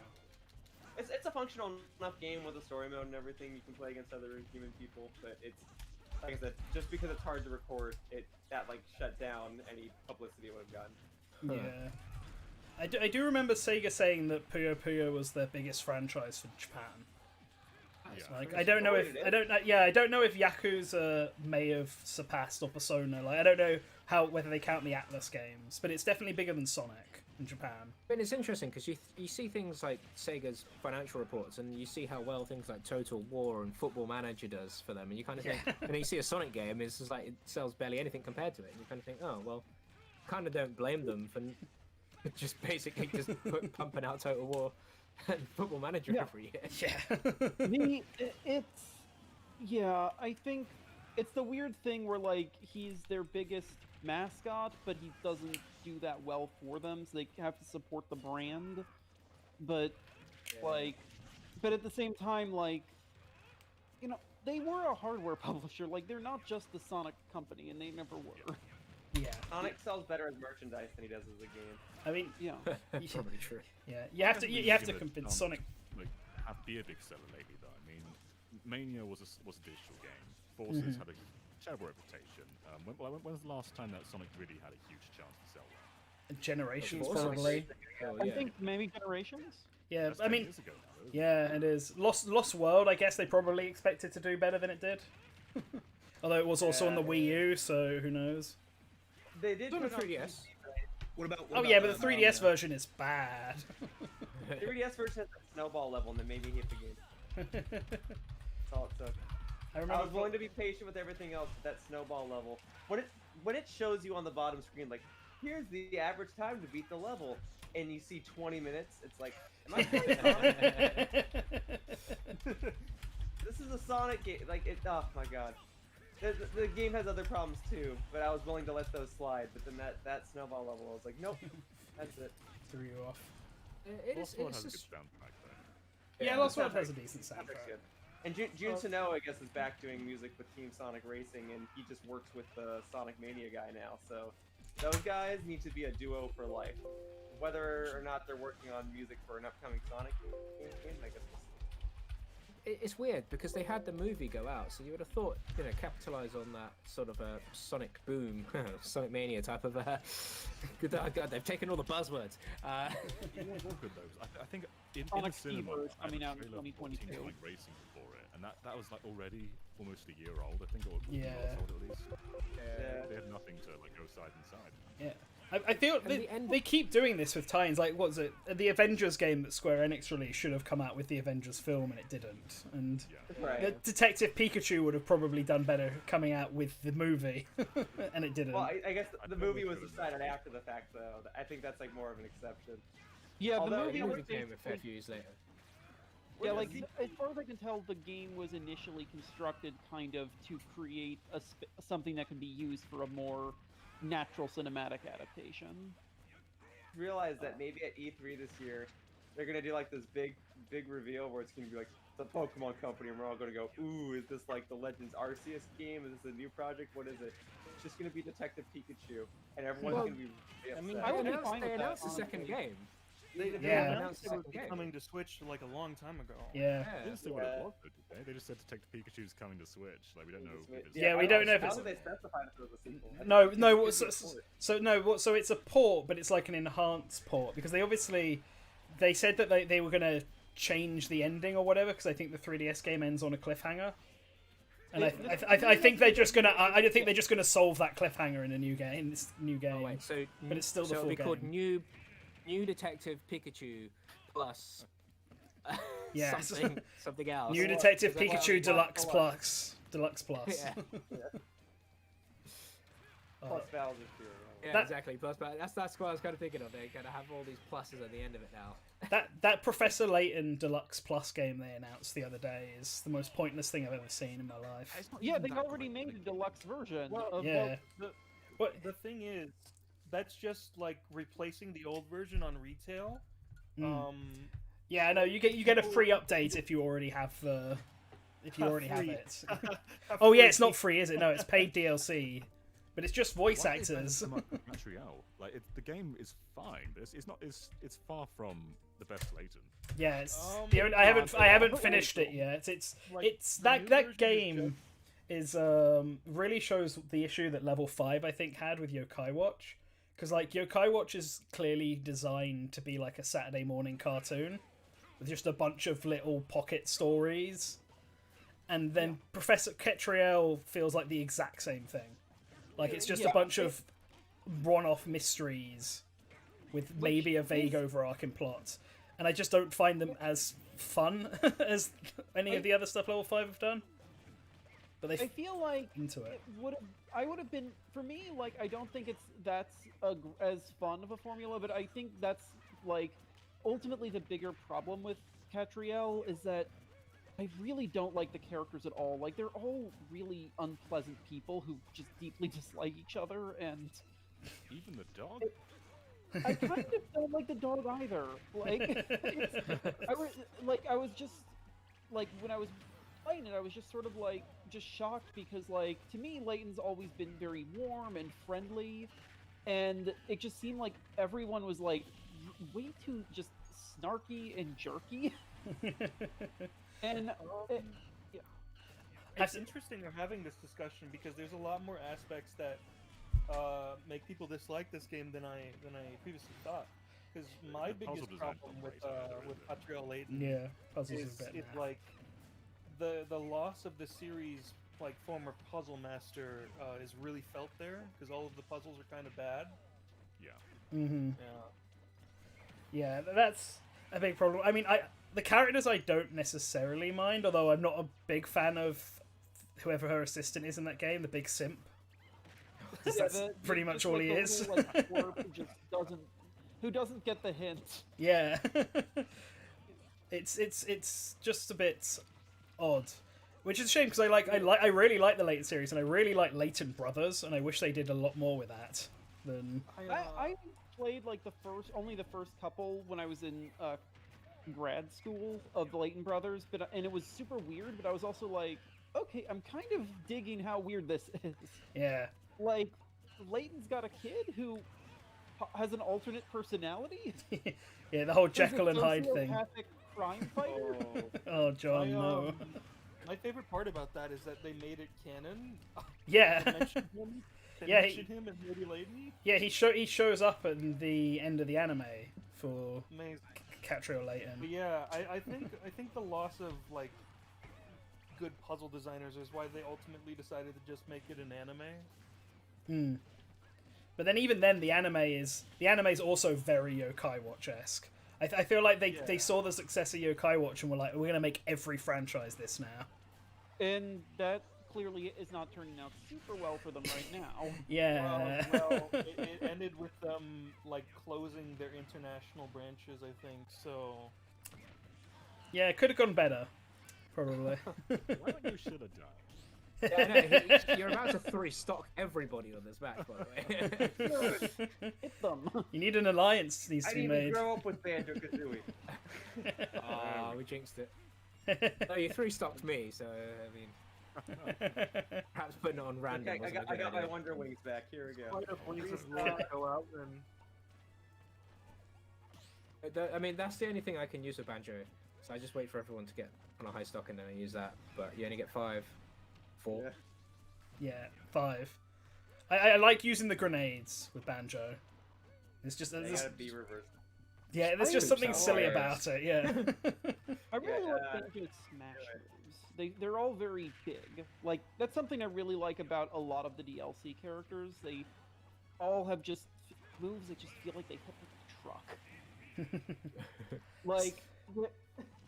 It's a functional enough game with a story mode and everything. You can play against other human people, but it's like I said, just because it's hard to record, that like shut down any publicity it would have gotten. Yeah. I do remember Sega saying that Puyo Puyo was their biggest franchise for Japan. Yeah. Like I don't know if Yakuza may have surpassed or Persona. Like I don't know whether they count the Atlas games, but it's definitely bigger than Sonic in Japan. But it's interesting because you see things like Sega's financial reports, and you see how well things like Total War and Football Manager does for them, and you kind of think, and then you see a Sonic game, it's just like it sells barely anything compared to it, and you kind of think, oh well, kind of don't blame them for just basically just pumping out Total War and Football Manager every year. Yeah. I think it's the weird thing where like he's their biggest mascot, but he doesn't do that well for them, so they have to support the brand. But but at the same time, like, you know, they were a hardware publisher. Like, they're not just the Sonic company, and they never were. Yeah. Sonic sells better as merchandise than he does as a game. I mean, Yeah. Probably true. yeah, you have to convince Sonic. Like, be a big seller lately, though. I mean, Mania was a digital game. Forces had a terrible reputation. When's the last time that Sonic really had a huge chance to sell that? Generations, Of course. probably. Oh, I yeah. think maybe Generations. Yeah, That's I 10 mean, years ago now, isn't it? yeah, it is. Lost World, I guess they probably expected to do better than it did. Although it was also on the Wii U, so who knows? They did It's on put the it on 3DS. What about? Oh yeah, but the 3DS version is bad. The 3DS version has a snowball level, and that made me hate the game. That's all it took. I I remember. was willing to be patient with everything else, but that snowball level, when it shows you on the bottom screen, like, here's the average time to beat the level, and you see 20 minutes, it's like, am I playing Sonic? This is a Sonic game. Like, oh my god. The game has other problems too, but I was willing to let those slide. But then that snowball level, I was like, nope, that's it. Threw you off. Lost World has a good soundtrack, though. Yeah, the Lost World soundtrack- has a decent soundtrack's soundtrack. good. And Jun Tano, I guess, is back doing music with Team Sonic Racing, and he just works with the Sonic Mania guy now. So those guys need to be a duo for life. Whether or not they're working on music for an upcoming Sonic game, I guess we'll see. It's weird because they had the movie go out, so you would have thought, you know, capitalize on that sort of a Sonic boom, Sonic Mania type of. Good, oh God, they've taken all the buzzwords. It was all good though. I think in the Sonic cinema, Fever is I had coming a out in trailer for 2022. Team Sonic Racing before it, and that was like already almost a year old. I think it was Yeah. old at least. Yeah. They had nothing to like go side and side. Yeah. I feel And the end- they keep doing this with tie-ins. Like, what was it? The Avengers game that Square Enix released should have come out with the Avengers film, and it didn't. And Yeah. Right. Detective Pikachu would have probably done better coming out with the movie, and it didn't. Well, I guess I the thought movie it was was decided after the fact, though. I think that's like more of an exception. Yeah, the Although, movie you know, was Movie came a fair few years later. Yeah, Well, like the- as far as I can tell, the game was initially constructed kind of to create something that could be used for a more natural cinematic adaptation. Realize that maybe at E3 this year, they're gonna do like this big reveal where it's gonna be like the Pokemon Company, and we're all gonna go, ooh, is this like the Legends Arceus game? Is this a new project? What is it? It's just gonna be Detective Pikachu, and everyone's Well, gonna be really I mean, upset. I would be announced, fine they with that, announced the second honestly. game. They Yeah. announced it Second would be game. coming to Switch like a long time ago. Yeah. They didn't say what Yeah. it was, though, did they? They just said Detective Pikachu's coming to Switch. Like we don't know if it's. Yeah, we I don't know if how it's- did they specify if it was a sequel? I No, think no. it's a So, port. so it's a port, but it's like an enhanced port because they said that they were gonna change the ending or whatever because I think the 3DS game ends on a cliffhanger, and I think they're just gonna I don't think they're just gonna solve that cliffhanger in a new game. This new game. Oh wait, so But it's still the so it'll full be called game. New Detective Pikachu plus Yeah. something else. New Detective Is that what- Pikachu what- Deluxe what- Plus. Deluxe Plus. Yeah. Plus Bowser's Fury. Yeah, That- exactly. Plus, but that's what I was kind of thinking of. They're gonna have all these pluses at the end of it now. That Professor Layton Deluxe Plus game they announced the other day is the most pointless thing I've ever seen in my life. It's not Yeah, even they that already great. made a deluxe version. Well, of, Yeah. What? The thing is, that's just like replacing the old version on retail. Mm. Yeah, I know. You get a free update if you already have the have Free. it. Oh yeah, it's not free, is it? No, it's paid DLC, but it's just voice Why is actors. that so much Montreal? Like the game is fine, but it's not. It's far from the best Layton. Yeah, it's Um, I haven't finished it yet. It's Like, the that new that version is game is really shows the issue that Level 5 I think had with Yokai Watch, because like Yokai Watch is clearly designed to be like a Saturday morning cartoon with just a bunch of little pocket stories, and then Professor Ketriel feels like the exact same thing. Like it's just a bunch of one-off mysteries with maybe a vague overarching plot, and I just don't find them as fun as any of the other stuff Level 5 have done. But I they feel like into it. I would have been, for me, like, I don't think that's as fun of a formula, but I think that's, like, ultimately the bigger problem with Catriel is that I really don't like the characters at all. Like, they're all really unpleasant people who just deeply dislike each other, and Even the dog. I kind of don't like the dog either. Like, I was just, like, when I was playing it, I was just sort of, like, just shocked because, like, to me, Layton's always been very warm and friendly, and it just seemed like everyone was, like, way too just snarky and jerky. And It's interesting they're having this discussion because there's a lot more aspects that make people dislike this game than I previously thought. Because my The puzzle biggest design's problem not with great, with Patriel Layton Yeah, puzzles is are better now. like the loss of the series like former puzzle master is really felt there because all of the puzzles are kind of bad. Yeah. Mm-hmm. Yeah. Yeah, that's a big problem. I mean, the characters I don't necessarily mind, although I'm not a big fan of whoever her assistant is in that game, the big simp. 'Cause that's pretty much just all like he the is. little, like, twerp who doesn't get the hint. Yeah. it's just a bit odd, which is a shame because I really like the Layton series and I really like Layton Brothers, and I wish they did a lot more with that. Than I played like only the first couple when I was in grad school of the Layton Brothers, and it was super weird. But I was also like, okay, I'm kind of digging how weird this is. yeah. Like, Layton's got a kid who has an alternate personality. Yeah, the whole He's a Jekyll and Hyde thing. sociopathic crime fighter. Oh, John, no. My favorite part about that is that they made it canon. Yeah. They mentioned him. They Yeah, mentioned him as Lady Layton. Yeah, he shows up at the end of the anime for Amazing. Catriel Layton. But yeah, I think the loss of like good puzzle designers is why they ultimately decided to just make it an anime. Hmm. But then even then, the anime is also very Yokai Watch-esque. I feel like they saw the success of Yokai Watch and were like, we're gonna make every franchise this now. And that clearly is not turning out super well for them right now. Yeah. Well, it ended with them like closing their international branches, I think. So Yeah, it could have gone better, probably. Why don't you should have died? Yeah, I know, you're about to 3-stock everybody on this match, by the way. Hit them. You need an alliance needs I to be didn't even made. grow up with Banjo-Kazooie. Oh, we jinxed it. No, you 3-stocked me, so I mean, perhaps putting it on random. Okay, wasn't a I good got my idea. Wonder Wings back. Here we go. quite a blaze of glory go out and I mean, that's the only thing I can use with Banjo. So I just wait for everyone to get on a high stock and then I use that. But you only get 5, 4. Yeah. Yeah, 5. I like using the grenades with Banjo. It's just They gotta be reversed. yeah, there's just something silly about it. Yeah. I really Yeah, like Banjo's smash moves. They're all very big. Like, that's something I really like about a lot of the DLC characters. They all have just moves that just feel like they hit like a truck. Like,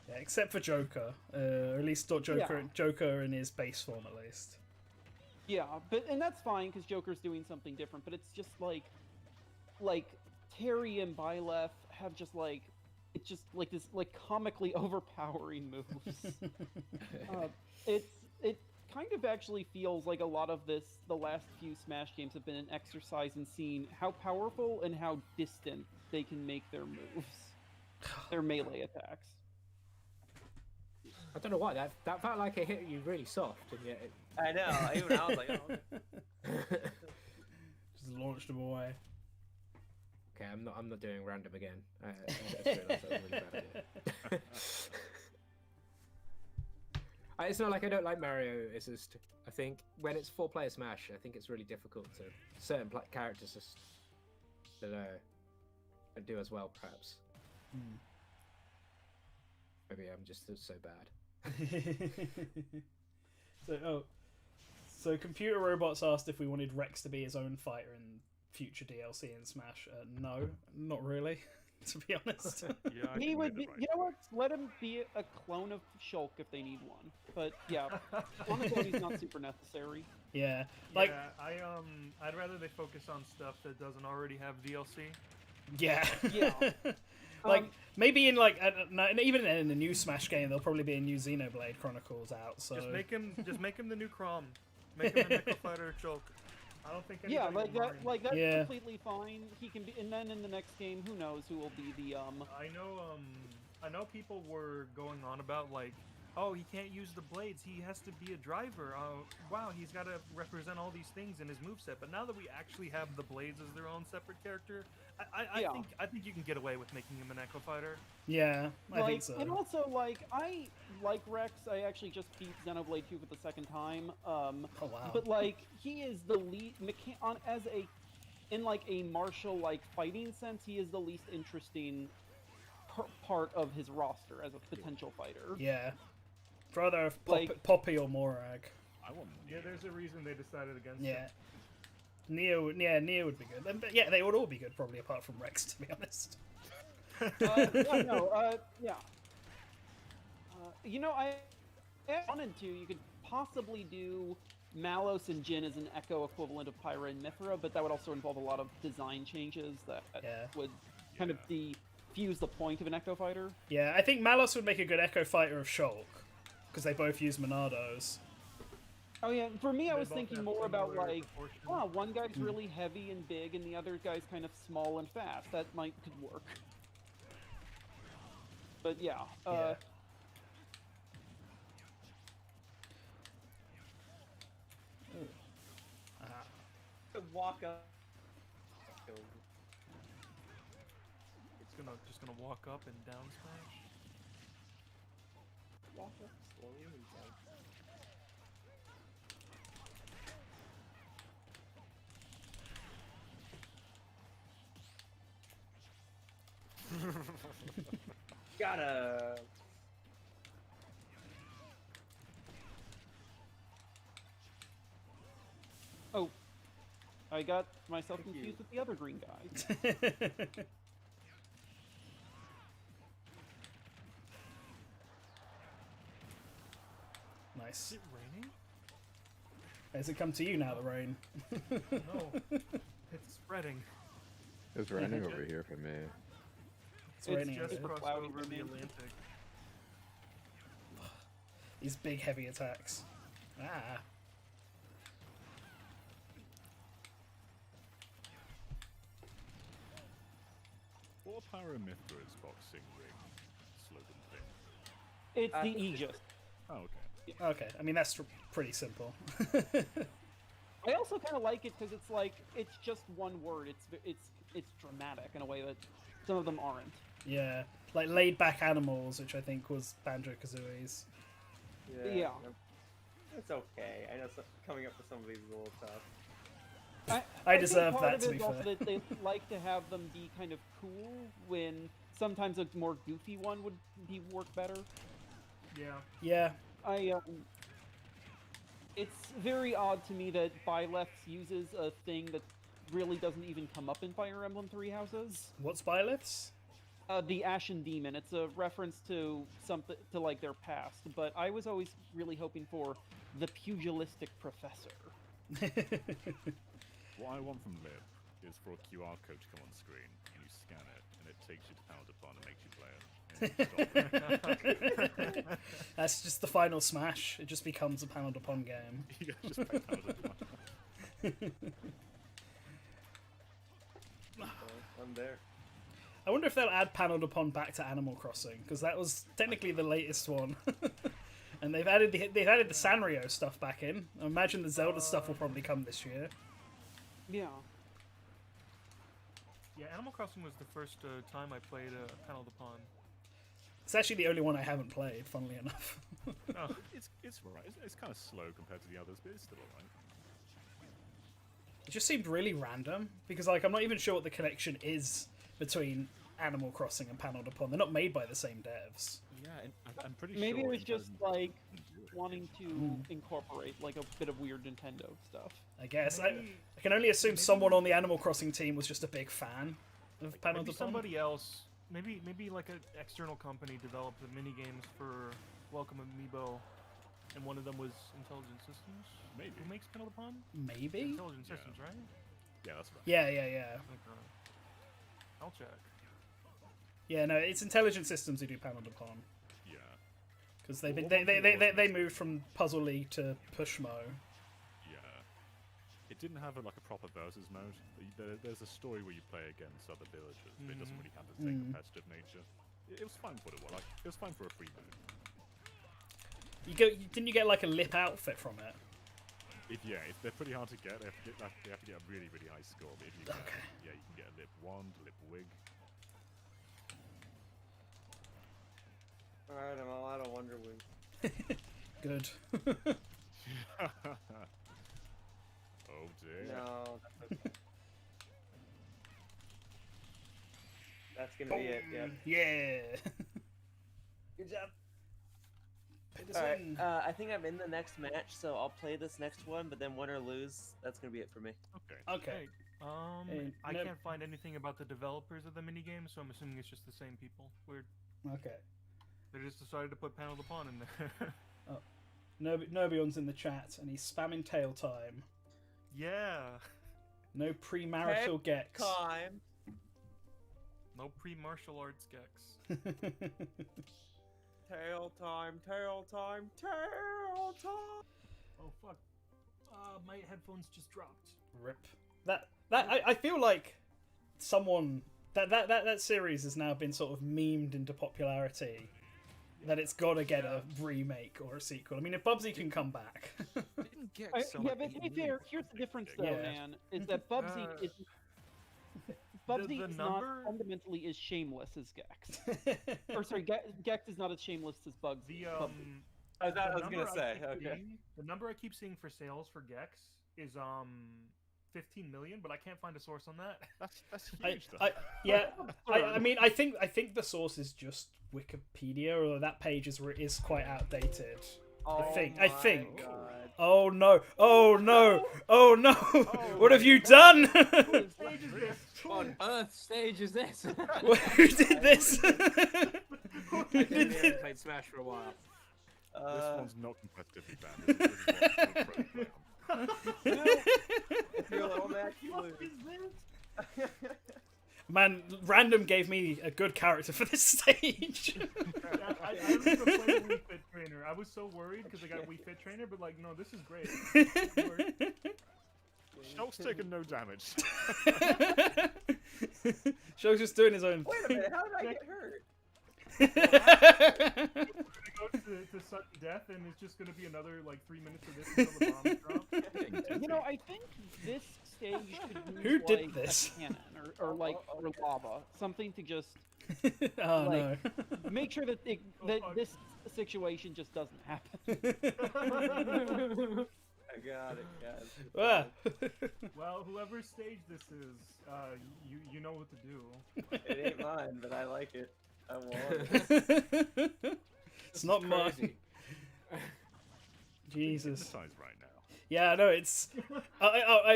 Yeah, except for Joker, or at least not Joker. Yeah. Joker in his base form, at least. Yeah, and that's fine because Joker's doing something different. But it's just like Terry and Byleth have just like it's just like this like comically overpowering moves. It kind of actually feels like a lot of the last few Smash games have been an exercise in seeing how powerful and how distant they can make their moves, their melee attacks. I don't know why that felt like it hit you really soft, and yet it... I know. Even I was like, oh. Okay. Just launched them away. Okay, I'm not doing random again. I just realised that was a really bad idea. It's not like I don't like Mario. It's just I think when it's 4-player Smash, I think it's really difficult to certain characters just don't do as well. Perhaps. Maybe I'm just so bad. So Computer Robots asked if we wanted Rex to be his own fighter in future DLC in Smash. No, not really. To be honest. Yeah, He would be, you know what? Let him be a clone of Shulk if they need one. But yeah, on his own, he's not super necessary. Yeah, like yeah, I'd rather they focus on stuff that doesn't already have DLC. yeah, Yeah. like maybe in like even in a new Smash game, there'll probably be a new Xenoblade Chronicles out. So Just make him the new Crom. Make him a Nickel Fighter Choke. I don't think Yeah, anybody like will that. mind. Like that's Yeah. completely fine. He can be, and then in the next game, who knows who will be the I know people were going on about like, oh, he can't use the blades. He has to be a driver. Wow, he's got to represent all these things in his moveset. But now that we actually have the blades as their own separate character, I think you can get away with making him an Echo Fighter. yeah, I like, think so. and also like I like Rex. I actually just beat Xenoblade 2 for the second time. Oh wow. But like he is the lead in like a martial like fighting sense, he is the least interesting part of his roster as a potential fighter. Yeah. Rather have Like- Poppy or Morag. I want. Yeah, there's a reason they decided against Yeah. it. Neo would be good. But yeah, they would all be good probably apart from Rex, to be honest. Yeah. You know, I wanted to. You could possibly do Malos and Jin as an Echo equivalent of Pyra and Mithra, but that would also involve a lot of design changes that would kind of defuse the point of an Echo fighter. Yeah, I think Malos would make a good Echo Fighter of Shulk, because they both use Monados. Oh yeah, for me, I They was both thinking have more about similar like, proportions. one guy's really heavy and big, and the other guy's kind of small and fast. That could work. But yeah, Yeah. Walk up. It's just gonna walk up and down smash. Walk up slowly and down. Gotta. oh, I got myself Thank you. confused with the other green guy. Nice. Is it raining? Has it come to you now, the rain? No, it's spreading. It's raining over here for me. It's raining. just out there. crossed cloudy over the remain. Atlantic. These big heavy attacks. Ah. What Pyra Mithra's boxing ring slogan thing? It's the think Aegis. Oh, okay. Okay, I mean that's pretty simple. I also kind of like it because it's like it's just one word. It's dramatic in a way that some of them aren't. Yeah, like laid back animals, which I think was Banjo Kazooie's. Yeah. It's okay. I know coming up with some of these is a little tough. I think deserve part that, of to it be is also fair. that they like to have them be kind of cool when sometimes a more goofy one would work better. Yeah. Yeah, It's very odd to me that Byleth uses a thing that really doesn't even come up in Fire Emblem Three Houses. what's Byleths? The Ashen Demon. It's a reference to something to like their past, but I was always really hoping for the pugilistic professor. What I want from Lib is for a QR code to come on screen, and you scan it, and it takes you to Pound Upon and makes you play it. That's just the final Smash. It just becomes a Pound Upon game. You just play Pound Upon. I'm there. I wonder if they'll add Paneled Upon back to Animal Crossing, because that was technically the latest one. And they've added the Sanrio stuff back in. I imagine the Zelda stuff will probably come this year. Yeah. Yeah, Animal Crossing was the first time I played Paneled Upon. It's actually the only one I haven't played, funnily enough. Oh. It's alright. It's kind of slow compared to the others, but it's still alright. It just seemed really random, because like I'm not even sure what the connection is between Animal Crossing and Paneled Upon. They're not made by the same devs. Yeah, I'm pretty Maybe sure. it was just like wanting to Hmm. incorporate like a bit of weird Nintendo stuff. I guess. Maybe- I can only assume someone on the Animal Crossing team was just a big fan of Paneled Maybe Upon. somebody else, maybe like an external company developed the mini games for Welcome Amiibo, and one of them was Intelligent Systems. Maybe. Who makes Paneled Upon? Maybe? Intelligent Yeah. Systems, right? Yeah, that's right. Yeah. Okay. I'll check. Yeah, no, it's Intelligent Systems who do Paneled Upon. Yeah. Because they Well, moved from Puzzle League to Pushmo. Yeah. It didn't have like a proper versus mode. There's a story where you play against other villagers, but it doesn't really have the same competitive nature. It was fine for what it was. Like, it was fine for a free mode. Didn't you get like a lip outfit from it? If they're pretty hard to get. They have to get a really, really high score. But if you get, you can get a lip wand, lip wig. Alright, I'm all out of Wonder Wing. Good. Oh dear. No, that's okay. That's gonna be it, yeah. Yeah. Good job. Alright, I think I'm in the next match, so I'll play this next one, but then win or lose, that's gonna be it for me. Okay. Okay. Hey, I no- can't find anything about the developers of the minigame, so I'm assuming it's just the same people. Weird. Okay. They just decided to put Paneled Upon in there. Nobion's in the chat and he's spamming tail time. Yeah. No premarital Gex. Time. No pre-martial arts Gex. Tail time, tail time, tail time! Oh fuck. My headphones just dropped. Rip. I feel like someone that series has now been sort of memed into popularity. That it's got to get a remake or a sequel. I mean, if Bubsy can come back. Didn't get Yeah, but to be fair, here's the difference though, Yeah. man, is that Bubsy is Bubsy the is number- not fundamentally as shameless as Gex. Or sorry, Gex is not as shameless as Bugsy. The Bubsy. I was the gonna number I say, keep okay. seeing- the number I keep seeing for sales for Gex is 15 million, but I can't find a source on that. That's huge. I mean, I think the source is just Wikipedia, or that page is quite outdated. I think. God. Oh no! Oh no! Oh no! What have you done? On Earth stage is this? Who did this? I haven't played Smash for a while. This one's not competitively banned. This is what pro play on. If you're a little mad, you lose. Man, Random gave me a good character for this stage. I was gonna play Wii Fit Trainer. I was so worried because I got Wii Fit Trainer, but like, no, this is great. Shulk's taken no damage. Shulk's just doing his own. Wait a minute, how did I get hurt? We're gonna go to sudden death, and it's just gonna be another like 3 minutes of this until the bombs drop. You know, I think this stage could use Who did like this? a cannon or lava, something to just Oh like, no. make sure that fuck. this situation just doesn't happen. I got it, guys. Ah. Well, whoever stage this is, you know what to do. It ain't mine, but I like it. I want it. It's not mine. Crazy. Jesus. Hypnotized right now. Yeah, no, it's.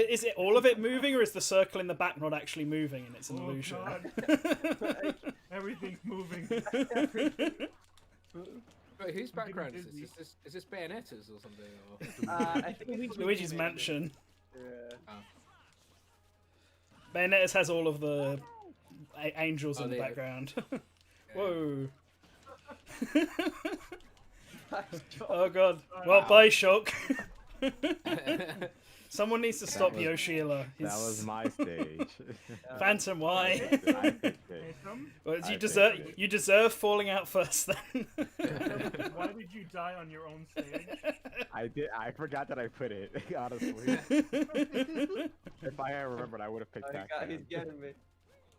Is it all of it moving, or is the circle in the back not actually moving and it's an Oh, illusion? God. Everything's moving. Wait, whose background is busy. this? Is this Bayonetta's or something? Or... I think Luigi's Mansion. Bayonetta's has all of the angels Oh, in the they- background. Whoa. Oh god. Well, bye, Shock. Someone needs to stop was- Yoshila. That was my stage. Phantom, why? I picked it. Phantom? Well, I you deserve falling out first then. Why did you die on your own stage? I did. I forgot that I put it. Honestly, if I had remembered, I would have picked Oh, that. he's getting me.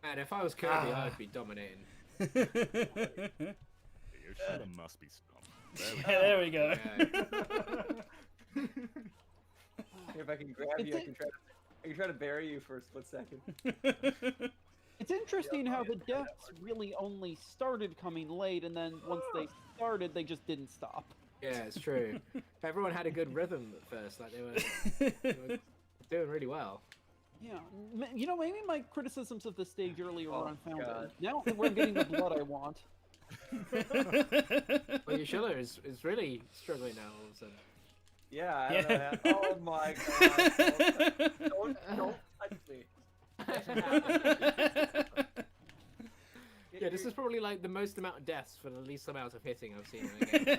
And if I was Kirby, I'd be dominating. Yoshida must be stopped. Yeah, there we go. Yeah. If I can grab you, I can try to bury you for a split second. It's interesting how the deaths really only started coming late, and then once they started, they just didn't stop. Yeah, it's true. Everyone had a good rhythm at first. Like they were doing really well. Yeah, you know, maybe my criticisms of the stage earlier were unfounded. God. Now that we're getting the blood I want. Well, Yoshila is really struggling now all of a sudden. Yeah, I don't know. Oh my god. Don't touch me. Yeah, this is probably like the most amount of deaths for the least amount of hitting I've seen in a game.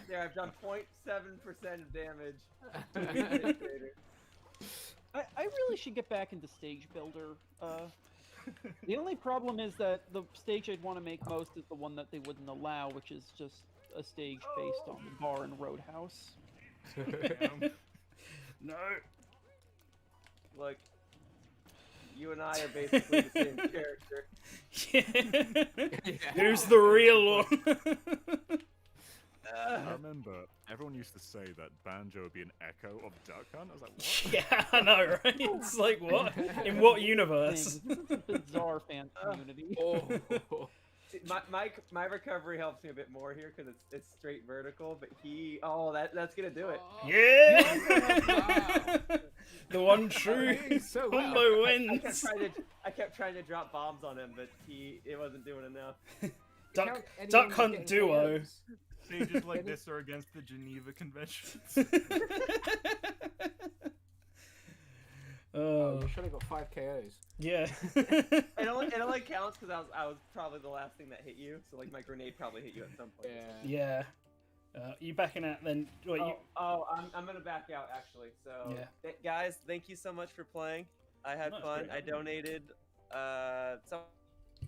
There, I've done 0.7% of damage. I really should get back into Stage Builder. The only problem is that the stage I'd want to make most is the one that they wouldn't allow, which is just a stage based on the bar and Roadhouse. No. Look, you and I are basically the same character. Who's the real one? I remember everyone used to say that Banjo would be an echo of Duck Hunt. I was like, what? Yeah, I know, right? It's like, what? In what universe? This is a bizarre fan community. Oh. See, my recovery helps me a bit more here because it's straight vertical, but that's gonna do it. Yeah! Wow. The one true So well. combo I wins. kept trying to drop bombs on him, but it wasn't doing enough. Duck Anyone Hunt getting duo. KOs? Stages like this are against the Geneva Conventions. Oh, you should have got 5 KOs. Yeah. It only counts because I was probably the last thing that hit you, so like my grenade probably hit you at some point. Yeah. Yeah. You backing out then? Wait, you... I'm gonna back out actually. So Yeah. Guys, thank you so much for playing. I had No, fun. great. I donated some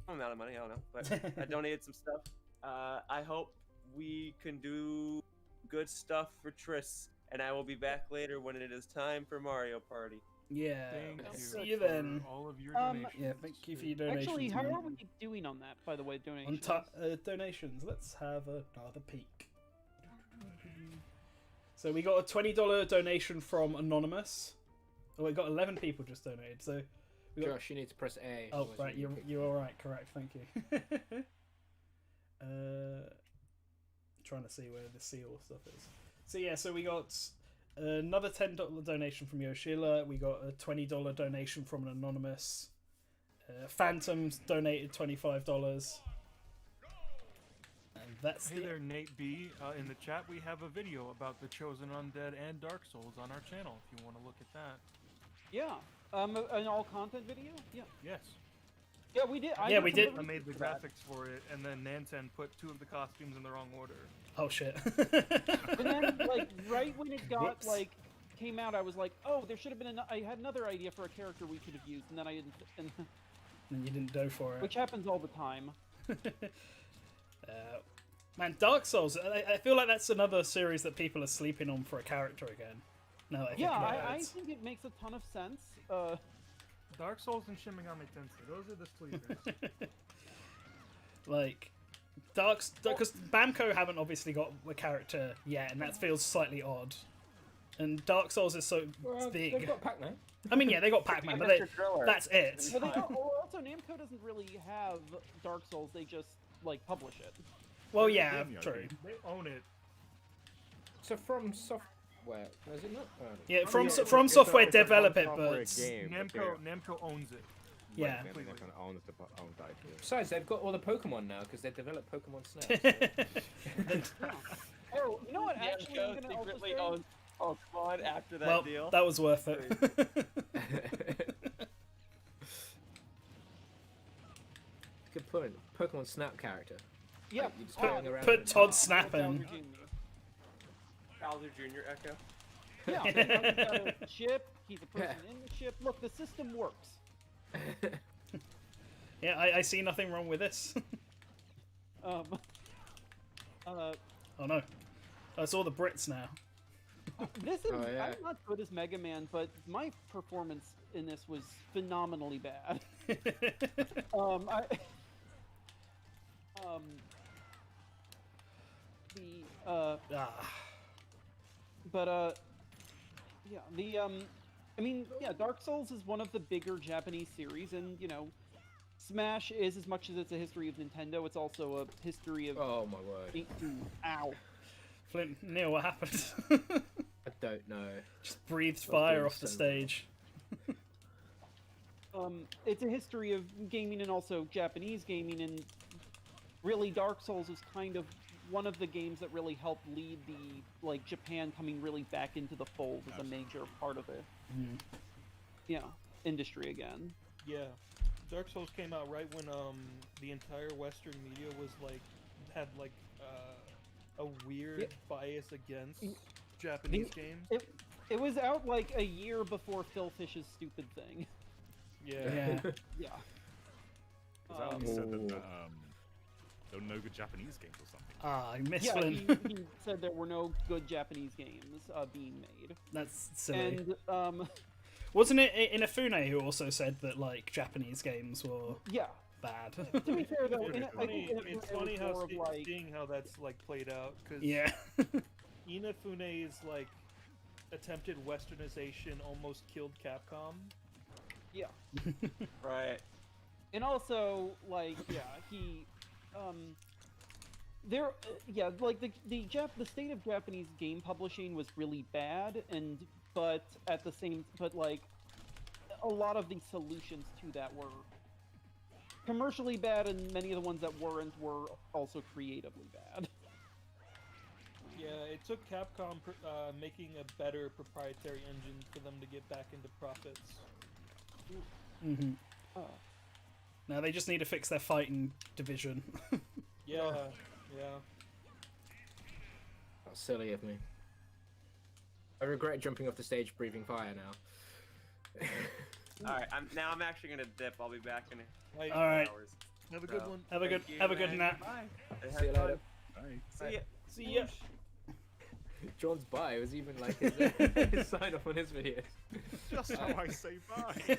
amount of money. I don't know, but I donated some stuff. I hope we can do good stuff for Triss, and I will be back later when it is time for Mario Party. Yeah. Thank you. See you then. For all of your donations. Yeah, thank you for your donations. Actually, how man. are we doing on that, by the way, On donations? donations, let's have another peek. So we got a $20 donation from Anonymous. Oh, we got 11 people just donated. So we got... Josh, you need to press A. Oh, otherwise right, you get kicked. you're all right. Correct. Thank you. Trying to see where the seal stuff is. So yeah, so we got another $10 donation from Yoshila. We got a $20 donation from an Anonymous. Phantoms donated $25. And that's Hey there, Nate B. In the chat, we have a video about the Chosen Undead and Dark Souls on our channel. If you want to look at that. Yeah. An all content video? Yeah. Yes. Yeah, we did. Yeah, we did. I made the graphics for it, and then Nansen put 2 of the costumes in the wrong order. Oh shit. And then, like, right when it got, Whoops. like, came out, I was like, oh, there should have been I had another idea for a character we could have used, and then I didn't, and, And you didn't go for it. which happens all the time. Man, Dark Souls. I feel like that's another series that people are sleeping on for a character again. Now that I think Yeah, about I it. think it makes a ton of sense. Dark Souls and Shin Megami Tensei, those are the sleepers. Like, because Bamco haven't obviously got a character yet, and that feels slightly odd. And Dark Souls is so Well, big. they've got Pac-Man. I mean, yeah, they got Pac-Man, but that's it. Well, also, Namco doesn't really have Dark Souls, they just, like, publish it. Well, yeah, Yeah, true. They own it. So from software, is it not? Yeah, Oh, from yeah, from software it's a develop it, software but game, but Namco owns it. yeah. They're not gonna own the IP. Besides, they've got all the Pokemon now because they developed Pokemon Snap. Oh, you know what? Actually, I'm Namco gonna also secretly say, owns Pokemon after that Well, deal. that was worth it. Pokemon Snap character. Yeah. Like, you're just going around Put and- Todd snapping. Bowser Jr. Echo. Yeah, you know, he's got a ship. He's a person in the ship. Look, the system works. Yeah, I see nothing wrong with this. Um. Oh no, that's all the Brits now. This is. Oh, yeah. I'm not good as Mega Man, but my performance in this was phenomenally bad. I. But yeah, I mean, yeah, Dark Souls is one of the bigger Japanese series, and you know, Smash is, as much as it's a history of Nintendo, it's also a history of. Oh my word! Ow. Flint, Neil, what happened? I don't know. Just breathed I'm fire doing off the so stage. It's a history of gaming and also Japanese gaming, and really Dark Souls is kind of one of the games that really helped lead the, like, Japan coming really back into the fold as a major part of it. Industry again. Yeah, Dark Souls came out right when the entire Western media was like had like a weird bias against Japanese games. It was out like a year before Phil Fish's stupid thing. Yeah. Yeah. Is that when he said that there were no good Japanese games or something? Ah, I miss Yeah, Flint. he said there were no good Japanese games being made. That's silly. And wasn't it Inafune who also said that like Japanese games were bad? To be fair though, It's funny how seeing how that's like played out, because Inafune's like attempted westernization almost killed Capcom. Yeah. Right. And also, like, he, like the state of Japanese game publishing was really bad, but like, a lot of the solutions to that were commercially bad, and many of the ones that weren't were also creatively bad. Yeah, it took Capcom making a better proprietary engine for them to get back into profits. Mm-hmm. Now they just need to fix their fighting division. Yeah. That's silly of me. I regret jumping off the stage breathing fire now. Alright, I'm actually gonna dip. I'll be back in a All right. hours. Have a good one. Have a good nap. Bye. See you later. See ya. See ya. John's bye was even like his sign off on his videos. Just how I say bye.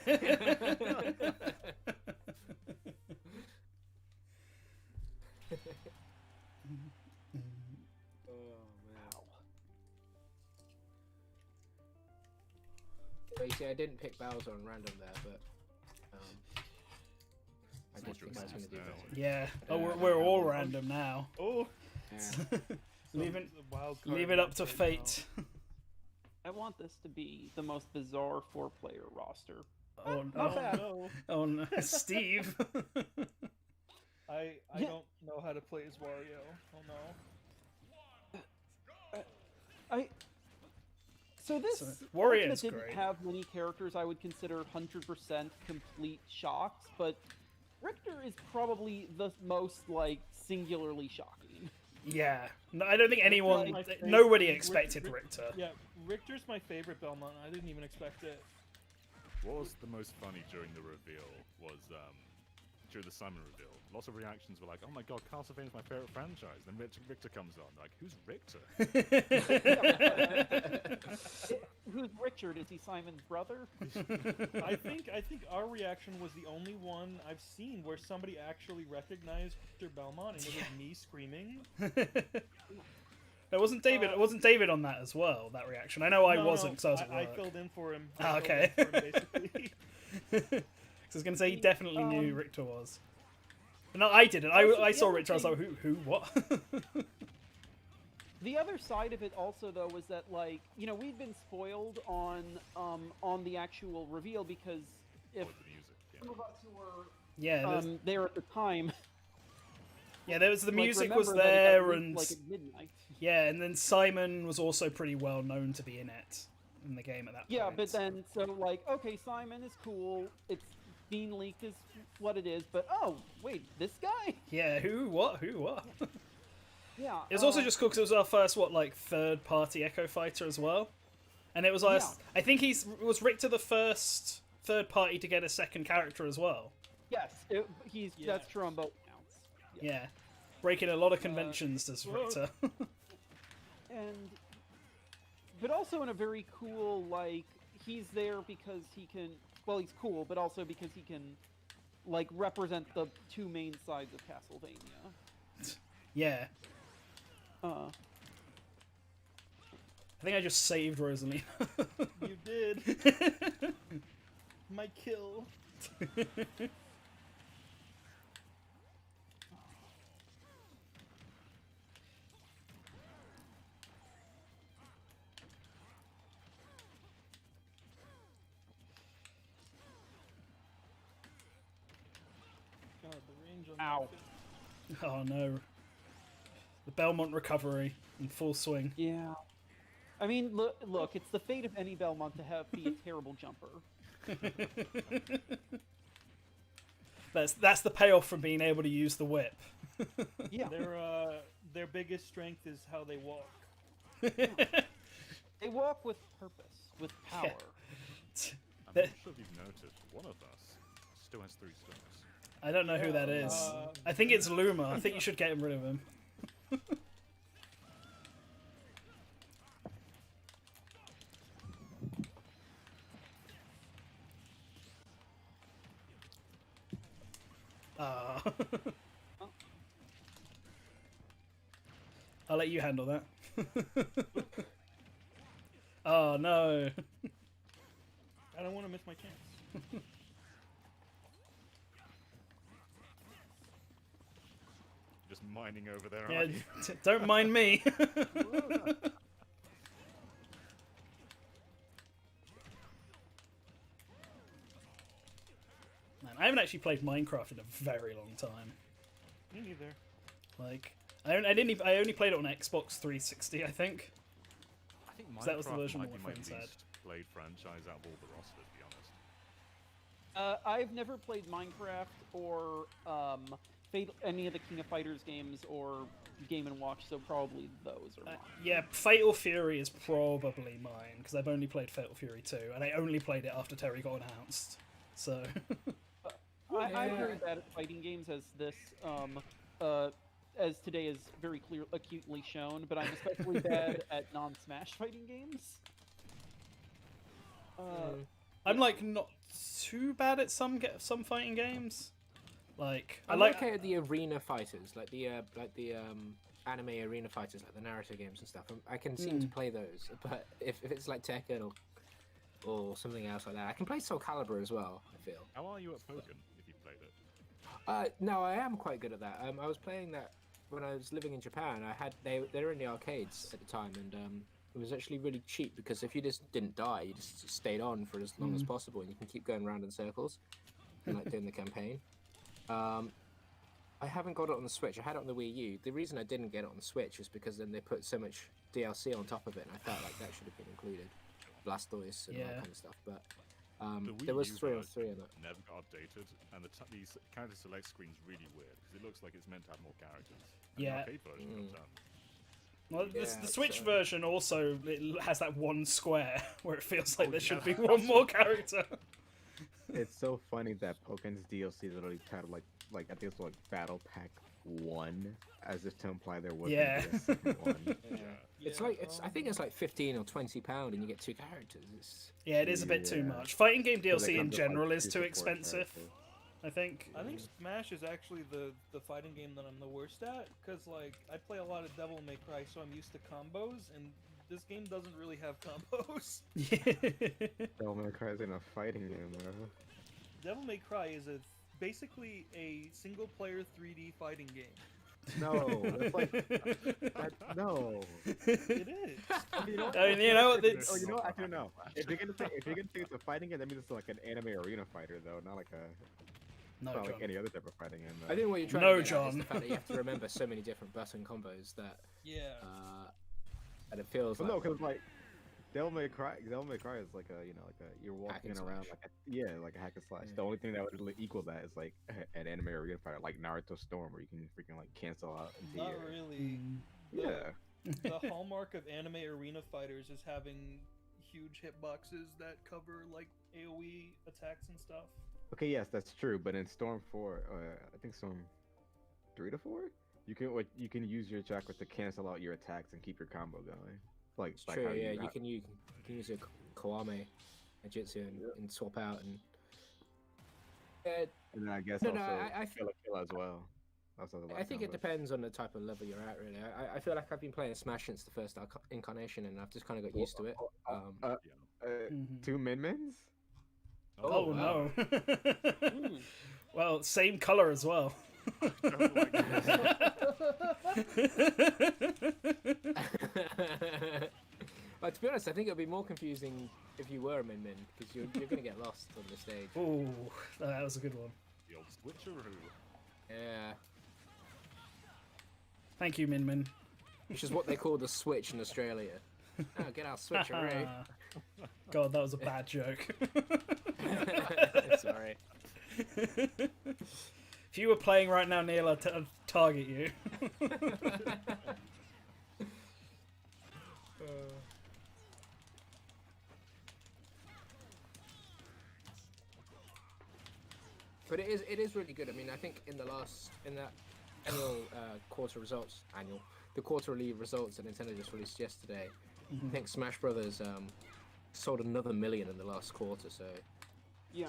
Well, you see, I didn't pick Bowser on random there, but I did think I was going to do that. Yeah. Oh, we're all random now. Oh. Yeah. Leave it up to fate. I want this to be the most bizarre 4-player roster. Oh no! Not bad. Oh no, Steve. I don't know how to play as Wario. Oh no. So this Wario's didn't great. have many characters I would consider 100% complete shocks, but Richter is probably the most like singularly shocking. Yeah, no, I don't think anyone, My nobody favorite- expected Richter. Yeah, Richter's my favorite Belmont. I didn't even expect it. What was the most funny during the reveal was during the Simon reveal. Lots of reactions were like, "Oh my god, Castlevania's my favorite franchise." Then Richter comes on, like, "Who's Richter?" Who's Richard? Is he Simon's brother? I think our reaction was the only one I've seen where somebody actually recognized Richter Belmont, and it was me screaming. It wasn't David. It wasn't David on that as well. That reaction. I know I wasn't because I was at work. I filled in for him. Ah, okay. Basically. I was going to say he definitely knew who Richter was. No, I didn't. I saw Richter. I was like, who, what? The other side of it also, though, was that, like, you know, we've been spoiled on the actual reveal because if some of us who were there at the time, yeah, there was the music like, was remember that it there, got leaked, and like at midnight. Yeah, and then Simon was also pretty well known to be in it in the game at that point. Yeah, but then so like, okay, Simon is cool. It's being leaked is what it is, but oh, wait, this guy? Yeah, who, what? Yeah. It was also just cool because it was our first, third-party Echo Fighter as well. And it was Yeah. I think was Richter the first third party to get a second character as well. Yes, that's true on both counts. Yeah. Breaking a lot of conventions, does Richter. But also in a very cool, like, he's there because he can, well, he's cool, but also because he can, like, represent the two main sides of Castlevania. Yeah. Uh, I think I just saved Rosalina. You did. My kill. God, the range on Ow. that Oh no. The Belmont recovery in full swing. yeah. I mean, look, it's the fate of any Belmont to be a terrible jumper. That's the payoff from being able to use the whip. Yeah. their biggest strength is how they walk. They walk with purpose, with power. Yeah. I'm not sure if you've noticed, one of us still has 3 stars. I don't know who that is. I think it's Luma. I think you should get rid of him. I'll let you handle that. Oh no. I don't want to miss my chance. Just mining over there, Yeah, aren't you? don't mind me. Man, I haven't actually played Minecraft in a very long time. Me neither. Like, I only played it on Xbox 360, I think. I think 'Cause that was the Minecraft version might all be my my friends had. least played franchise out of all the roster, to be honest. I've never played Minecraft or any of the King of Fighters games or Game & Watch, so probably those are mine. Yeah, Fatal Fury is probably mine, because I've only played Fatal Fury 2, and I only played it after Terry got announced. So... I'm very bad at fighting games, as this, as today is very acutely shown, but I'm especially bad at non-Smash fighting games. I'm like not too bad at some fighting games. Like I'm like okay at the arena fighters, like the anime arena fighters, like the Naruto games and stuff. I can seem to play those, but if it's like Tekken or something else like that, I can play Soul Calibur as well. I feel. How are you at Pokken, if you've played it? No, I am quite good at that. I was playing that when I was living in Japan. They were in the arcades at the time, and it was actually really cheap because if you just didn't die, you just stayed on for as long as possible, and you can keep going around in circles and like doing the campaign. I haven't got it on the Switch. I had it on the Wii U. The reason I didn't get it on the Switch is because then they put so much DLC on top of it, and I felt like that should have been included. Blastoise and all that kind of stuff, but there was 3 on 3 in it. Never got updated, and the character select screen's really weird because it looks like it's meant to have more characters. And Yeah. The arcade version got done. Well, Yeah, the Switch so- version also it has that one square where it feels like there should be one more character. It's so funny that Pokémon's DLC literally titled like I think it's like Battle Pack 1, as if to imply there wasn't Yeah. a second one. It's like I think it's like £15 or £20, and you get 2 characters. It's Yeah, it is a bit too Yeah. much. Fighting game So they DLC in come to, like, general is 2 too support expensive, characters. I think. I think Smash is actually the fighting game that I'm the worst at, because like I play a lot of Devil May Cry, so I'm used to combos, and this game doesn't really have combos. Devil May Cry isn't a fighting game, bro. Devil May Cry is basically a single-player 3D fighting game. No, it's like no. It is. You know what? I mean, you know what? Oh, you know what? Actually, no. If you're gonna say it's a fighting game, that means it's like an anime arena fighter, though, not like No, not John. like any other type of fighting game. I think what you're trying No, to get at is John. the fact that you have to remember so many different button combos that, Yeah. and it feels Well, like no, because like Devil May Cry is like a you're walking and around slash. like a hack and slash. Yeah. The only thing that would equal that is like an anime arena fighter like Naruto Storm, where you can freaking like cancel out. Into Not your... really. Yeah. The hallmark of anime arena fighters is having huge hitboxes that cover like AoE attacks and stuff. Okay, yes, that's true. But in Storm 4, I think Storm 3 to 4, you can use your chakra to cancel out your attacks and keep your combo going. Like It's like true. how Yeah, you you can use a Kawame, a Jitsu, and swap out. And and then I guess No, also I kill as well. Also the I last think it combo. depends on the type of level you're at, really. I feel like I've been playing Smash since the first incarnation, and I've just kind of got used to it. Two Min-Mins? Oh, wow. no. Well, same color as well. But to be honest, I think it'll be more confusing if you were a Min Min, because you're going to get lost on the stage. Ooh, that was a good one. The old switcheroo. Yeah. Thank you, Min Min. Which is what they call the Switch in Australia. Oh, get our switcheroo. God, that was a bad joke. Sorry. If you were playing right now, Neil, I'd target you. But it is really good. I mean, I think in that annual the quarterly results that Nintendo just released yesterday, I think Smash Brothers sold another million in the last quarter. So Yeah.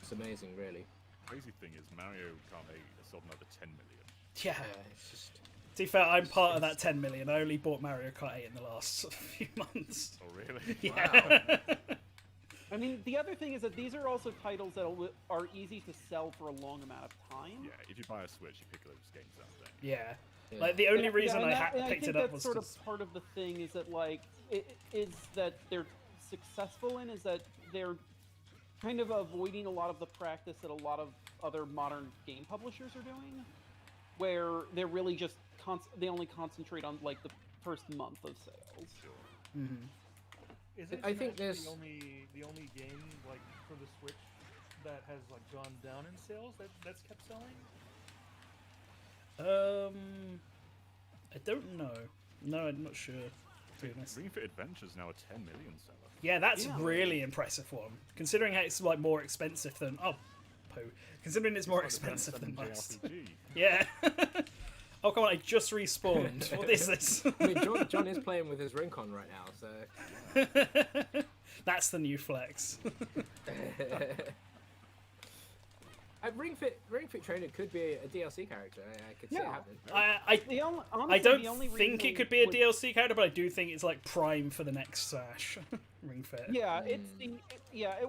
it's amazing, really. Crazy thing is Mario Kart 8 has sold another 10 million. Yeah. It's just. To be fair, I'm part of that 10 million. I only bought Mario Kart 8 in the last few months. Oh, really? Yeah. I mean, the other thing is that these are also titles that are easy to sell for a long amount of time. Yeah, if you buy a Switch, you pick those games up there. Yeah. Like, the only reason and I I picked think it up that's was sort of 'cause- part of the thing is that that they're successful in is that they're kind of avoiding a lot of the practice that a lot of other modern game publishers are doing, where they're really just they only concentrate on like the first month of sales. Isn't I think Smash there's- the only game like for the Switch that has like gone down in sales that's kept selling? I don't know. No, I'm not sure. To be honest. Ring Fit Adventure's now a 10 million seller. Yeah, that's really impressive one. Considering how it's like more expensive than considering it's more expensive than most. Yeah. Oh come on! I just respawned. What is this? I mean, John is playing with his Rincon right now, so. That's the new flex. Ring Fit Trainer could be a DLC character. I could see it happening. I don't think it could be a DLC character, but I do think it's like prime for the next Smash. Ring Fit. Yeah, it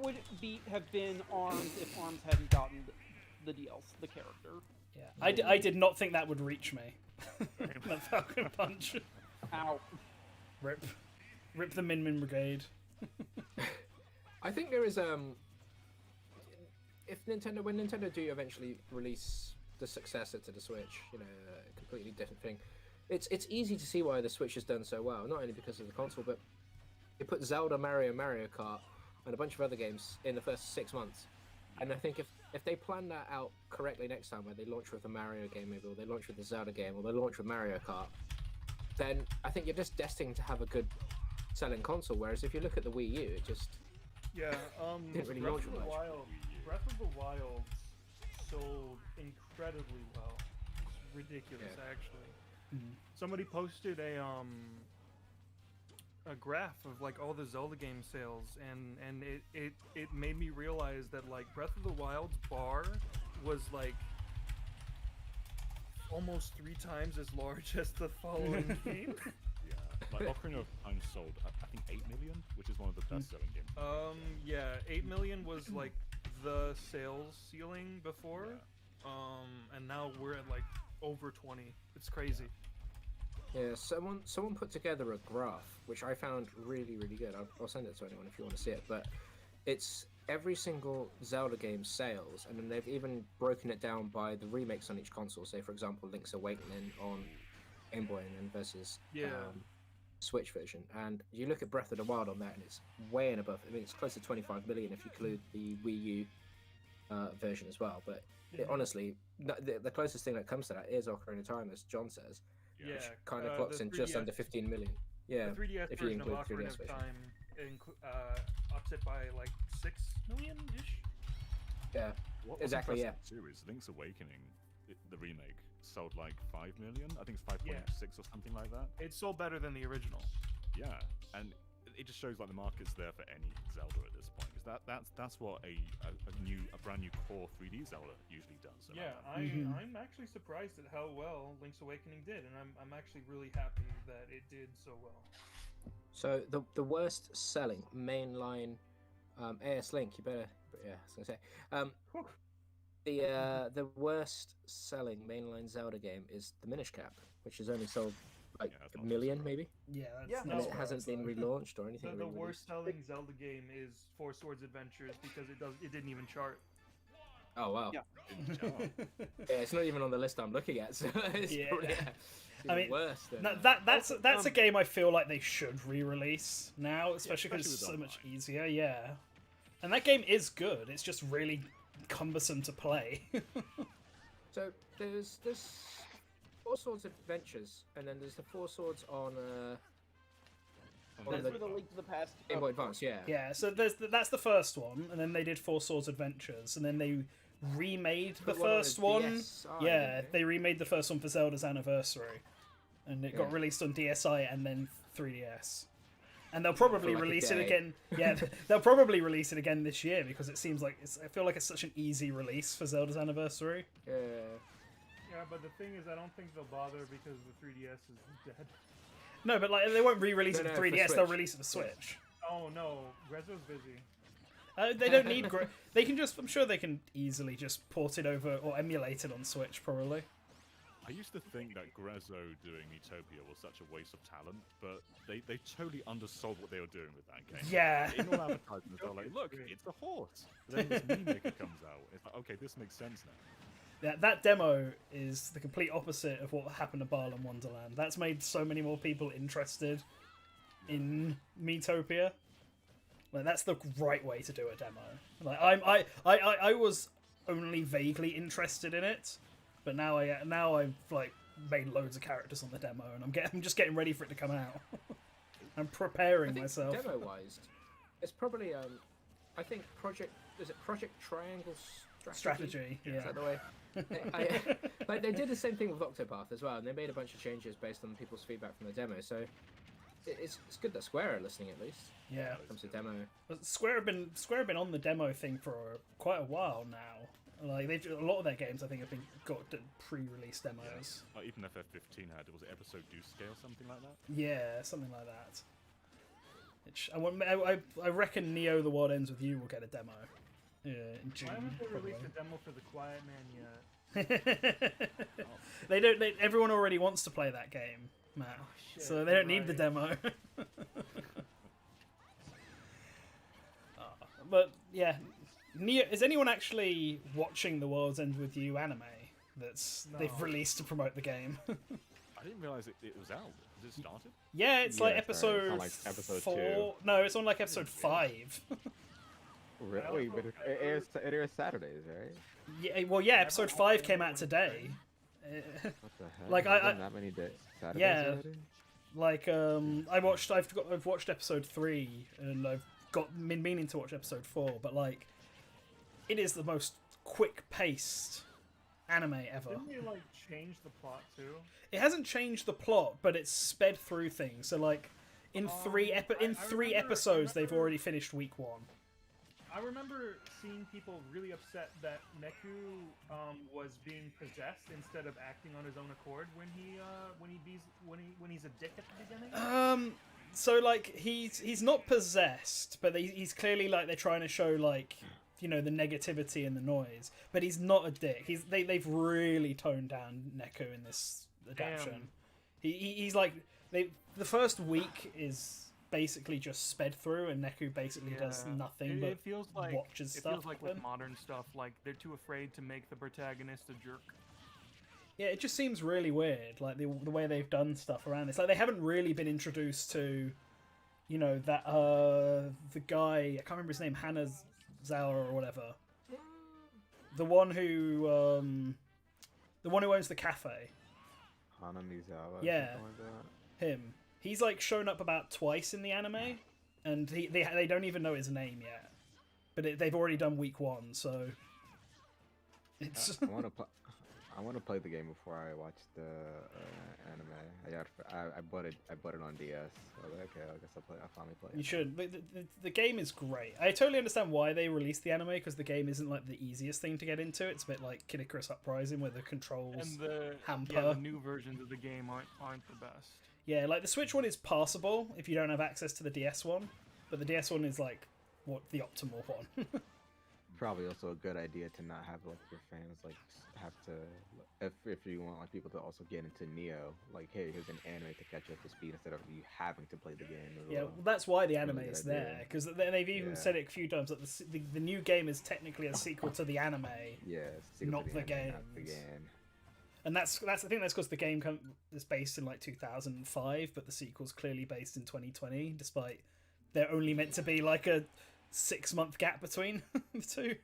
would have been ARMS if ARMS hadn't gotten the DLC, the character. Yeah, I did not think that would reach me. The Falcon Punch. Ow. Rip the Min Brigade. I think there is when Nintendo do eventually release the successor to the Switch, a completely different thing. It's easy to see why the Switch has done so well, not only because of the console, but they put Zelda, Mario Kart, and a bunch of other games in the first 6 months. And I think if they plan that out correctly next time, where they launch with a Mario game maybe, or they launch with the Zelda game, or they launch with Mario Kart, then I think you're just destined to have a good selling console. Whereas if you look at the Wii U, it just didn't really launch much. Breath of the Wild sold incredibly well. It's ridiculous, actually. Somebody posted a graph of like all the Zelda game sales, and it made me realize that like Breath of the Wild's bar was like almost 3 times as large as the following game. Yeah, like Ocarina of Time sold I think 8 million, which is one of the best selling games. Yeah, 8 million was like the sales ceiling before, and now we're at like over 20. It's crazy. Yeah, someone put together a graph which I found really, really good. I'll send it to anyone if you want to see it. But it's every single Zelda game sales, and then they've even broken it down by the remakes on each console. Say, for example, Link's Awakening on Game Boy and then versus Switch version, and you look at Breath of the Wild on that, and it's way and above. I mean, it's close to 25 million if you include the Wii U version as well. But honestly, the closest thing that comes to that is Ocarina of Time, as John says, Yeah, which kind of clocks the in just 3DS under 15 million. Yeah, the 3DS if you version of include the Ocarina 3DS of version. Time ups it by like 6 million ish. Yeah, What was exactly. Yeah. impressive too is Link's Awakening, the remake, sold like 5 million. I think it's 5.6 or something like that. It's sold better than the original. Yeah, and it just shows like the market's there for any Zelda at this point. Because that's what a brand new core 3D Zelda usually does. Yeah, I'm actually surprised at how well Link's Awakening did, and I'm actually really happy that it did so well. So the worst selling mainline AS Link, you better, yeah, I was gonna say, the worst selling mainline Zelda game is the Minish Cap, which has only sold like a million maybe. Yeah, that's and it hasn't been relaunched or anything. The worst selling Zelda game is Four Swords Adventures because it didn't even chart. Oh wow. Yeah. Yeah, it's not even on the list I'm looking at. So it's probably, it's I mean, worse than that's a game I feel like they should re-release now, especially because it's so much easier. Yeah, and that game is good. It's just really cumbersome to play. So there's Four Swords Adventures, and then there's the Four Swords on That's for the Link to the Past. Game Boy Advance, yeah. Yeah, so that's the first one, and then they did Four Swords Adventures, and then they remade the Put one on first the one. DSi, Yeah, didn't they remade the first one for Zelda's anniversary, and it got released on DSi and then 3DS. And they'll probably For like a release it day. again. Yeah, they'll probably release it again this year because it seems like I feel like it's such an easy release for Zelda's anniversary. Yeah. Yeah, but the thing is, I don't think they'll bother because the 3DS is dead. No, but like they won't re-release it No, for for 3DS. They'll Switch. release it for Switch. Oh no, Grezzo's busy. They don't need. They can just. I'm sure they can easily just port it over or emulate it on Switch, probably. I used to think that Grezzo doing Utopia was such a waste of talent, but they totally undersold what they were doing with that game. Yeah. In all advertisements, they're like, look, it's a horse. Then this Mii Maker comes out. It's like, okay, this makes sense now. Yeah, that demo is the complete opposite of what happened to Balan Wonderland. That's made so many more people interested in Miitopia. Like that's the right way to do a demo. Like I was only vaguely interested in it, but now I've like made loads of characters on the demo, and I'm just getting ready for it to come out. I'm preparing myself. Demo wise, it's probably I think Project Triangle Strategy? Yeah. Is that the way? Like they did the same thing with Octopath as well, and they made a bunch of changes based on people's feedback from the demo. So it's good that Square are listening at least. Yeah. When it comes to demo. But Square have been on the demo thing for quite a while now. Like a lot of their games, I think, have got pre-release demos. Yeah. Like even FF15 had, was it Episode Deuce or something like that? Yeah, something like that. Which I reckon Neo: The World Ends With You will get a demo. Yeah, in June. Why haven't they probably. released a demo for the Quiet Man yet? They don't. Everyone already wants to play that game, Matt. shit, So they don't need right. the demo. But yeah, Neo, is anyone actually watching the World's End With You anime they've released to promote the game? I didn't realize it was out. Has it started? Yeah, it's like episode, It's on, like, episode 4. 2. No, it's on like episode 5. Really? But it airs Saturdays, right? Yeah, well, yeah, episode 5 came out today. What the heck? Like, There's I been that many days. Saturdays yeah. already? Like I've watched episode 3 and I've been meaning to watch episode 4, but like it is the most quick-paced anime ever. Didn't they like change the plot too? It hasn't changed the plot, but it's sped through things. So like in three episodes they've already finished week 1. I remember seeing people really upset that Neku was being possessed instead of acting on his own accord when he's a dick at the beginning. So like he's not possessed, but he's clearly like they're trying to show like the negativity and the noise, but he's not a dick. They've really toned down Neku in this adaptation. He's like the first week is basically just sped through, and Neku basically does nothing but it feels like, watches stuff. It feels like with modern stuff, like they're too afraid to make the protagonist a jerk. Yeah, it just seems really weird, like the way they've done stuff around this. Like they haven't really been introduced to, you know, that the guy, I can't remember his name, Hanazawa or whatever. The one who owns the cafe. Hanamizawa. Yeah. Something like that. Him. He's like shown up about twice in the anime, and they don't even know his name yet. But they've already done week 1, so it's. I want to play the game before I watch the anime. I bought it on DS. So okay, I guess I'll finally play it. You should. The game is great. I totally understand why they released the anime, because the game isn't like the easiest thing to get into. It's a bit like Kid Icarus Uprising, where the controls And the hamper. the new versions of the game aren't the best. Yeah, like the Switch one is passable if you don't have access to the DS one, but the DS one is like the optimal one. Probably also a good idea to not have like your fans like have to if you want like people to also get into Neo, like hey, here's an anime to catch you up to speed instead of you having to play the game. Yeah, well, that's why the anime Really good is there, idea. because they've even said it a few times that the new game is technically a sequel to the anime. Yeah, not the game. And I think that's because the game is based in like 2005, but the sequel's clearly based in 2020, despite they're only meant to be like a 6-month gap between the two.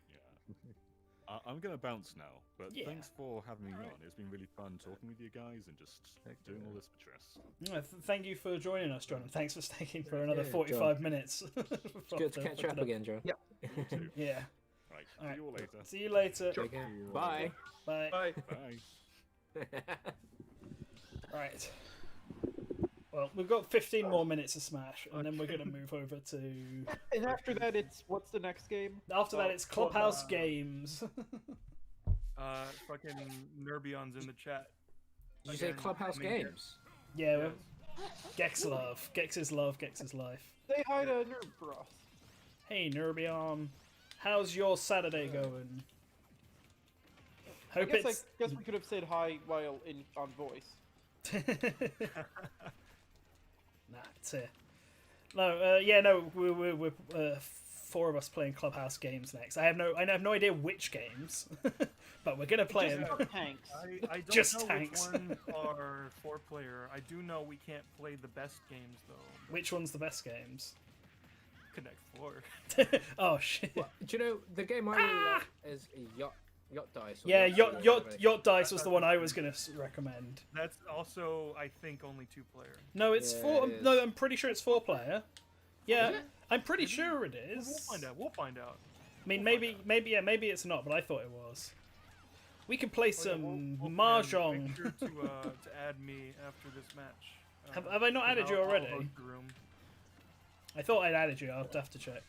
Yeah. I'm going to bounce now, but thanks for having me on. It's been really fun talking with you guys and just doing all this for Triss. Thank you for joining us, John, and thanks for staying for another 45 minutes. It's good to catch up again, John. Yep. Yeah. Right, All right. see you all later. See you later. Take care. Bye. Bye. Bye. Right. Well, we've got 15 more minutes of Smash, and then we're going to move over to... And after that, what's the next game? After that, it's Clubhouse Games. Fucking Nerbion's in the chat. Did you say Clubhouse Games? Yeah, well, Gex love. Gex is love, Gex is life. Say hi to Nerd for us. Hey, Nerbion. How's your Saturday going? I guess we could have said hi while on voice. Nah, it's it. No, we're 4 of us playing Clubhouse Games next. I have no idea which games, but we're gonna play them. Tanks. I don't Just know tanks. which ones are 4-player. I do know we can't play the best games though. Which one's the best games? Connect 4. Oh shit! Well, do you know the game I really like is Yacht Dice? Yeah, Yacht Dice was the one I was gonna recommend. That's also, I think, only 2-player. No, it's Yeah, 4. it is. No, I'm pretty sure it's 4-player. Yeah, I'm pretty sure it is. We'll find out. I mean, maybe it's not, but I thought it was. We could play some We'll mahjong. Make sure to add me after this match. Have I not added you already? I'll host the room. I thought I'd added you. I'll have to check.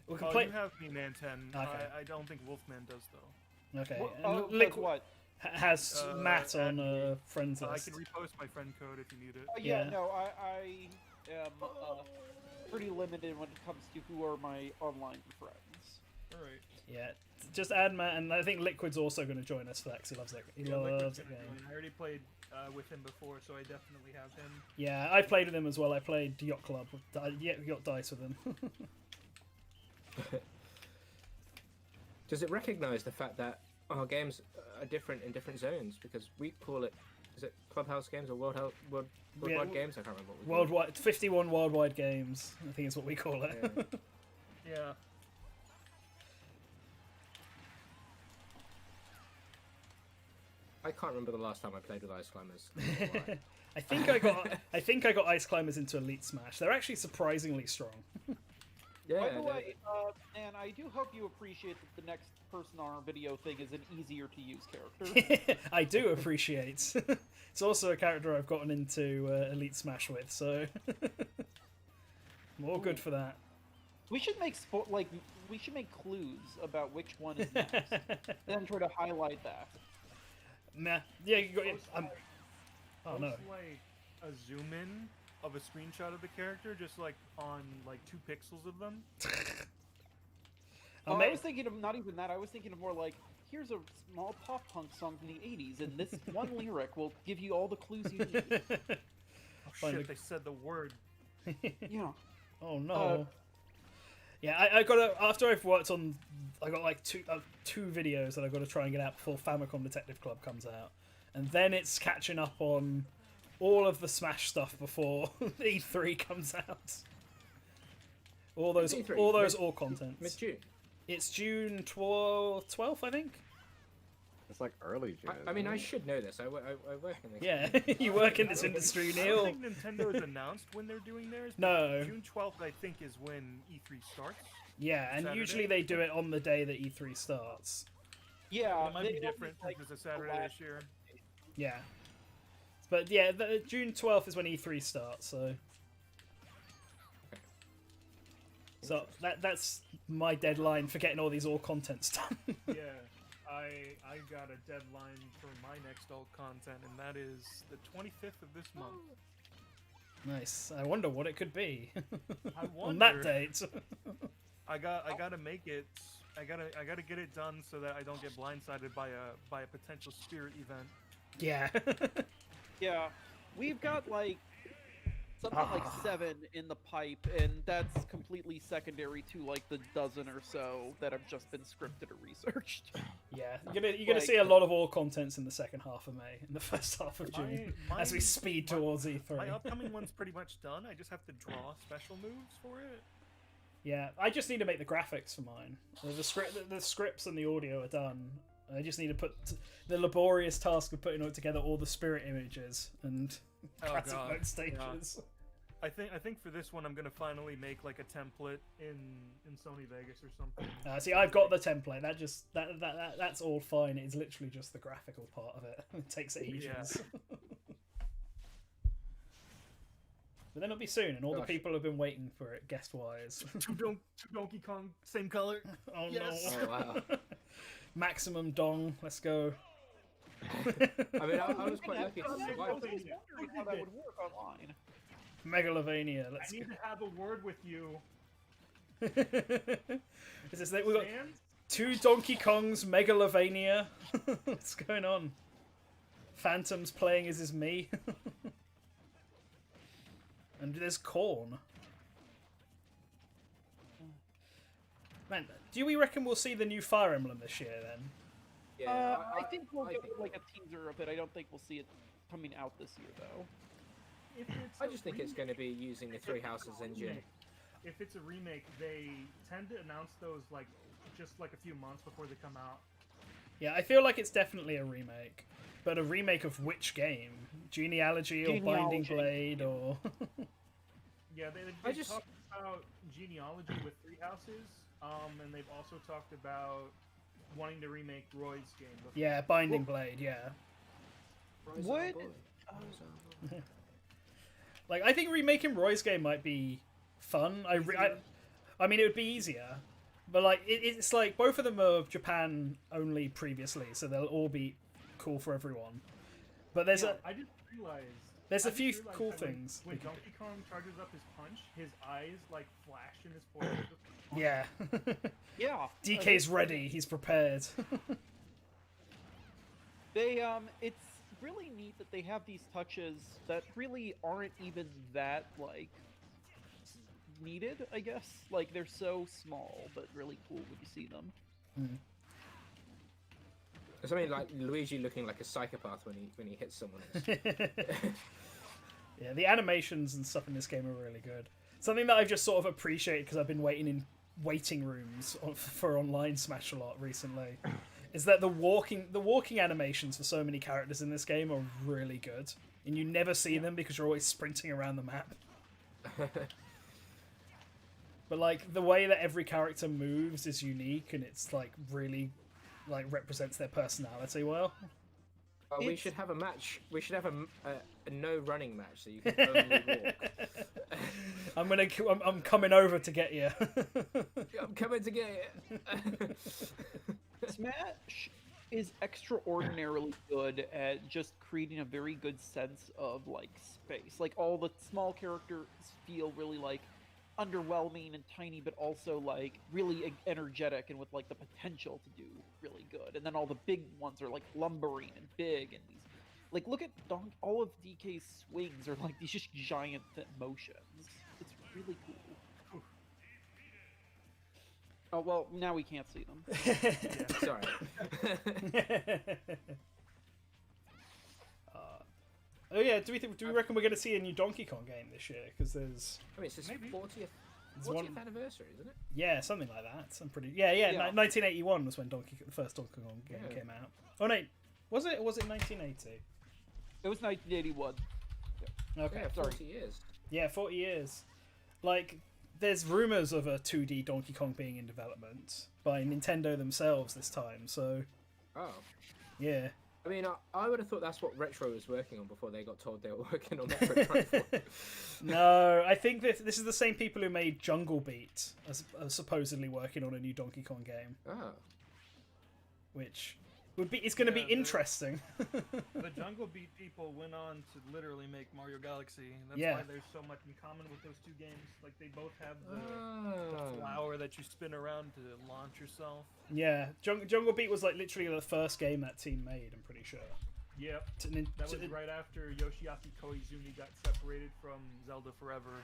We can Oh, play. you have me, Man 10. Okay. I don't think Wolfman does though. Okay. What? Liquid has Matt on friends I list. can repost my friend code if you need it. Yeah. No, I am pretty limited when it comes to who are my online friends. All right. Yeah, just add Matt, and I think Liquid's also going to join us for that because he loves it. He loves it game. I already played with him before, so I definitely have him. Yeah, I played with him as well. I played Yacht Club, Yacht Dice with him. Does it recognise the fact that our games are different in different zones? Because we call it, is it Clubhouse Games or Worldwide Games? I can't remember what we call it. Worldwide, 51 worldwide games, I think is what we call it. Yeah. I can't remember the last time I played with Ice Climbers. I think I got Ice Climbers into Elite Smash. They're actually surprisingly strong. Yeah. By the way, and I do hope you appreciate that the next person on our video thing is an easier to use character. I do appreciate. It's also a character I've gotten into Elite Smash with, so more good for that. We should make we should make clues about which one is next, then try to highlight that. Nah, yeah, you got it. Oh no. Post, like a zoom in of a screenshot of the character, just like on like 2 pixels of them. I was thinking of not even that. I was thinking of more like, here's a small pop punk song from the 80s, and this one lyric will give you all the clues you need. Oh shit, they said the word. Yeah. Oh no. Yeah, I gotta, after I've worked on, I got like two videos that I've got to try and get out before Famicom Detective Club comes out. and then it's catching up on all of the Smash stuff before E3 comes out. All those all contents. Mid-June. It's June 12th, I think. It's like early June. I mean, I should know this. I work in this. Yeah, you work in this industry, I Neil. don't think Nintendo has announced when they're doing theirs. but No. June 12th, I think, is when E3 starts. Yeah, and Saturday? usually they do it on the day that E3 starts. Yeah, It might be different because it's a Saturday this year. Yeah. But yeah, June 12th is when E3 starts, so... So that's my deadline for getting all these all contents done. Yeah, I got a deadline for my next alt content, and that is the 25th of this month. Nice. I wonder what it could be I on that wonder. date. I gotta make it. I gotta get it done so that I don't get blindsided by a potential spirit event. Yeah. Yeah, we've got like something like 7 in the pipe, and that's completely secondary to like the dozen or so that have just been scripted or researched. Yeah, you're gonna see a lot of all contents in the second half of May, in the first half of June, as we speed towards E3. My upcoming one's pretty much done. I just have to draw special moves for it. Yeah, I just need to make the graphics for mine. The scripts and the audio are done. I just need to put the laborious task of putting together all the spirit images and classic God, mode stages. I think for this one I'm gonna finally make like a template in Sony Vegas or something. See, I've got the template. That's all fine. It's literally just the graphical part of it. It takes ages. Yeah. But then it'll be soon, and all the Gosh. people have been waiting for it, guest-wise. Two Donkey Kong, same color. Oh Yes. no! Oh, wow. Maximum dong. Let's go. I mean, I was quite lucky to I was survive. wondering how that would work online. Megalovania. I Let's need go. to have a word with you. Is this, we got Sand? 2 Donkey Kongs, Megalovania. What's going on? Phantom's playing as is me. And there's Corn. Man, do we reckon we'll see the new Fire Emblem this year then? Yeah, I think we'll I get think- like a teaser of it. I don't think we'll see it coming out this year though. If it's I a just think it's going to be using the Three Houses engine. If it's a remake, they tend to announce those like just like a few months before they come out. Yeah, I feel like it's definitely a remake. But a remake of which game? Genealogy or Binding Genealogy. Blade or... Yeah, they talked about genealogy with Three Houses, and they've also talked about wanting to remake Roy's game. Before. Yeah, Binding Blade, yeah. What? Like, I think remaking Roy's game might be fun. I mean, it would be easier. But, like, it's like, both of them are Japan only previously, so they'll all be cool for everyone. But there's I just realized... There's a I just few realized cool that things. When Donkey Kong charges up his punch, his eyes, like, flash in his forehead. Yeah. Yeah. DK's ready. He's prepared. They it's really neat that they have these touches that really aren't even that like needed, I guess. Like they're so small but really cool when you see them. Something like Luigi looking like a psychopath when he hits someone. Yeah, the animations and stuff in this game are really good. Something that I've just sort of appreciated because I've been waiting in waiting rooms for online Smash a lot recently, is that the walking animations for so many characters in this game are really good, and you never see them because you're always sprinting around the map. But like the way that every character moves is unique, and it's like really like represents their personality well. We should have a match. We should have a no running match so you can only walk. I'm coming over to get you. I'm coming to get it. Smash is extraordinarily good at just creating a very good sense of like space. Like all the small characters feel really like underwhelming and tiny, but also like really energetic and with like the potential to do really good. And then all the big ones are like lumbering and big, and these like look at all of DK's swings are like these just giant motions. It's really cool. Oh well, now we can't see them. Sorry. Oh yeah, do we reckon we're going to see a new Donkey Kong game this year? Because there's I mean, it's his Maybe. 40th there's one, anniversary, isn't it? yeah, something like that. I'm pretty yeah. 1981 was when the first Donkey Kong game Yeah. came out. Oh no, was it? Or was it 1980? It was 1981. Okay, Yeah, sorry. 40 years. yeah, 40 years. Like, there's rumors of a 2D Donkey Kong being in development by Nintendo themselves this time. So Oh. yeah. I mean, I would have thought that's what Retro was working on before they got told they were working on Metroid Prime 4. No, I think this is the same people who made Jungle Beat as supposedly working on a new Donkey Kong game, Oh. which it's going to be Yeah, interesting. The Jungle Beat people went on to literally make Mario Galaxy. And that's Yeah. why there's so much in common with those two games. Like, they both have the Oh. flower that you spin around to launch yourself. Yeah, Jungle Beat was like literally the first game that team made. I'm pretty sure. Yep. To- That was to- right after Yoshiaki Koizumi got separated from Zelda Forever.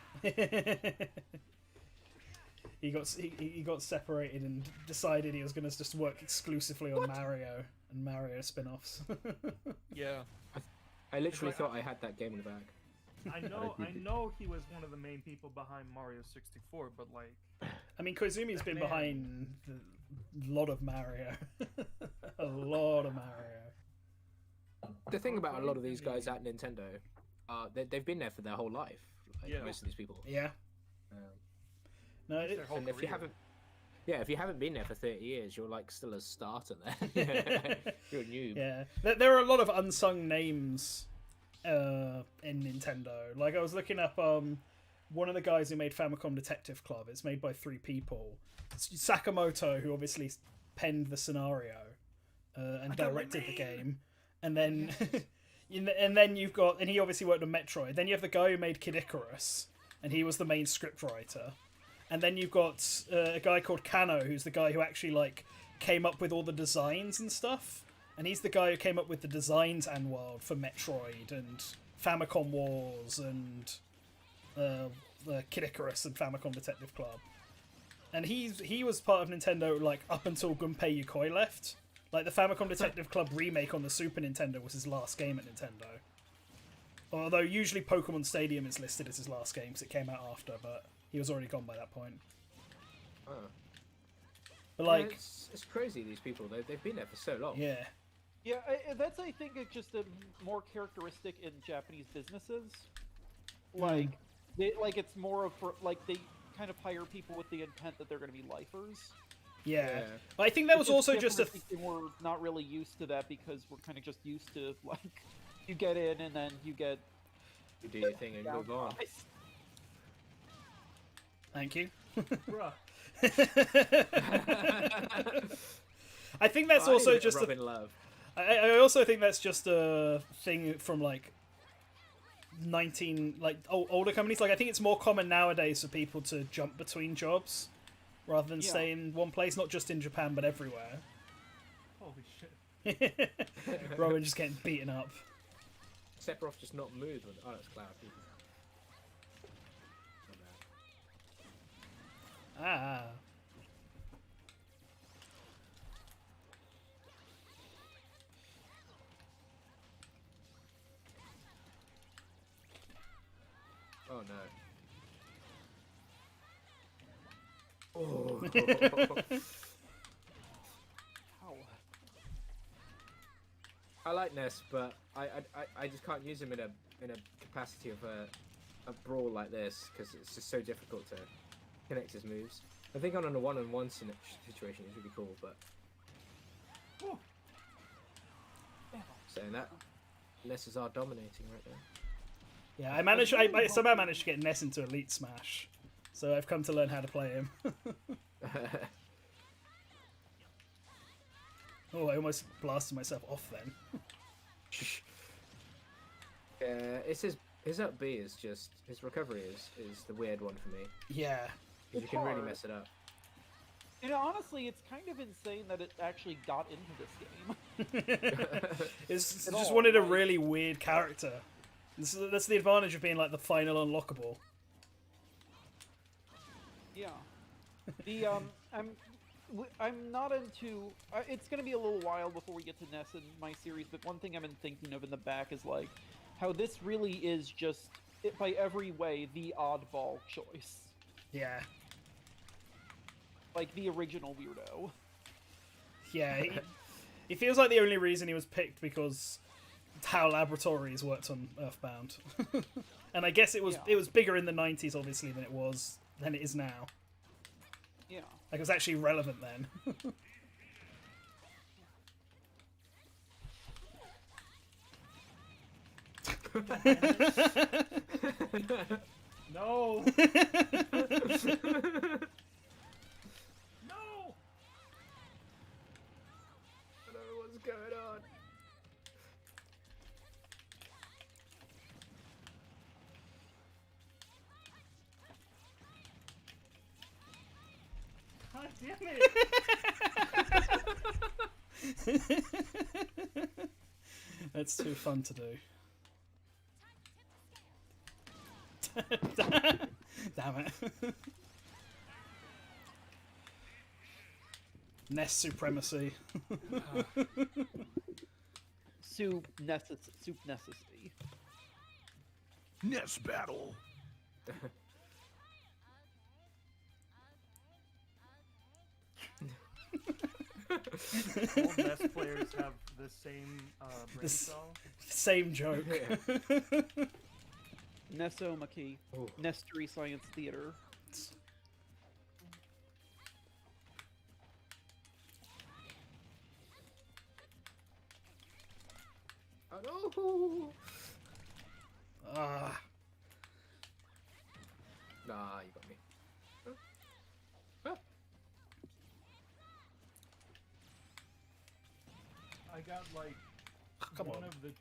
he got separated and decided he was going to just work exclusively on Mario and Mario spin-offs. Yeah. I literally like, thought I had that game in the bag. I know he was one of the main people behind Mario 64, but like, I mean, Koizumi's been Man. behind a lot of Mario. A lot of Mario. The thing about a lot of these guys at Nintendo, they've been there for their whole life. Like, Yeah. most of these people. Yeah. Um, No, their whole and if you career. haven't been there for 30 years, you're like still a starter there. You're a noob. yeah. There are a lot of unsung names in Nintendo. Like, I was looking up one of the guys who made Famicom Detective Club. It's made by 3 people. It's Sakamoto, who obviously penned the scenario and directed the game. And then and then you've got, and he obviously worked on Metroid. Then you have the guy who made Kid Icarus, and he was the main scriptwriter. And then you've got a guy called Kano, who's the guy who actually like came up with all the designs and stuff. And he's the guy who came up with the designs and world for Metroid and Famicom Wars and Kid Icarus and Famicom Detective Club. And he was part of Nintendo like up until Gunpei Yokoi left. Like, the Famicom Detective Club remake on the Super Nintendo was his last game at Nintendo. Although usually Pokemon Stadium is listed as his last game because it came out after, but he was already gone by that point. Oh. But Yeah, like, it's crazy. These people, they've been there for so long. yeah, Yeah, that's I think it's just a more characteristic in Japanese businesses. Like, it's more of like they kind of hire people with the intent that they're going to be lifers. yeah. But I think that was also just a. We're not really used to that because we're kind of just used to like you get in and then you get You do your thing and move on. Thank you. bruh. I think that's Oh, I also need a just. Robin Love. I also think that's just a thing from like older companies. Like, I think it's more common nowadays for people to jump between jobs rather than stay in one place. Not just in Japan, but everywhere. Holy shit. Rather than just getting beaten up. Sephiroth just not move. Oh, it's Cloud. Not bad. Ah. Oh no. Oh. I like Ness, but I just can't use him in a capacity of a brawl like this because it's just so difficult to connect his moves. I think on a one-on-one situation is really cool, but saying that, Ness is our dominating right now. Yeah, I somehow managed to get Ness into Elite Smash, so I've come to learn how to play him. Oh, I almost blasted myself off then. It's his up B is just his recovery is the weird one for me. Yeah, 'Cause you can really mess it up. You know, honestly, it's kind of insane that it actually got into this game. It's At just all, wanted a like- really weird character. That's the advantage of being like the final unlockable. Yeah. The I'm not into. It's gonna be a little while before we get to Ness in my series, but one thing I've been thinking of in the back is like, how this really is just, by every way, the oddball choice. Yeah. Like the original weirdo. Yeah, he feels like the only reason he was picked because how laboratories worked on Earthbound. And I guess it was bigger in the 90s, obviously, than it is now. Yeah. Like, it was actually relevant then. No. No. I don't know what's going on. God damn it. That's too fun to do. Damn it. Nest supremacy. Soup necessity. Nest battle. All NES players have the same brain cell. Same joke. Nesomaki. Nestory Science Theater. Oh no! Ah. Nah, you got me. I got like Come one on. of the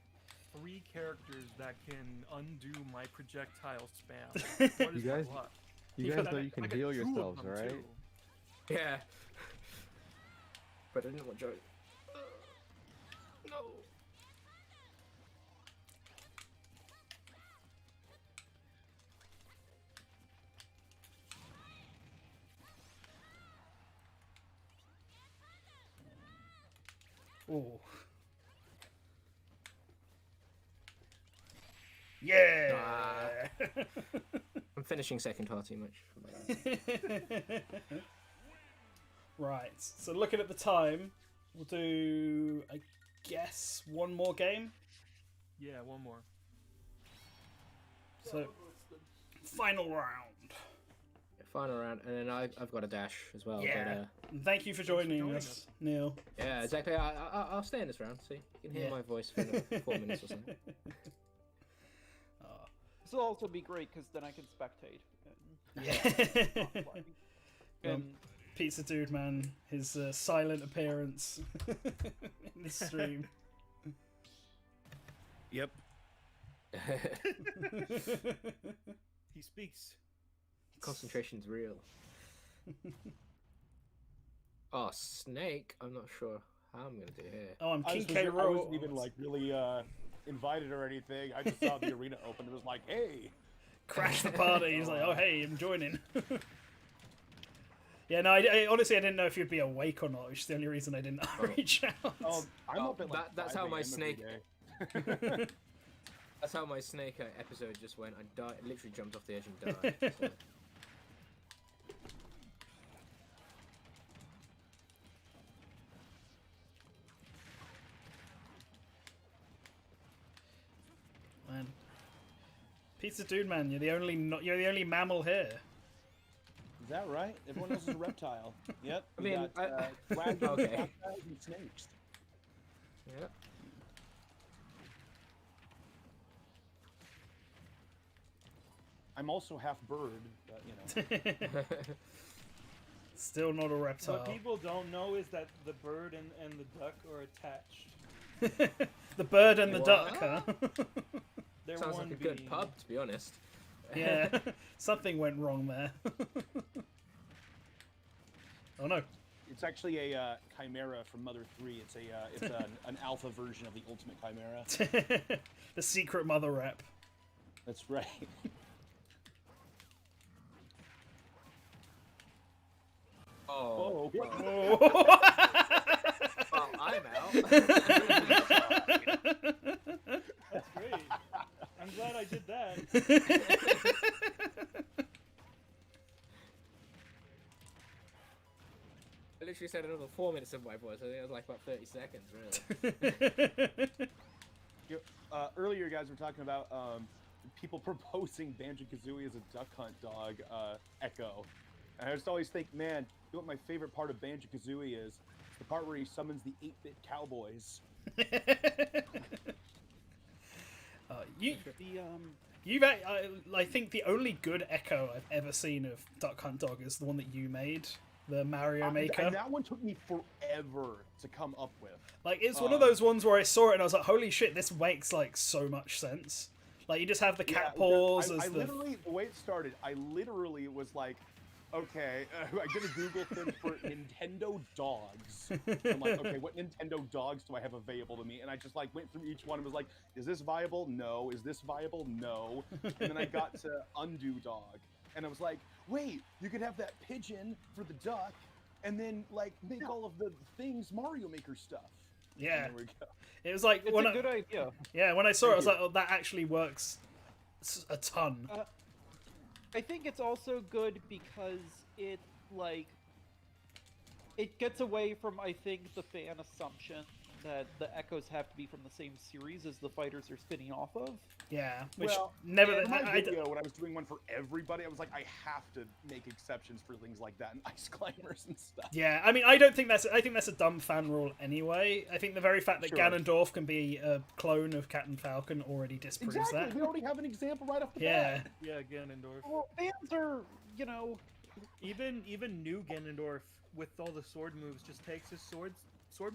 3 characters that can undo my projectile spam. What is You guys- my luck? You guys know you can I got heal 2 of yourselves, them, alright? too. Yeah. But I didn't want Joey. No. Ooh. Yeah. I'm finishing second far too much. Right. So looking at the time, we'll do, I guess, one more game. Yeah, one more. So, final round. Final round, and then I've got a dash as well. Yeah. And thank you for joining us, Neil. But, yeah, exactly. I'll stay in this round. See, you can hear my voice for another 4 minutes or so. This will also be great because then I can spectate. Yeah. Pizza Dude Man, his silent appearance in the stream. Yep. He speaks. Concentration's real. Oh, Snake. I'm not sure how I'm gonna do here. Oh, I'm King I K. Rool. wasn't even like really invited or anything. I just saw the arena open. It was like, hey. Crash the party. He's like, oh hey, I'm joining. Yeah, no, I honestly I didn't know if you'd be awake or not, which is the only reason I didn't reach out. Oh, I'm up at like that's 5 how my a.m. every Snake. day. That's how my Snake episode just went. I died. Literally jumped off the edge and died. So. Man. Pizza Dude Man, you're the only mammal here. Is that right? Everyone else is a reptile. Yep. I we mean, got, dragons, okay. crocodiles, and snakes. Yeah. I'm also half bird, but you know. Still not a reptile. What people don't know is that the bird and the duck are attached. The bird and the What? duck, huh? They're Sounds one like a good being. pub, to be honest. Yeah, something went wrong there. Oh no. It's actually a chimera from Mother 3. It's an alpha version of the Ultimate Chimera. The secret mother rep. That's right. Oh. Oh. Well, I'm out. That's great. I did that. I literally said another 4 minutes of my voice. I think it was like about 30 seconds, really. Earlier, you guys were talking about people proposing Banjo-Kazooie as a Duck Hunt dog, Echo. And I just always think, man, you know what my favorite part of Banjo-Kazooie is? It's the part where he summons the 8-bit cowboys. I think the only good Echo I've ever seen of Duck Hunt Dog is the one that you made, the Mario Maker. And that one took me forever to come up with. Like, it's one of those ones where I saw it and I was like, holy shit, this makes, like, so much sense. Like, you just have the cat paws as the... literally, the way it started, I literally was like, okay, I did a Google thing for Nintendo dogs. I'm like, okay, what Nintendo dogs do I have available to me? And I just like went through each one and was like, is this viable? No. Is this viable? No. And then I got to Undo Dog. And I was like, wait, you could have that pigeon for the duck and then like make all of the things Mario Maker stuff. Yeah. And there we go. It was like... It's a good idea. Yeah, when I saw it, I was like, oh, that actually works a ton. I think it's also good because it, like, it gets away from, I think, the fan assumption that the Echoes have to be from the same series as the fighters are spinning off of. Yeah, which Well, never... in my video, when I was doing one for everybody, I was like, I have to make exceptions for things like that and ice climbers and stuff. Yeah, I mean, I think that's a dumb fan rule anyway. I think the very fact that Sure. Ganondorf can be a clone of Captain Falcon already disproves Exactly, that. we already have an example right off the Yeah. bat. Yeah, Ganondorf. Well, fans are, you know... Even new Ganondorf with all the sword moves just takes his sword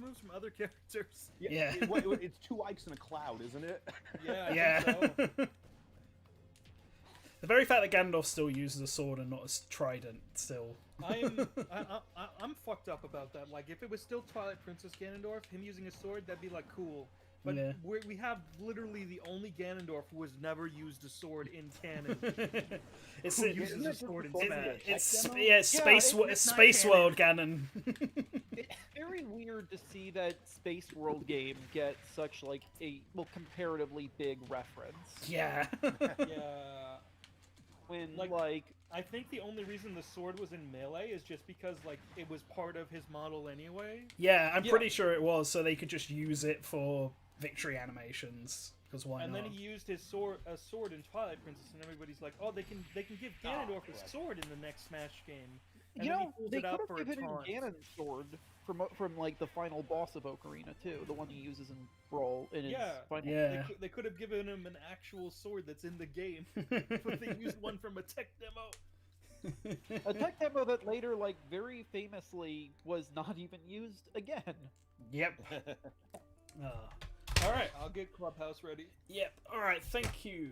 moves from other characters. Yeah. It's two Ikes in a cloud, isn't it? Yeah. Yeah. I think so. The very fact that Ganondorf still uses a sword and not a trident still. I'm fucked up about that. Like, if it was still Twilight Princess Ganondorf, him using a sword, that'd be like cool. But Yeah. we have literally the only Ganondorf who has never used a sword in canon. It's Who uses a sword in Smash? It's Space World Ganon. It's very weird to see that Space World game get such like a comparatively big reference. Yeah. Yeah. When Like, I think the only reason the sword was in Melee is just because like it was part of his model anyway. Yeah, I'm pretty sure it was, so they could just use it for victory animations. Because why And not? then he used a sword in Twilight Princess, and everybody's like, "Oh, they can give Ganondorf a sword in the next Smash game." And you then he know, pulls they it could out have for a given him taunt. Ganon's sword from like the final boss of Ocarina too, the one he uses in Brawl in his final. Yeah. They could have given him an actual sword that's in the game, but they used one from a tech demo. A tech demo that later, like, very famously was not even used again. Yep. All right, I'll get Clubhouse ready. Yep. All right. Thank you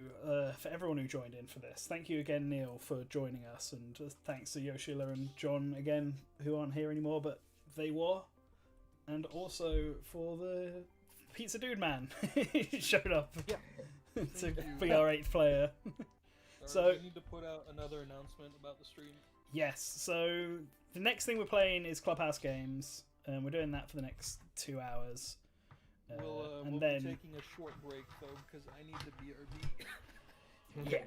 for everyone who joined in for this. Thank you again, Neil, for joining us, and thanks to Yoshila and John again, who aren't here anymore, but they were, and also for the Pizza Dude Man who showed up to be our 8th player. So we need to put out another announcement about the stream. Yes. So the next thing we're playing is Clubhouse Games, and we're doing that for the next 2 hours. We'll then be taking a short break though because I need to BRB. Yeah.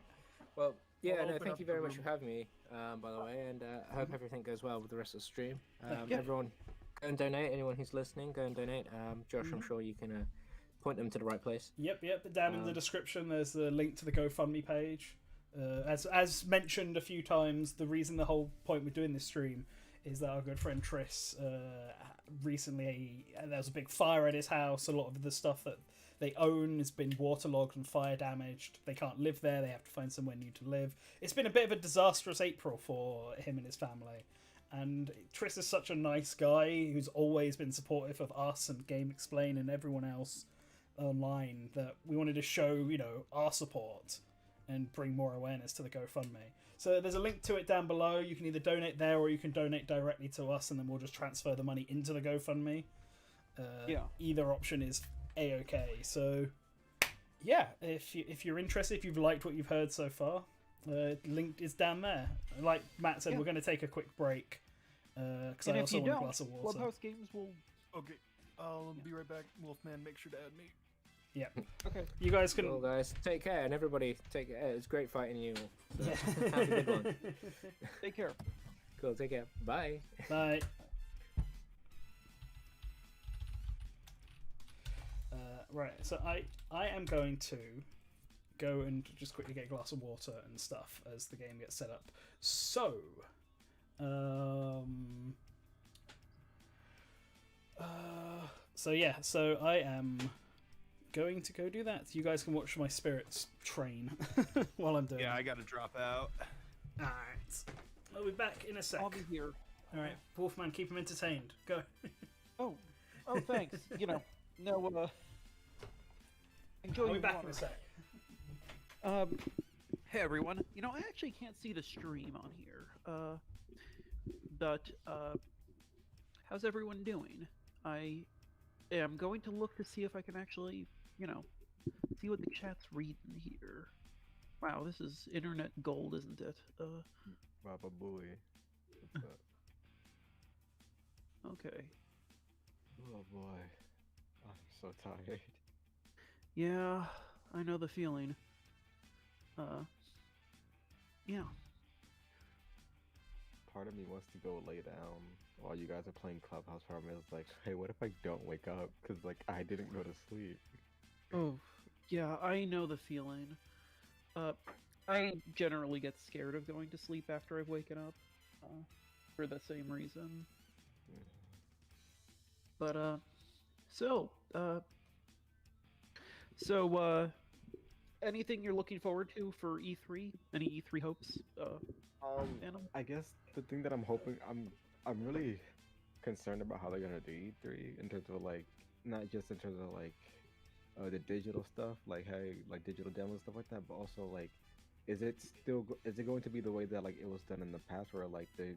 Well, yeah, I'll no, open thank up you the very much room. for having me, by the way, and I hope everything goes well with the rest of the stream. Yeah. Everyone, go and donate. Anyone who's listening, go and donate. Josh, I'm sure you can point them to the right place. Yep. Down in the description, there's the link to the GoFundMe page. As mentioned a few times, the reason the whole point we're doing this stream is that our good friend Tris recently there was a big fire at his house. A lot of the stuff that they own has been waterlogged and fire damaged. They can't live there. They have to find somewhere new to live. It's been a bit of a disastrous April for him and his family. And Tris is such a nice guy who's always been supportive of us and Game Explain and everyone else online, that we wanted to show, our support and bring more awareness to the GoFundMe. So there's a link to it down below. You can either donate there or you can donate directly to us, and then we'll just transfer the money into the GoFundMe. Either option is a-okay. So yeah, if you're interested, if you've liked what you've heard so far, link is down there. Like Matt said, we're going to take a quick break because I also want a glass of water. Clubhouse Games will... Okay, I'll be right back. Wolfman, make sure to add me. Yeah. Okay. You guys can. Cool, guys. Take care, and everybody take care. It's great fighting you. So, have a good one. Take care. Cool. Take care. Bye. Bye. Right. So I am going to go and just quickly get a glass of water and stuff as the game gets set up. So. So yeah, so I am going to go do that. You guys can watch my spirits train while I'm doing. Yeah, I gotta drop out. All right, I'll be back in a sec. I'll be here. All right, Wolfman, keep him entertained. Go. Oh, thanks. No. Enjoy I'll be your back water. in a sec. Hey everyone. I actually can't see the stream on here. But how's everyone doing? I am going to look to see if I can actually, see what the chat's reading here. Wow, this is internet gold, isn't it? Baba Booey. What's up? Okay. Oh boy. I'm so tired. Yeah, I know the feeling. Yeah. Part of me wants to go lay down while you guys are playing Clubhouse. Part of me is like, hey, what if I don't wake up? Because, like, I didn't go to sleep. Oh, yeah, I know the feeling. I generally get scared of going to sleep after I've waken up. For the same reason. But, anything you're looking forward to for E3? Any E3 hopes? Phantom? I guess the thing that I'm hoping, I'm really concerned about how they're gonna do E3 in terms of like, not just in terms of like, the digital stuff, like hey, like digital demos and stuff like that, but also like, is it going to be the way that like it was done in the past, where like the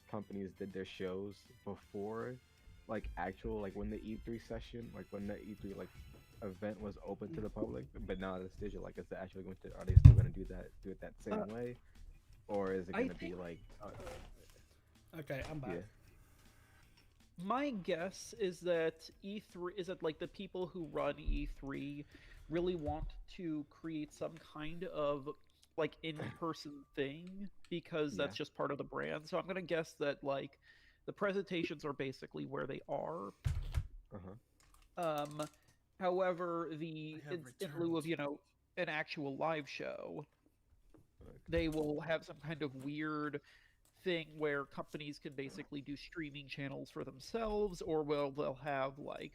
companies did their shows before, like actual like when the E3 session, like when the E3 like event was open to the public, but now it's digital. Like, is it actually going to? Are they still going to do it that same way, or is it going to be like? Okay, I'm back. Yeah. My guess is that like the people who run E3 really want to create some kind of like in-person thing because that's just part of the brand. So I'm gonna guess that like the presentations are basically where they are. However, in lieu of an actual live show, they will have some kind of weird thing where companies can basically do streaming channels for themselves, or they'll have like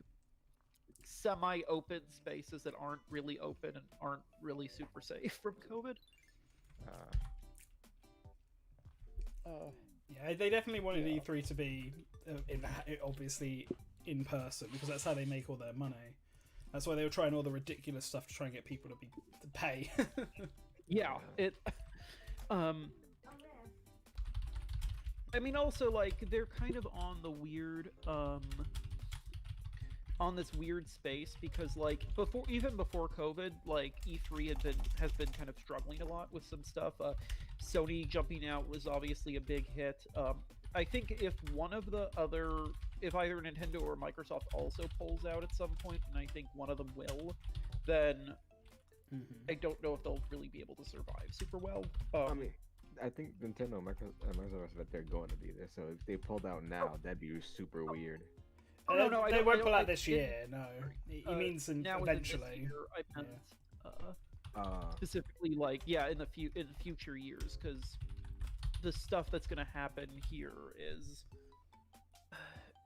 semi-open spaces that aren't really open and aren't really super safe from COVID. Yeah, they definitely wanted E3 to be obviously in person because that's how they make all their money. That's why they were trying all the ridiculous stuff to try and get people to pay. Yeah, I mean, also, like, they're kind of on the weird, on this weird space because, like, even before COVID, like, E3 has been kind of struggling a lot with some stuff. Sony jumping out was obviously a big hit. I think if either Nintendo or Microsoft also pulls out at some point, and I think one of them will, then I don't know if they'll really be able to survive super well. I mean, I think Nintendo and Microsoft said that they're going to be there, so if they pulled out now, that'd be super weird. No, they won't pull out this year. No, he means eventually. I meant specifically, like, in the future years, because the stuff that's gonna happen here is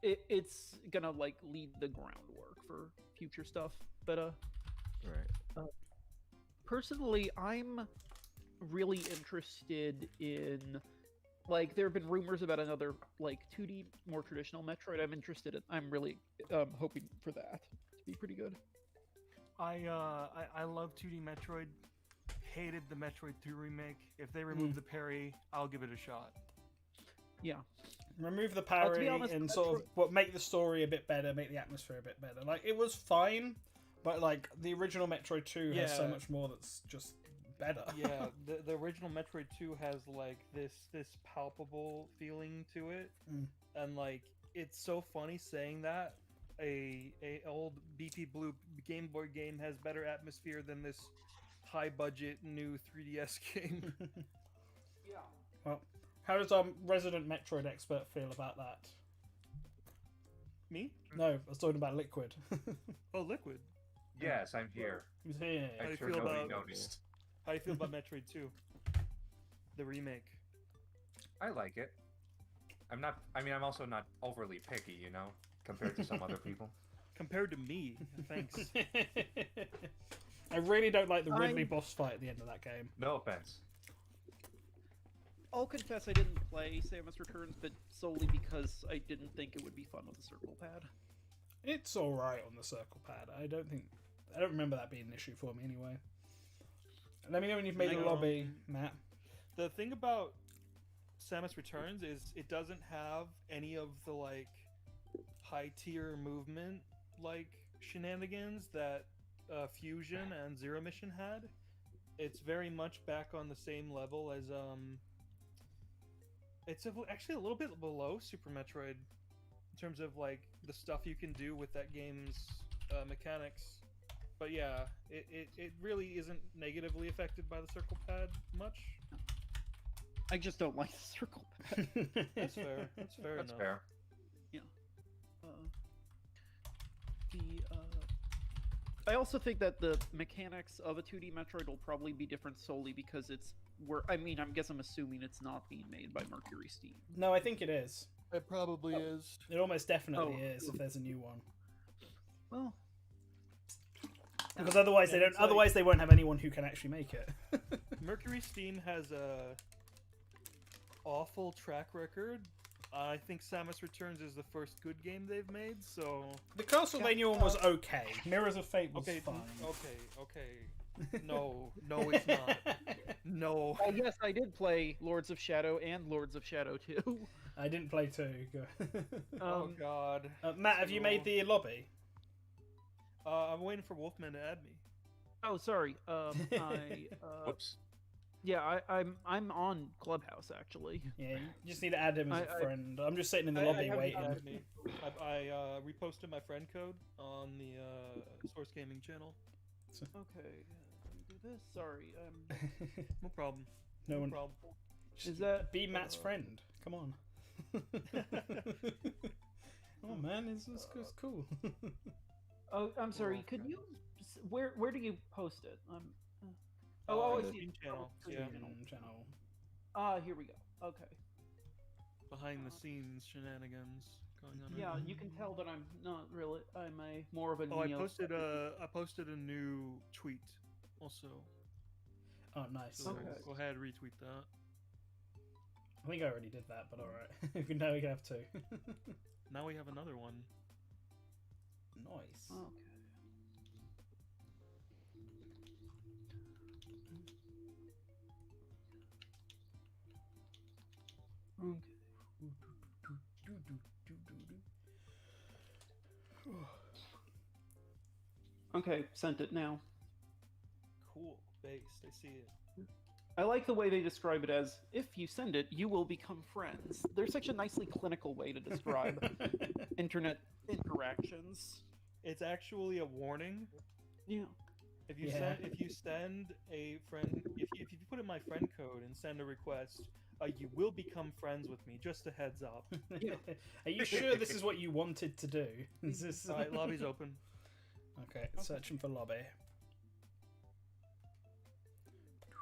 it's gonna like lead the groundwork for future stuff. But personally, I'm really interested in, like, there have been rumors about another like 2D more traditional Metroid. I'm really hoping for that to be pretty good. I love 2D Metroid. Hated the Metroid 2 remake. If they remove the parry, I'll give it a shot. Yeah. Remove the parry and sort of make the story a bit better, make the atmosphere a bit better. Like, it was fine, but like the original Metroid 2 has so much more that's just better. Yeah, the original Metroid 2 has like this palpable feeling to it, and like it's so funny saying that a old BP Blue Game Boy game has better atmosphere than this high budget new 3DS game. Yeah. Well, how does our resident Metroid expert feel about that? Me? No, I was talking about Liquid. Oh, Liquid. Yes, I'm here. He's here. How do I'm you sure feel nobody about noticed. How do you feel about Metroid 2? The remake. I like it. I'm not. I mean, I'm also not overly picky, you know, compared to some other people. Compared to me, thanks. I really don't like the Ridley boss fight at the end of that game. No offense. I'll confess I didn't play Samus Returns, but solely because I didn't think it would be fun with a circle pad. It's alright on the circle pad. I don't remember that being an issue for me anyway. Let me know when you've made a lobby, Matt. The thing about Samus Returns is it doesn't have any of the like high tier movement like shenanigans that Fusion and Zero Mission had. It's very much back on the same level as it's actually a little bit below Super Metroid in terms of like the stuff you can do with that game's mechanics. But yeah, it really isn't negatively affected by the circle pad much. I just don't like the circle pad. That's fair. That's fair That's enough. fair. Yeah. I also think that the mechanics of a 2D Metroid will probably be different solely because it's I'm assuming it's not being made by Mercury Steam. No, I think it is. It probably is. It almost definitely is if there's a new one. Well, because otherwise they don't. Otherwise they won't have anyone who can actually make it. Mercury Steam has a awful track record. I think Samus Returns is the first good game they've made. So the Castlevania one was okay. Mirrors of Fate was fine. Okay. No, it's not. No. Oh yes, I did play Lords of Shadow and Lords of Shadow 2. I didn't play 2. Oh god. Matt, have you made the lobby? I'm waiting for Wolfman to add me. Oh, sorry. Whoops. Yeah, I'm on Clubhouse actually. Yeah, you just need to add him as a friend. I'm just sitting in the lobby waiting. I reposted my friend code on the Source Gaming channel. Okay, let me do this. Sorry, no problem. No one. Problem. Is that be Matt's friend? Come on. Oh man, it's cool. Oh, I'm sorry. Could you? Where do you post it? I see Steam channel. Channel. Here we go. Okay. Behind the scenes shenanigans going on. Yeah, you can tell that I'm not really. I'm more of a. Oh, I posted a new tweet also. Oh, nice. So go ahead, retweet that. I think I already did that, but alright. Now we can have 2. Now we have another one. Nice. Okay. Okay, sent it now. Cool. Based. I see it. I like the way they describe it as, if you send it, you will become friends. There's such a nicely clinical way to describe internet interactions. It's actually a warning. Yeah. If you send a friend, if you put in my friend code and send a request, you will become friends with me. Just a heads up. Are you sure this is what you wanted to do? Is this... Alright, lobby's open. Okay, searching for lobby.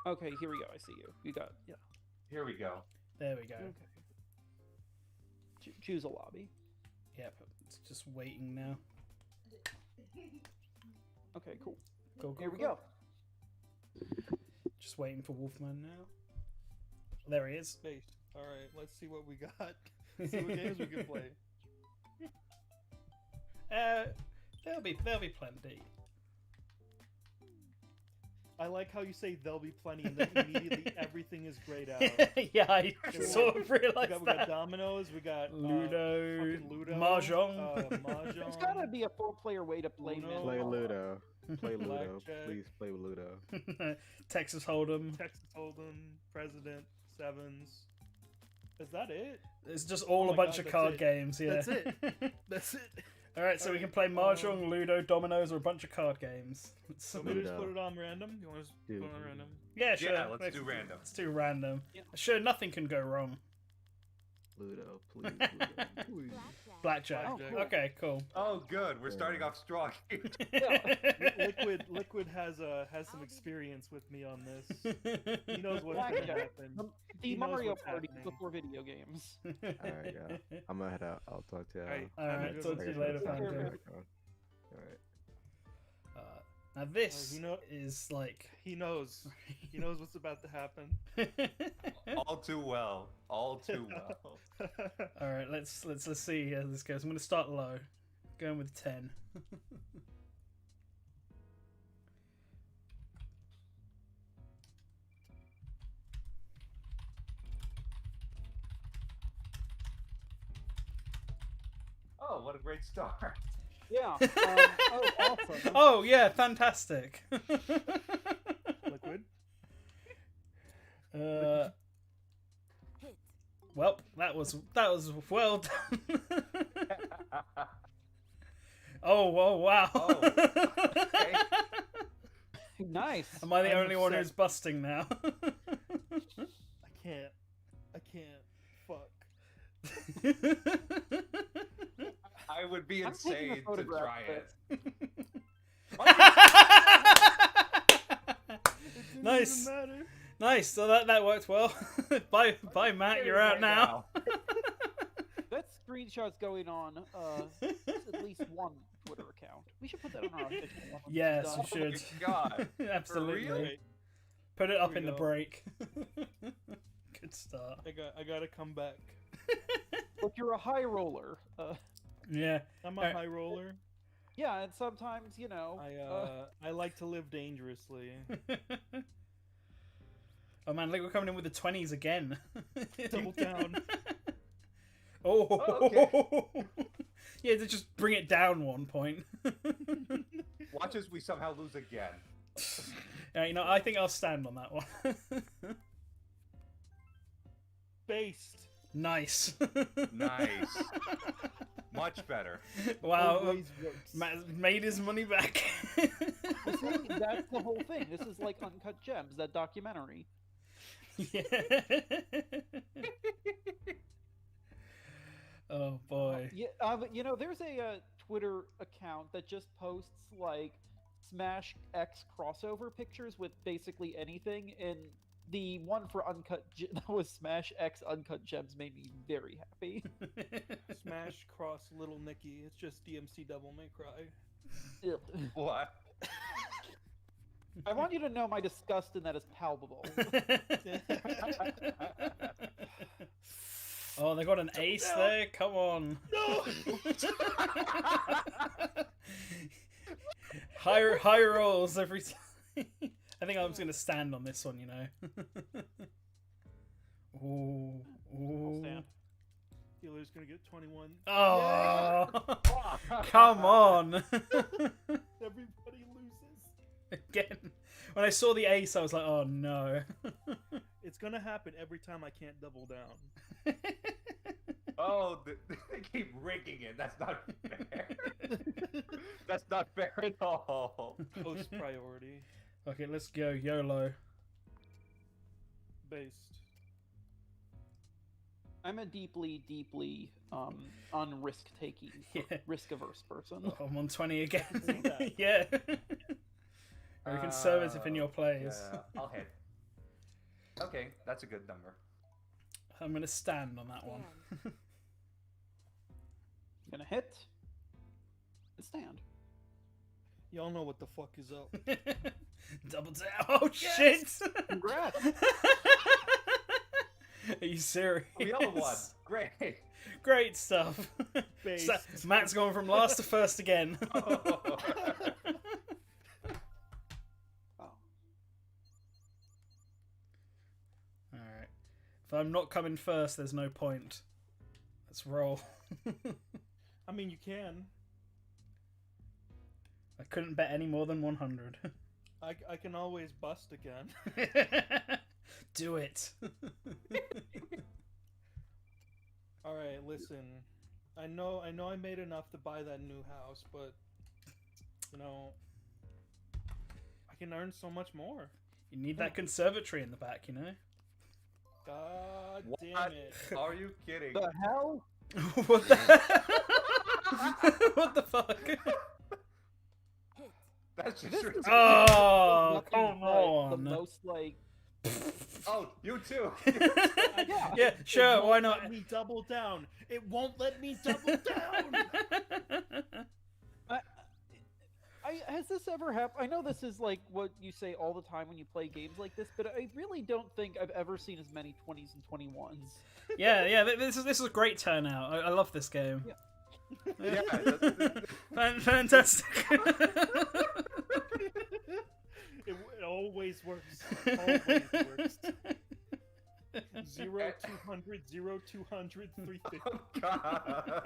Okay, here we go. I see you. You got Here we go. There we go. Okay. Choose a lobby. Yep, it's just waiting now. Okay, cool. Go. Here we go. Just waiting for Wolfman now. There he is. Space. Alright, let's see what we got. See what games we can play. There'll be plenty. I like how you say there'll be plenty and then immediately everything is grayed out. Yeah, I sort of realized we got dominoes, we got Ludo, Ludo, Mahjong. Mahjong. There's gotta be a 4-player way to play Uno. Play Ludo. Play Ludo. Blackjack. Please play Ludo. Texas Hold'em. Texas Hold'em, President, Sevens. Is that it? It's just all Oh a my bunch God, of card it. games. Yeah, That's it. That's it. All right, so we can play mahjong, Ludo, dominoes, or a bunch of card games. So we just put it on random. You want to put it on random? Yeah, sure. Yeah, let's do random. Let's do random. Sure, nothing can go wrong. Ludo, please, Ludo, please. Blackjack. Blackjack. Okay, cool. Oh, good. We're starting off strong. Liquid has some experience with me on this. He knows what's going to happen. The He knows Mario what's Party happening. before video games. Alright, yeah. I'm gonna head out. I'll talk to you. Alright, Alright, talk to you later, Phantom. Alright. Now this you know- is like He knows. He knows what's about to happen. All too well. All too well. all right. Let's see how this goes. I'm gonna start low, going with 10. Oh, what a great start. Yeah. Oh, awesome. Oh yeah, fantastic. Liquid. Well, that was well done. Oh wow. Oh, okay. Nice. Am I the I'm only one upset. who's busting now? I can't. Fuck. I would be I'm taking a insane to photograph try of it. Nice. Doesn't matter. Nice. So that worked well. Bye, Matt. You're out Right now. That screenshot's going on at least one Twitter account. We should put that on our official one. Yes, Done. we should. Oh my God. Absolutely. For real? Put it up Here in we the go. break. Good start. I gotta come back. Look, you're a high roller. Yeah. I'm a Alright. high roller. Yeah, and sometimes, you know. I like to live dangerously. Oh man, look, we're coming in with the 20s again. Double down. Oh. Oh, Yeah, to just bring it down 1 point. Watch as we somehow lose again. Yeah, you know, I think I'll stand on that one. Based. Nice. Nice. Much better. Wow. Always works. Matt made his money back. You see, that's the whole thing. This is like Uncut Gems, that documentary. Yeah. Oh boy. Yeah, you know, there's a Twitter account that just posts like Smash X crossover pictures with basically anything, and the one for that was Smash X Uncut Gems made me very happy. Smash cross Little Nicky. It's just DMC Devil May Cry. Ugh. What? I want you to know my disgust in that is palpable. Oh, they got an ace there. Come on. No. High rolls every time. I think I'm just gonna stand on this one, you know. Ooh, ooh. stand. Healer's gonna get 21. Oh, come on. Everybody loses. Again, when I saw the ace, I was like, oh no. It's gonna happen every time I can't double down. Oh, they keep rigging it. That's not fair. That's not fair at all. Post priority. Okay, let's go YOLO. Based. I'm a deeply, deeply unrisk-taking, risk-averse person. Oh, I'm on 20 again. that? Yeah. Very conservative in your plays. Yeah, I'll hit. Okay, that's a good number. I'm gonna stand on that one. Gonna hit. And stand. Y'all know what the fuck is up. Double down. Oh shit! Congrats! Are you serious? We all won. Great. Great stuff. Based. So, Matt's going from last to first again. Alright. If I'm not coming first, there's no point. Let's roll. I mean, you can. I couldn't bet any more than 100. I can always bust again. Do it. Alright, listen. I know I made enough to buy that new house, but you know, I can earn so much more. You need that conservatory in the back, you know? God What damn it. are you kidding? The hell? What the What the fuck? That's just This true. is Oh, nothing come but on. The most like. Oh, you too. Yeah, sure, It why won't not? Let me double down. It won't let me double down. Has this ever happened? I know this is like what you say all the time when you play games like this, but I really don't think I've ever seen as many 20s and 21s. Yeah, this is a great turnout. I love this game. Yeah. Fantastic. It always works. Always works. 0, 200, 0, 200, 350. Oh, God.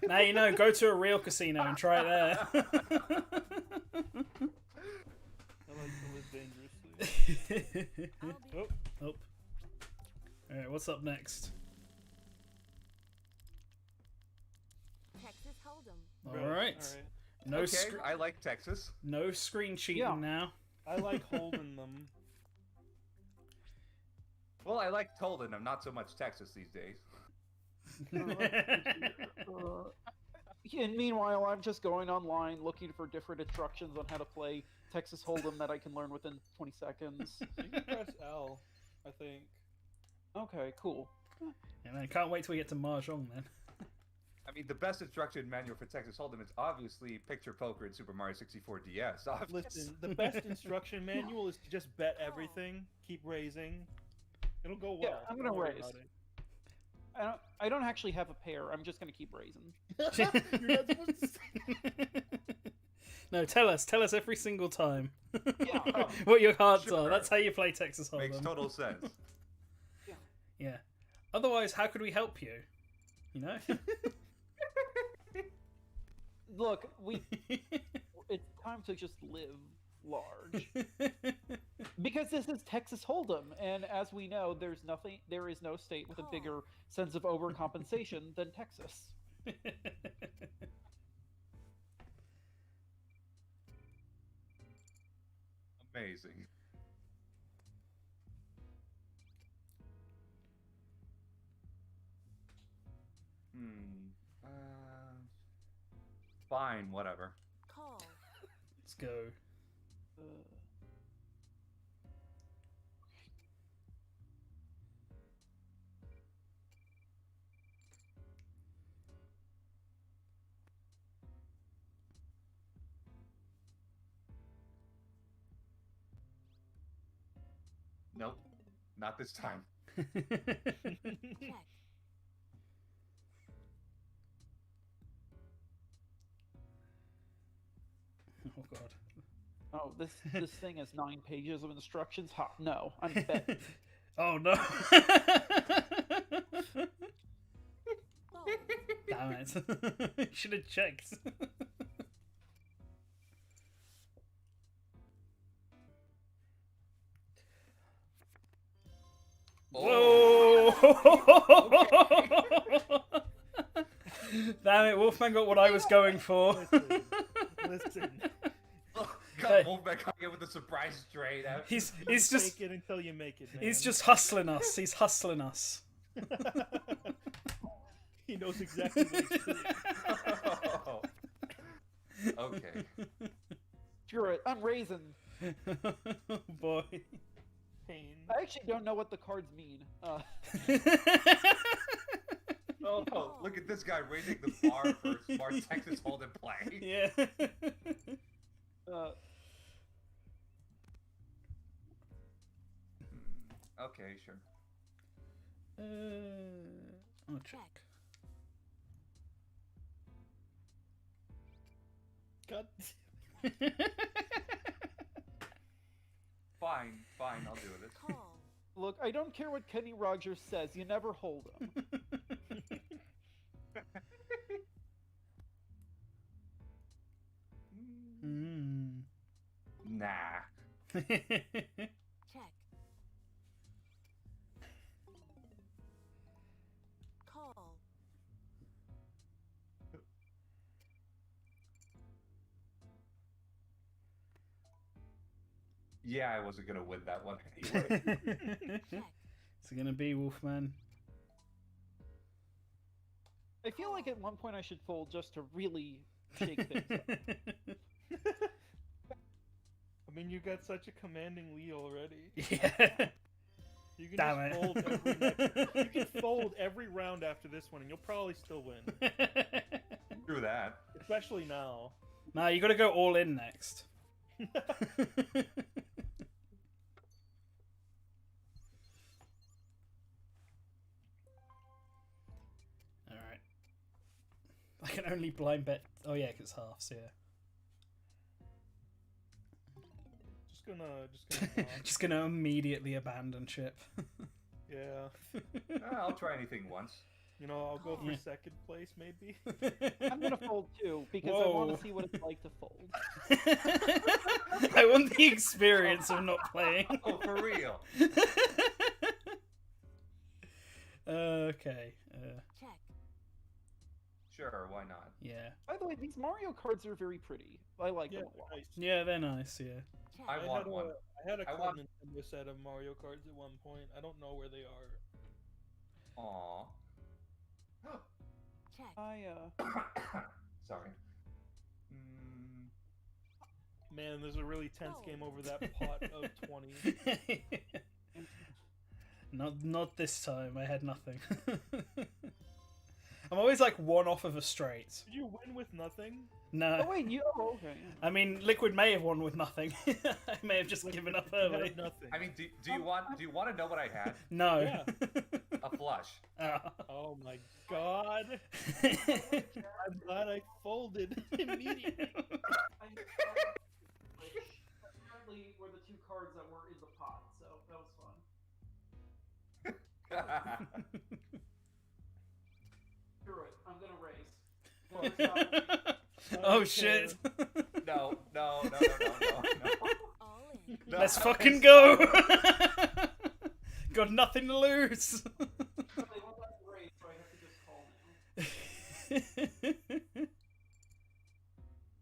Now you know, go to a real casino and try it there. I like to live dangerously. Oh. Alright, what's up next? Texas Hold'em. Alright. No Okay, I like Texas. No screen cheating now. I like holding them. Well, I like Tolden. I'm not so much Texas these days. And meanwhile, I'm just going online looking for different instructions on how to play Texas Hold'em that I can learn within 20 seconds. You can press L, I think. Okay, cool. And I can't wait till we get to Mahjong then. I mean, the best instruction manual for Texas Hold'em is obviously Picture Poker in Super Mario 64 DS. Listen, the best instruction manual is to just bet everything, keep raising. It'll go well. Yeah, I'm gonna Don't worry raise. about it. I don't actually have a pair. I'm just gonna keep raising. You're not supposed to say. No, tell us every single time Yeah, what your cards Sure. are. That's how you play Texas Hold'em. Makes total sense. Yeah. Otherwise, how could we help you? You know? Look, it's time to just live large. Because this is Texas Hold'em, and as we know, there is no state with a bigger sense of overcompensation than Texas. Amazing. Fine, whatever. Call. Let's go. Nope, not this time. Check. Oh god. Oh, this thing has 9 pages of instructions? Ha, no, I'm betting. Oh no. Damn it. Should have checked. Whoa! Damn it, Wolfman got what I was going for. Listen. Oh, God, Wolfman coming in with a surprise trade. He's just Fake it until you make it, man. he's just hustling us. He's hustling us. He knows exactly what he's doing. Oh. Okay. Screw it, I'm raising. Oh boy. Pain. I actually don't know what the cards mean. Oh, look at this guy raising the bar for smart Texas Hold'em play. Yeah. Okay, sure. I'll check. God. Fine, I'll do this. Call. Look, I don't care what Kenny Rogers says, you never hold him. Nah. Check. Call. Yeah, I wasn't gonna win that one anyway. Is it gonna be Wolfman? I feel like at one point I should fold just to really shake things up. I mean, you got such a commanding lead already. Yeah. You can Damn just fold you can fold every round after this one, and you'll probably still win. True that. Especially now. Nah, you gotta go all in next. Alright. I can only blind bet. Oh, yeah, 'cause it's halves, yeah. Just gonna immediately abandon ship. Yeah. I'll try anything once. You know, I'll go for second place, maybe. I'm gonna fold too, because I want to see what it's like to fold. I want the experience of not playing. Oh, for real? Okay. Check. Sure, why not? Yeah. By the way, these Mario cards are very pretty. I like them a lot. Nice. Yeah, they're nice, yeah. I want one. I had a I Club want- Nintendo set of Mario cards at one point. I don't know where they are. Aww. Check. Sorry. Man, there's a really tense game over that pot of 20. Not this time. I had nothing. I'm always like one off of a straight. Did you win with nothing? No. Oh wait, okay. I mean, Liquid may have won with nothing. I may have just given up early. Nothing. I mean, do you want to know what I had? No. Yeah. A flush. Oh my god. I'm glad I folded immediately. Apparently were the two cards that were in the pot, so that was fun. Screw it, I'm gonna raise. Oh shit. No. All in. Let's fucking go. Got nothing to lose. They won't let me raise, so I have to just call now.